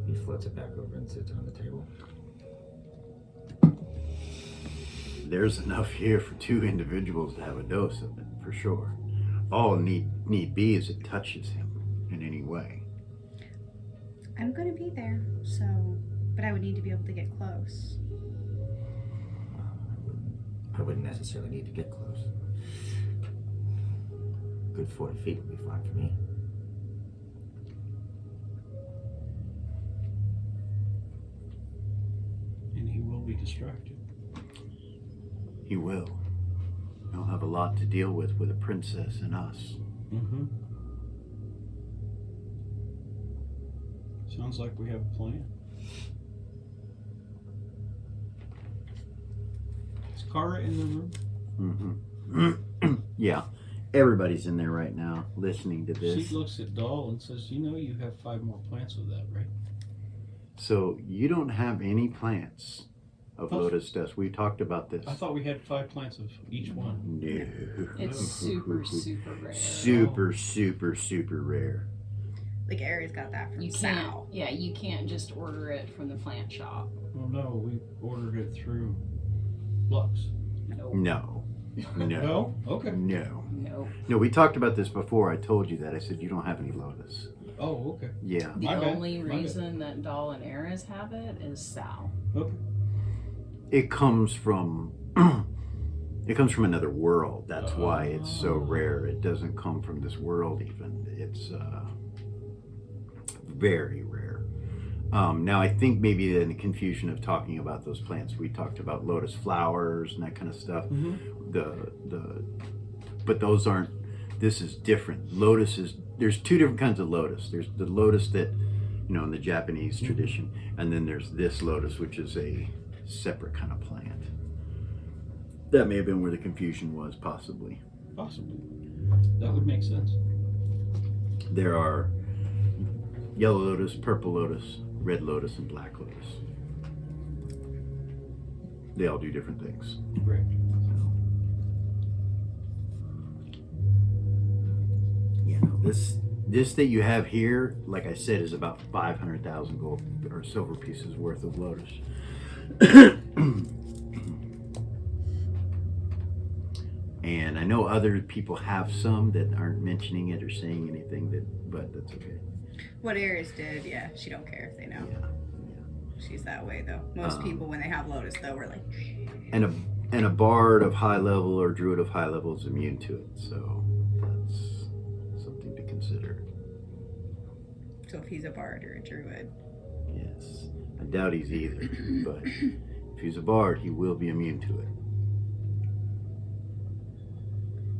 He floats it back over and sits it on the table. There's enough here for 2 individuals to have a dose of it, for sure. All need be is it touches him in any way. I'm going to be there, but I would need to be able to get close. I wouldn't necessarily need to get close. Good 40 feet would be fine for me. And he will be distracted. He will. He'll have a lot to deal with a princess and us. Mm-hmm. Sounds like we have a plan. Is Kara in the room? Mm-hmm. Yeah. Everybody's in there right now listening to this. She looks at Doll and says, you have 5 more plants of that, right? So you don't have any plants of Oh. lotus dust. We talked about this. I thought we had 5 plants of each one. No. it's super, super rare. Super, super, super rare. Like Aries got that from You can't, Sal. yeah, you can't just order it from the plant shop. Well, no, we ordered it through Lux. Nope. No. No. No? Okay. No. Nope. No, we talked about this before. I told you that. I said, you don't have any lotus. Oh, okay. Yeah. The My bad, only my bad. reason that Doll and Ares have it is Sal. Okay. It comes from another world. That's why it's so rare. It doesn't come from this world even. It's very rare. Now I think maybe in the confusion of talking about those plants, we talked about lotus flowers and that kind of stuff. But those aren't. This is different. Lotus is. There's 2 different kinds of lotus. There's the lotus that, in the Japanese tradition, and then there's this lotus, which is a separate kind of plant. That may have been where the confusion was, possibly. Possibly. That would make sense. There are yellow lotus, purple lotus, red lotus, and black lotus. They all do different things. Great. This that you have here, like I said, is about 500,000 gold or silver pieces worth of lotus. And I know other people have some that aren't mentioning it or saying anything, but that's okay. What Aries did, yeah, she don't care if they know. Yeah. She's that way though. Most people when they have Lotus though, we're like, And a bard of high level or druid of high level is immune to it, so that's something to consider. So if he's a bard or a druid. Yes. I doubt he's either, but if he's a bard, he will be immune to it.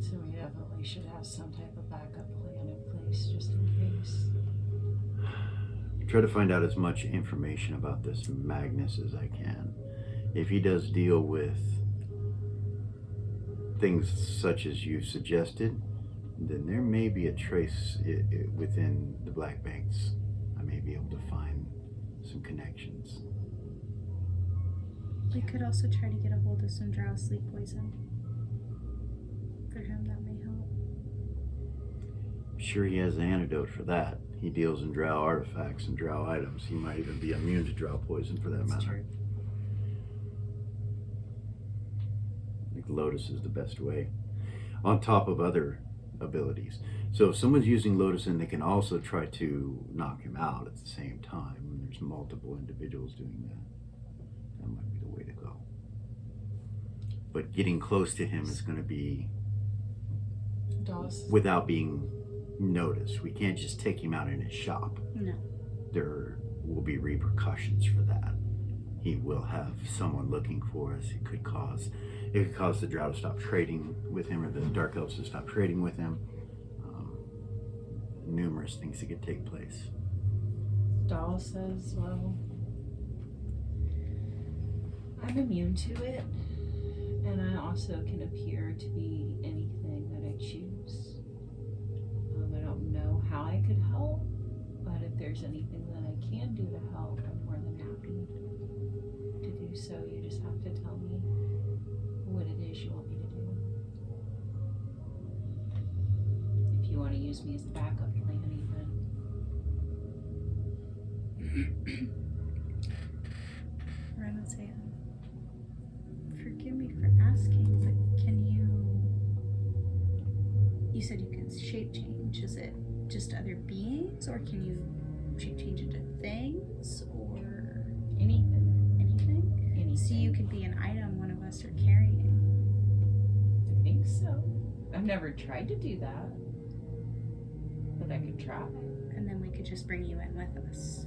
So we definitely should have some type of backup plan in place just in case. Try to find out as much information about this Magnus as I can. If he does deal with things such as you suggested, then there may be a trace within the Black Banks. I may be able to find some connections. We could also try to get a hold of some drow sleep poison. For him, that may help. I'm sure he has an antidote for that. He deals in drow artifacts and drow items. He might even be immune to drow poison for that That's matter. true. I think Lotus is the best way, on top of other abilities. So if someone's using Lotus, and they can also try to knock him out at the same time, and there's multiple individuals doing that, that might be the way to go. But getting close to him is going to be without being noticed. We can't just take him out in his shop. No. There will be repercussions for that. He will have someone looking for us. It could cause the drow to stop trading with him, or the dark elves to stop trading with him. Numerous things that could take place. Dahl says, well, I'm immune to it, and I also can appear to be anything that I choose. I don't know how I could help, but if there's anything that I can do to help, I'm more than happy to do so. You just have to tell me what it is you want me to do. If you want to use me as a backup plan, even. Renaissance. Forgive me for asking, but can you said you can shape change. Is it just other beings, or can you shape change into things, or Anything. anything? So you could be an item one of us are carrying. I think so. I've never tried to do that, but I could try. And then we could just bring you in with us.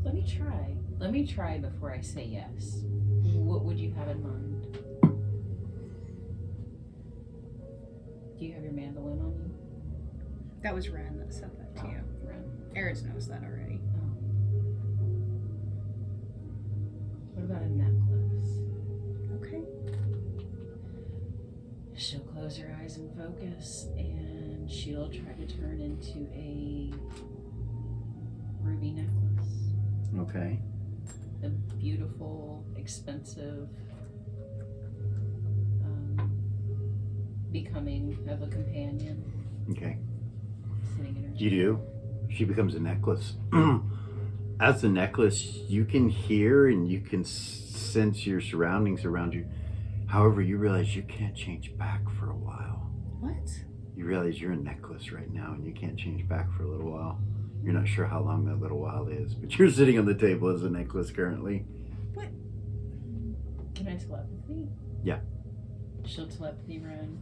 Let me try. Let me try before I say yes. What would you have in mind? Do you have your mandolin on you? That was Ren that said that to you. Ren. Eris knows that already. What about a necklace? Okay. She'll close her eyes and focus, and she'll try to turn into a ruby necklace. Okay. A beautiful, expensive, becoming of a companion Okay. sitting in her You do. She becomes a necklace. As a necklace, you can hear and you can sense your surroundings around you. However, you realize you can't change back for a while. What? You realize you're a necklace right now and you can't change back for a little while. You're not sure how long that little while is, but you're sitting on the table as a necklace currently. What? Can I telepathy? Yeah. She'll telepathy run.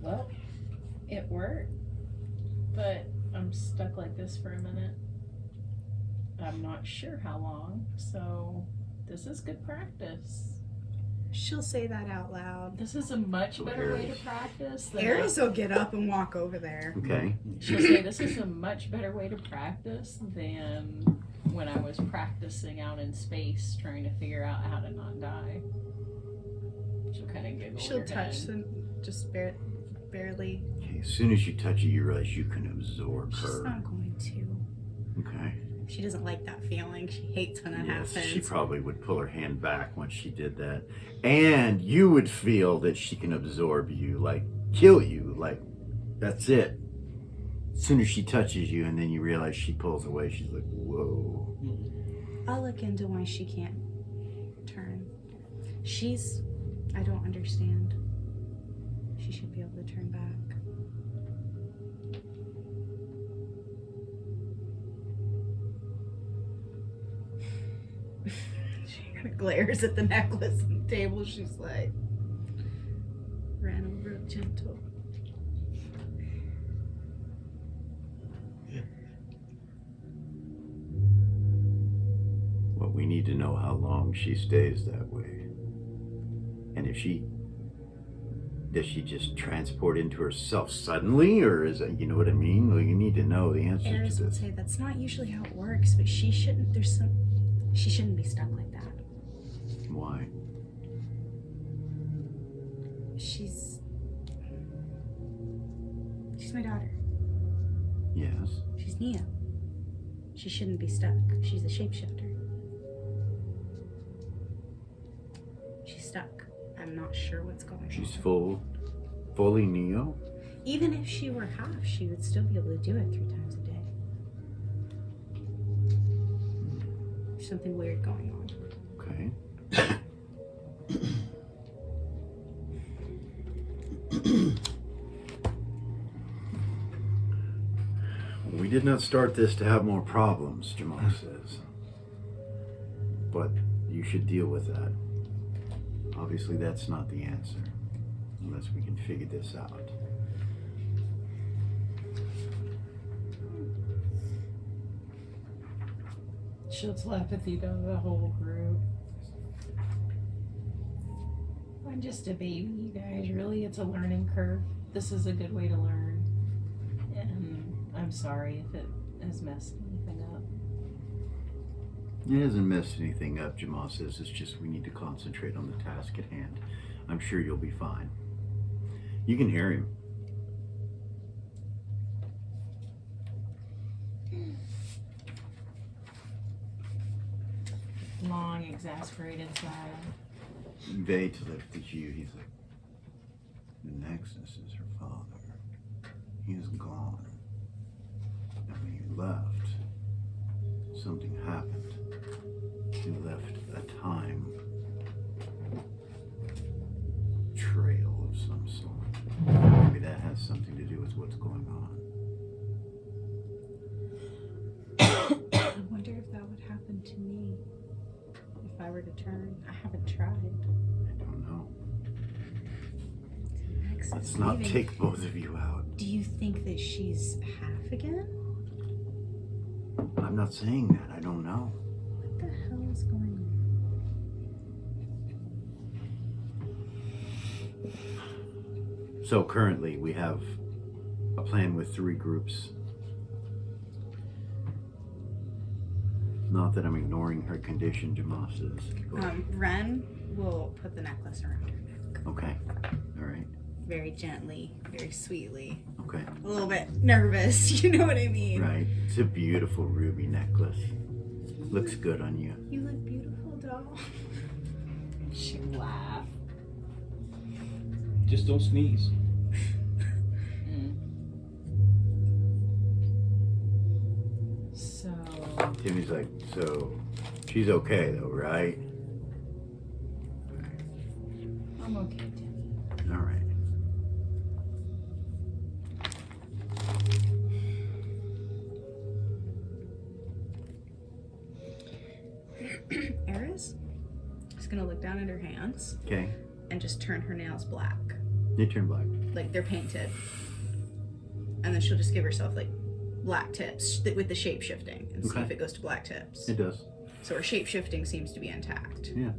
Well, it worked, but I'm stuck like this for a minute. I'm not sure how long, so this is good practice. She'll say that out loud. This is a much better way to Aries. practice than Aries will get up and walk over there. Okay. she'll say this is a much better way to practice than when I was practicing out in space trying to figure out how to not die. She'll kind of giggle. She'll her touch head. them just barely. Okay. As soon as you touch it, you realize you can absorb She's her. not going to. Okay. She doesn't like that feeling. She hates when that Yes, happens. she probably would pull her hand back once she did that. And you would feel that she can absorb you, like kill you, like that's it. As soon as she touches you and then you realize she pulls away, she's like, whoa. I'll look into why she can't turn. I don't understand. She should be able to turn back. She kind of glares at the necklace and the table. She's like, Ran over gentle. need to know how long she stays that way. And if does she just transport into herself suddenly, or is it, you know what I mean? Well, you need to know the answer Eris to would this. say that's not usually how it works, but she shouldn't be stuck like that. Why? She's my daughter. Yes. She's Neo. She shouldn't be stuck. She's a shapeshifter. She's stuck. I'm not sure what's going on. She's fully Neo? Even if she were half, she would still be able to do it 3 times a day. There's something weird going on. Okay. We did not start this to have more problems, Jamal says. But you should deal with that. Obviously, that's not the answer, unless we can figure this out. She'll telepathy to the whole group. I'm just a baby, you guys. Really, it's a learning curve. This is a good way to learn. And I'm sorry if it has messed anything up. It hasn't messed anything up, Jamal says. It's just we need to concentrate on the task at hand. I'm sure you'll be fine. You can hear him. Long, exasperated sigh. Vate looked at you. He's like, the Nexus is her father. He is gone. And when he left, something happened. He left a time trail of some sort. Maybe that has something to do with what's going on. I wonder if that would happen to me if I were to turn. I haven't tried. I don't know. Nexus Let's not leaving. take both of you out. Do you think that she's half again? I'm not saying that. I don't know. What the hell is going on? So currently we have a plan with 3 groups. Not that I'm ignoring her condition, Jamal says. Go ahead. Ren will put the necklace around her neck. Okay. All right. Very gently, very sweetly. Okay. A little bit nervous, you know what I mean? Right. It's a beautiful ruby necklace. Looks good on you. You look beautiful, doll. She laughed. Just don't sneeze. So, Timmy's like, so she's okay though, right? I'm okay, Timmy. All right. Eris is gonna look down at her hands Okay. and just turn her nails black. You turn black. Like they're painted. And then she'll just give herself like black tips with the shape shifting and see Okay. if it goes to black tips. It does. So her shape shifting seems to be intact. Yeah.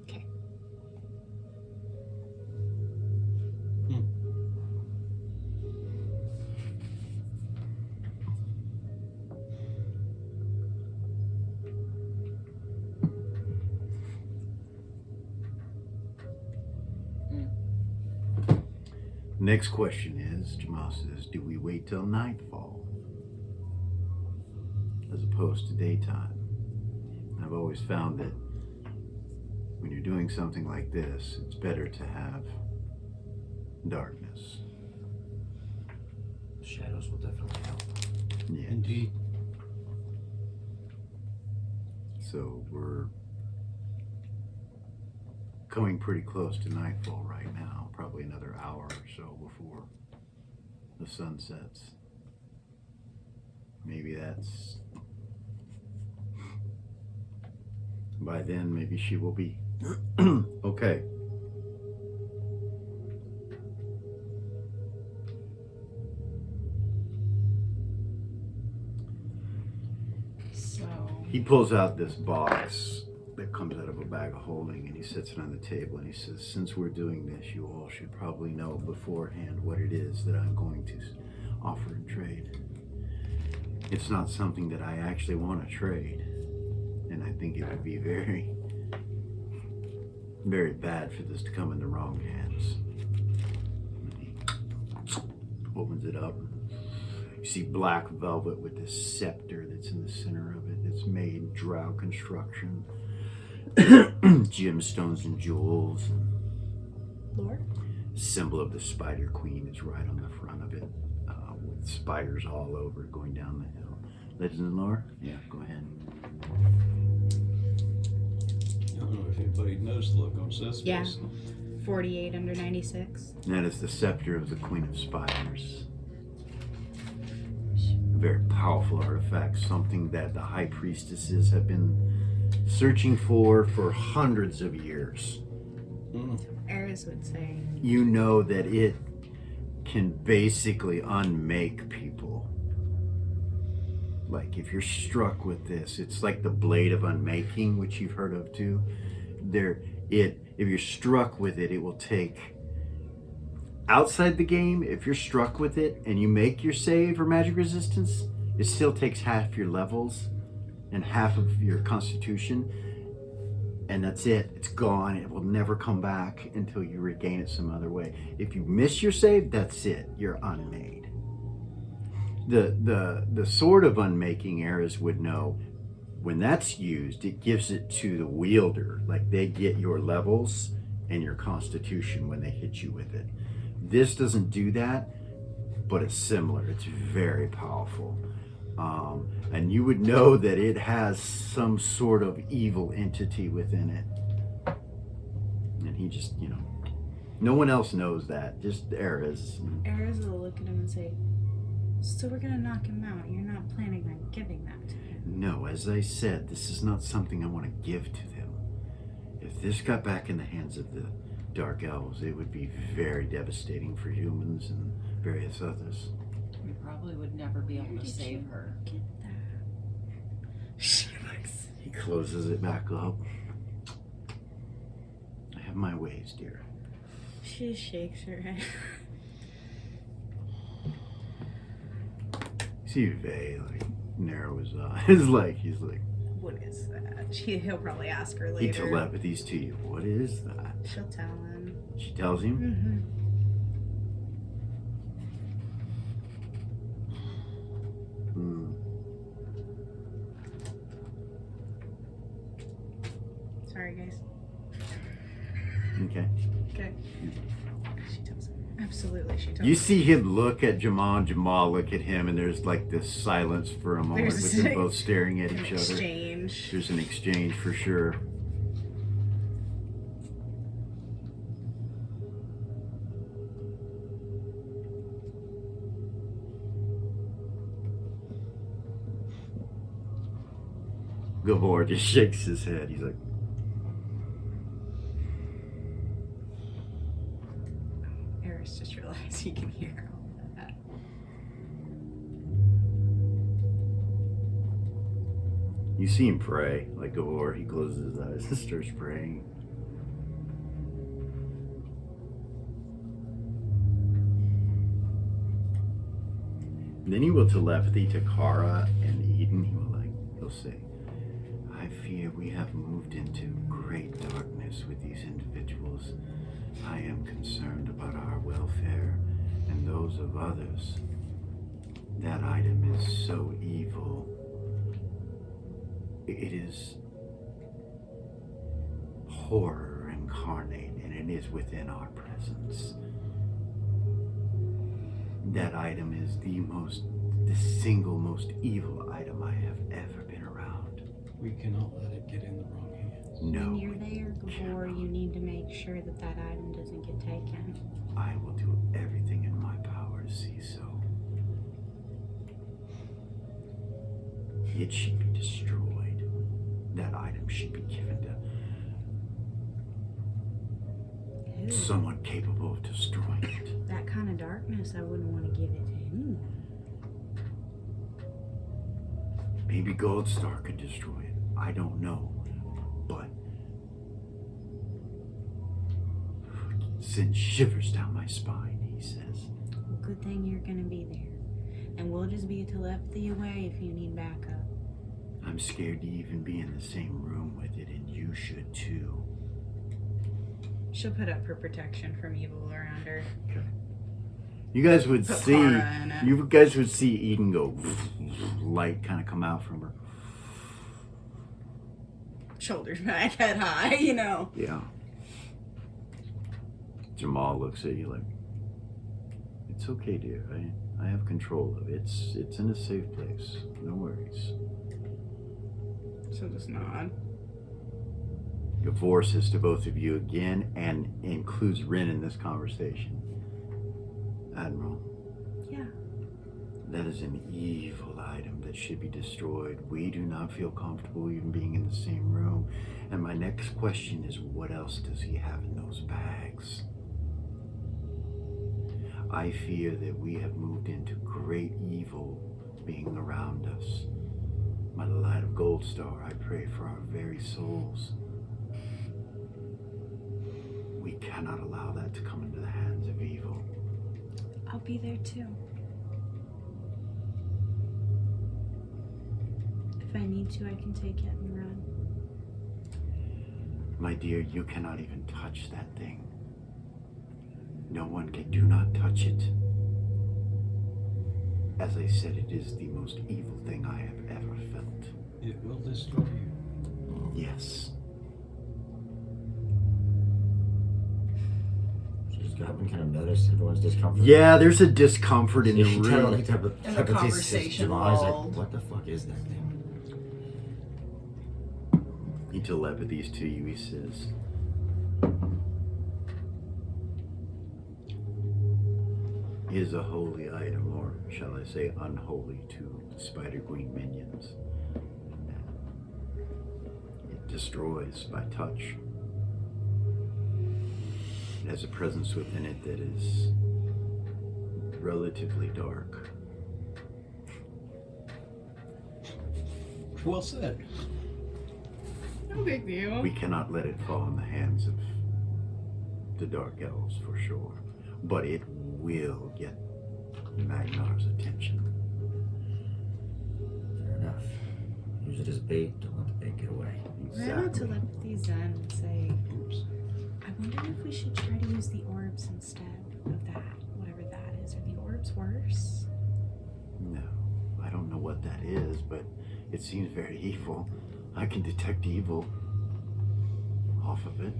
Okay. Next question is, Jamal says, do we wait till nightfall as opposed to daytime? I've always found that when you're doing something like this, it's better to have darkness. Shadows will definitely help. Yeah. Indeed. So we're coming pretty close to nightfall right now, probably another hour or so before the sun sets. Maybe that's, by then maybe she will be okay. He pulls out this box that comes out of a bag of holding, and he sets it on the table, and he says, since we're doing this, you all should probably know beforehand what it is that I'm going to offer in trade. It's not something that I actually want to trade, and I think it would be very, very bad for this to come in the wrong hands. And he opens it up. You see black velvet with this scepter that's in the center of it, that's made drow construction. Gemstones and jewels. Lord? Symbol of the Spider Queen is right on the front of it, with spiders all over going down the hill. Ladies and lore? Yeah, go ahead. I don't know if anybody knows the look on Seth's Yeah. face. 48 under 96. And that is the scepter of the Queen of Spiders. A very powerful artifact, something that the high priestesses have been searching for hundreds of years. Eris would say. You know that it can basically unmake people. Like if you're struck with this, it's like the blade of unmaking, which you've heard of too. If you're struck with it, it will take outside the game. If you're struck with it and you make your save or magic resistance, it still takes half your levels and half of your constitution, and that's it. It's gone. It will never come back until you regain it some other way. If you miss your save, that's it. You're unmade. The sword of unmaking Eras would know when that's used, it gives it to the wielder. Like they get your levels and your constitution when they hit you with it. This doesn't do that, but it's similar. It's very powerful. And you would know that it has some sort of evil entity within it. And he just, no one else knows that, just Eras. Eris will look at him and say, so we're gonna knock him out. You're not planning on giving that to him. No, as I said, this is not something I want to give to them. If this got back in the hands of the Dark Elves, it would be very devastating for humans and various others. We probably would never be able to save her. Get that. She looks. He closes it back up. I have my ways, dear. She shakes her head. See Vay narrow his eyes, like he's like. What is that? He'll probably ask her He later. telepathies to you. What is that? She'll tell him. She tells him. Mm-hmm. Sorry, guys. Okay. Okay. She tells him. Absolutely, she tells You him. see him look at Jamal, and Jamal look at him, and there's like this silence for a moment There's with them a- both staring at An each other. exchange. There's an exchange for sure. Gabor just shakes his head. He's like, Eris just realized he can hear all of that. you see him pray. Like Gabor, he closes his eyes and starts praying. And then he will telepathy to Kara and Eden. He'll say, I fear we have moved into great darkness with these individuals. I am concerned about our welfare and those of others. That item is so evil. It is horror incarnate, and it is within our presence. That item is the single most evil item I have ever been around. We cannot let it get in the wrong hands. No. When you're there, before you need to make sure that that item doesn't get taken. I will do everything in my power to see so. It should be destroyed. That item should be given to someone capable of destroying it. That kind of darkness, I wouldn't want to give it to anyone. Maybe Gold Star could destroy it. I don't know. But sends shivers down my spine, he says. Well, good thing you're gonna be there. And we'll just be a telepathy away if you need backup. I'm scared to even be in the same room with it, and you should too. She'll put up her protection from evil around her. You guys would Put see. Kara in it. You guys would see Eden go, light kind of come out from her. Shoulders back, head high, you know. Yeah. Jamal looks at you like, it's okay, dear. I have control of it. It's in a safe place. No worries. She'll just nod. Divorces to both of you again, and includes Rin in this conversation. Admiral. Yeah. That is an evil item that should be destroyed. We do not feel comfortable even being in the same room. And my next question is, what else does he have in those bags? I fear that we have moved into great evil being around us. By the light of Gold Star, I pray for our very souls. We cannot allow that to come into the hands of evil. I'll be there too. If I need to, I can take it and run. My dear, you cannot even touch that thing. No one can. Do not touch it. As I said, it is the most evil thing I have ever felt. It will destroy you. Yes. She's got been kind of noticed everyone's discomfort. Yeah, there's a discomfort in the You can tell, room. like, And the conversation Jamal's lulled. like, what the fuck is that thing? He telepathies to you, he says. Is a holy item, or shall I say unholy, to Spider Queen minions. It destroys by touch. It has a presence within it that is relatively dark. Well said. No big deal. We cannot let it fall in the hands of the Dark Elves for sure. But it will get Magnar's attention. Fair enough. Use it as bait. Don't let the bait get away. We're gonna telepathy Zen and say, I wonder if we should try to use the orbs instead of that, whatever that is. Are the orbs worse? No, I don't know what that is, but it seems very evil. I can detect evil off of it.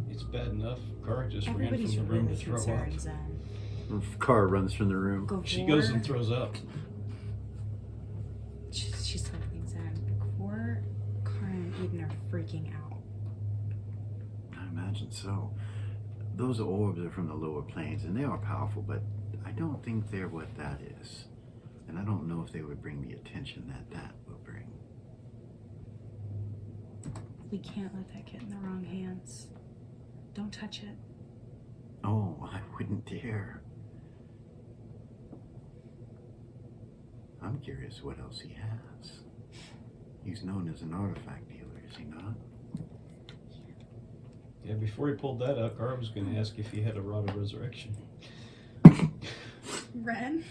It's bad enough. Kara just Everybody's ran from the room really to throw up. concerned, Zen. Car runs from the room. She goes and throws up. She's telepathying Zen. Before Kara and Eden are freaking out. I imagine so. Those orbs are from the lower planes, and they are powerful, but I don't think they're what that is. And I don't know if they would bring the attention that that will bring. We can't let that get in the wrong hands. Don't touch it. Oh, I wouldn't dare. I'm curious what else he has. He's known as an artifact dealer, is he not? Yeah, before he pulled that out, Kara was going to ask if he had a rod of resurrection. Ren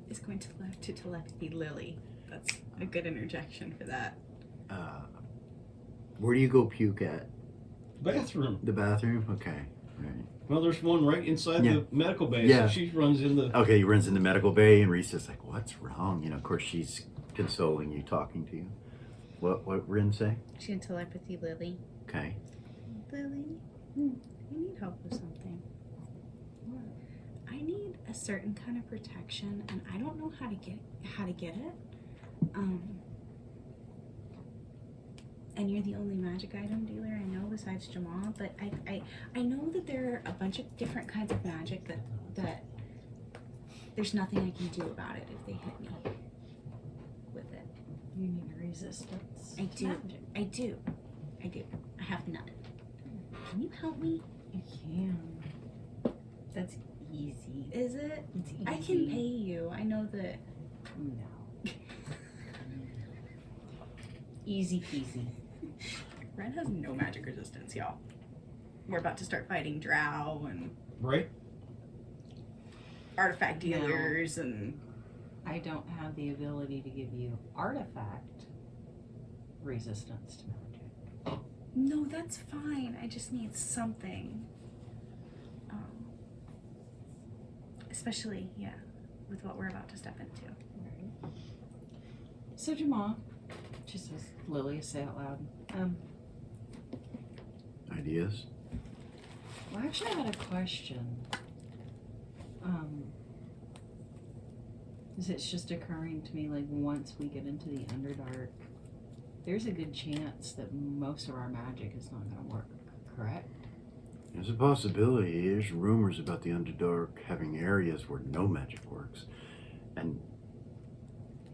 is going to telepathy Lily. That's a good interjection for that. Where do you go puke at? Bathroom. The bathroom? Okay. Right. Well, there's one right inside Yeah. the medical bay. Yeah. So she runs in the. Okay, he runs in the medical bay, and Reese is like, what's wrong? You know, of course, she's consoling you, talking to you. What Rin say? She's going to telepathy Lily. Okay. Lily, I need help with something. I need a certain kind of protection, and I don't know how to get it. And you're the only magic item dealer I know besides Jamal, but I know that there are a bunch of different kinds of magic that there's nothing I can do about it if they hit me with it. You need resistance. I do. I have none. Can you help me? You can. That's easy. Is it? It's easy. I can pay you. I know that. No. Easy peasy. Ren has no magic resistance, y'all. We're about to start fighting drow and Right? artifact dealers and I don't have the ability to give you artifact resistance to magic. no, that's fine. I just need something. Especially, yeah, with what we're about to step into. Right. So Jamal, just as Lily say out loud. Ideas? Well, actually, I had a question. It's just occurring to me, like, once we get into the Underdark, there's a good chance that most of our magic is not going to work, correct? There's a possibility. There's rumors about the Underdark having areas where no magic works. And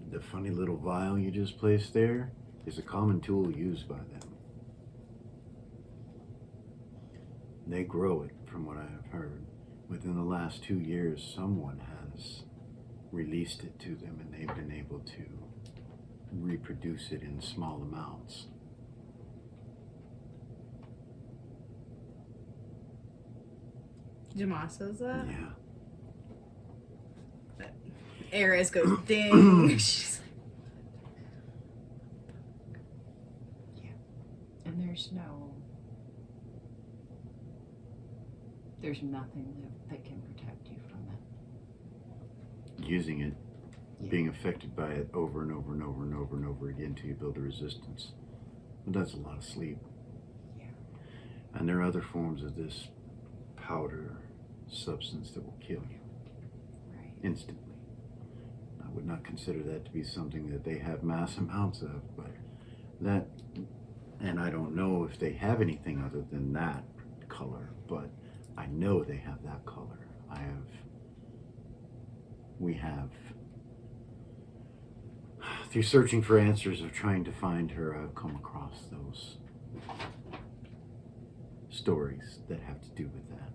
the funny little vial you just placed there is a common tool used by them. They grow it, from what I have heard. Within the last 2 years, someone has released it to them and they've been able to reproduce it in small amounts. Jamal says that. Yeah. Eris goes ding. She's like, And there's nothing that can protect you from it. Using it, Yeah. being affected by it over and over and over and over and over again until you build a resistance. But that's a lot of sleep. Yeah. And there are other forms of this powder substance that will kill you Right. instantly. I would not consider that to be something that they have mass amounts of, but that, and I don't know if they have anything other than that color, but I know they have that color. We have, through searching for answers of trying to find her, I've come across those stories that have to do with that.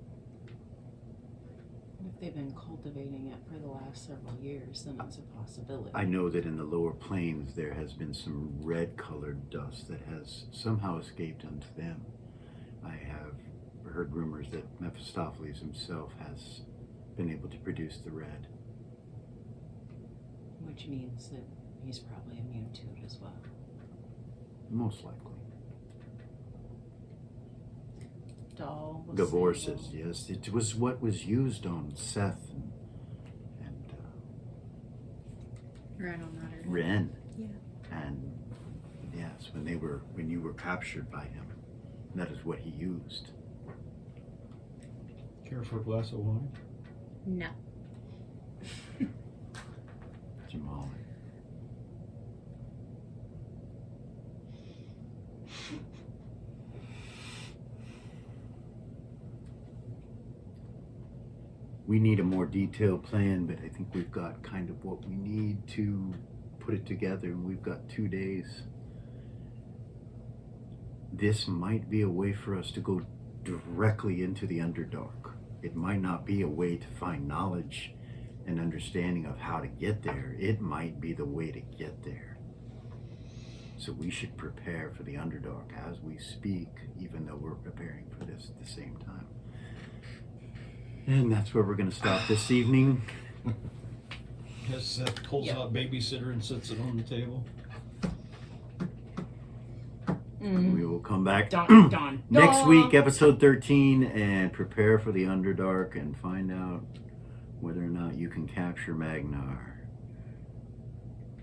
If they've been cultivating it for the last several years, then it's a possibility. I know that in the lower planes there has been some red colored dust that has somehow escaped unto them. I have heard rumors that Mephistopheles himself has been able to produce the red. Which means that he's probably immune to it as well. Most likely. Doll was Divorces, single. yes. It was what was used on Seth and Ren on that. Ren. Yeah. And yes, when you were captured by him, that is what he used. Care for a glass of wine? No. Jamal. We need a more detailed plan, but I think we've got kind of what we need to put it together, and we've got 2 days. This might be a way for us to go directly into the Underdark. It might not be a way to find knowledge and understanding of how to get there. It might be the way to get there. So we should prepare for the Underdark as we speak, even though we're preparing for this at the same time. And that's where we're going to stop this evening. As Seth pulls out babysitter and sits it on the table. We will come back Dun, dun, next dun. week, episode 13, and prepare for the Underdark and find out whether or not you can capture Magnar.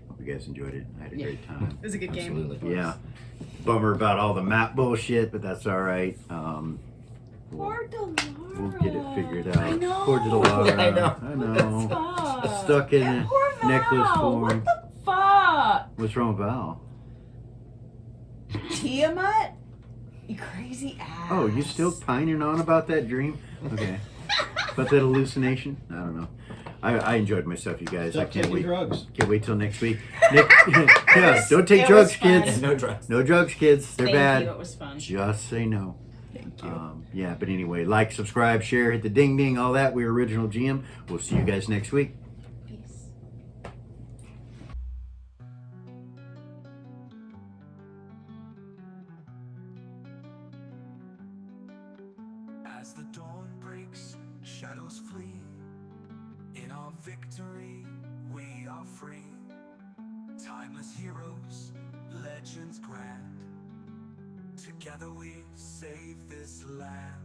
Hope you guys enjoyed it. I had a great time. It was a good game. Absolutely. Yeah. Bummer about all the map bullshit, but that's all right. Poor Delara. We'll get it figured out. I know. Poor Delara. I know. I know. Fuck. Stuck in And a poor Val. necklace form. What the fuck? What's wrong with Val? Tiamat? You crazy ass. Oh, you still pining on about that dream? Okay. About that hallucination? I don't know. I enjoyed myself, you guys. I Stop can't taking wait. drugs. Can't wait till next week. Yeah, don't take It drugs, was fun. kids. No drugs. No drugs, kids. They're Thank bad. you, it was fun. Just say no. Thank you. Yeah, but anyway, like, subscribe, share, hit the ding ding, all that. We're Original GM. We'll see you guys next week. Peace. As the dawn breaks, shadows flee. In our victory, we are free. Timeless heroes, legends grand. Together we save this land.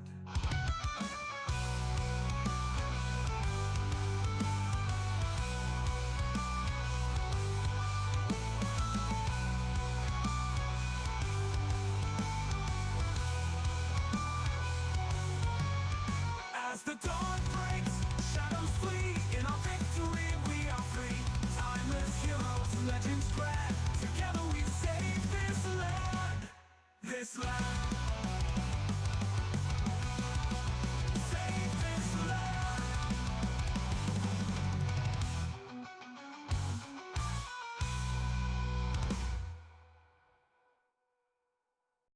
As the dawn breaks, shadows flee.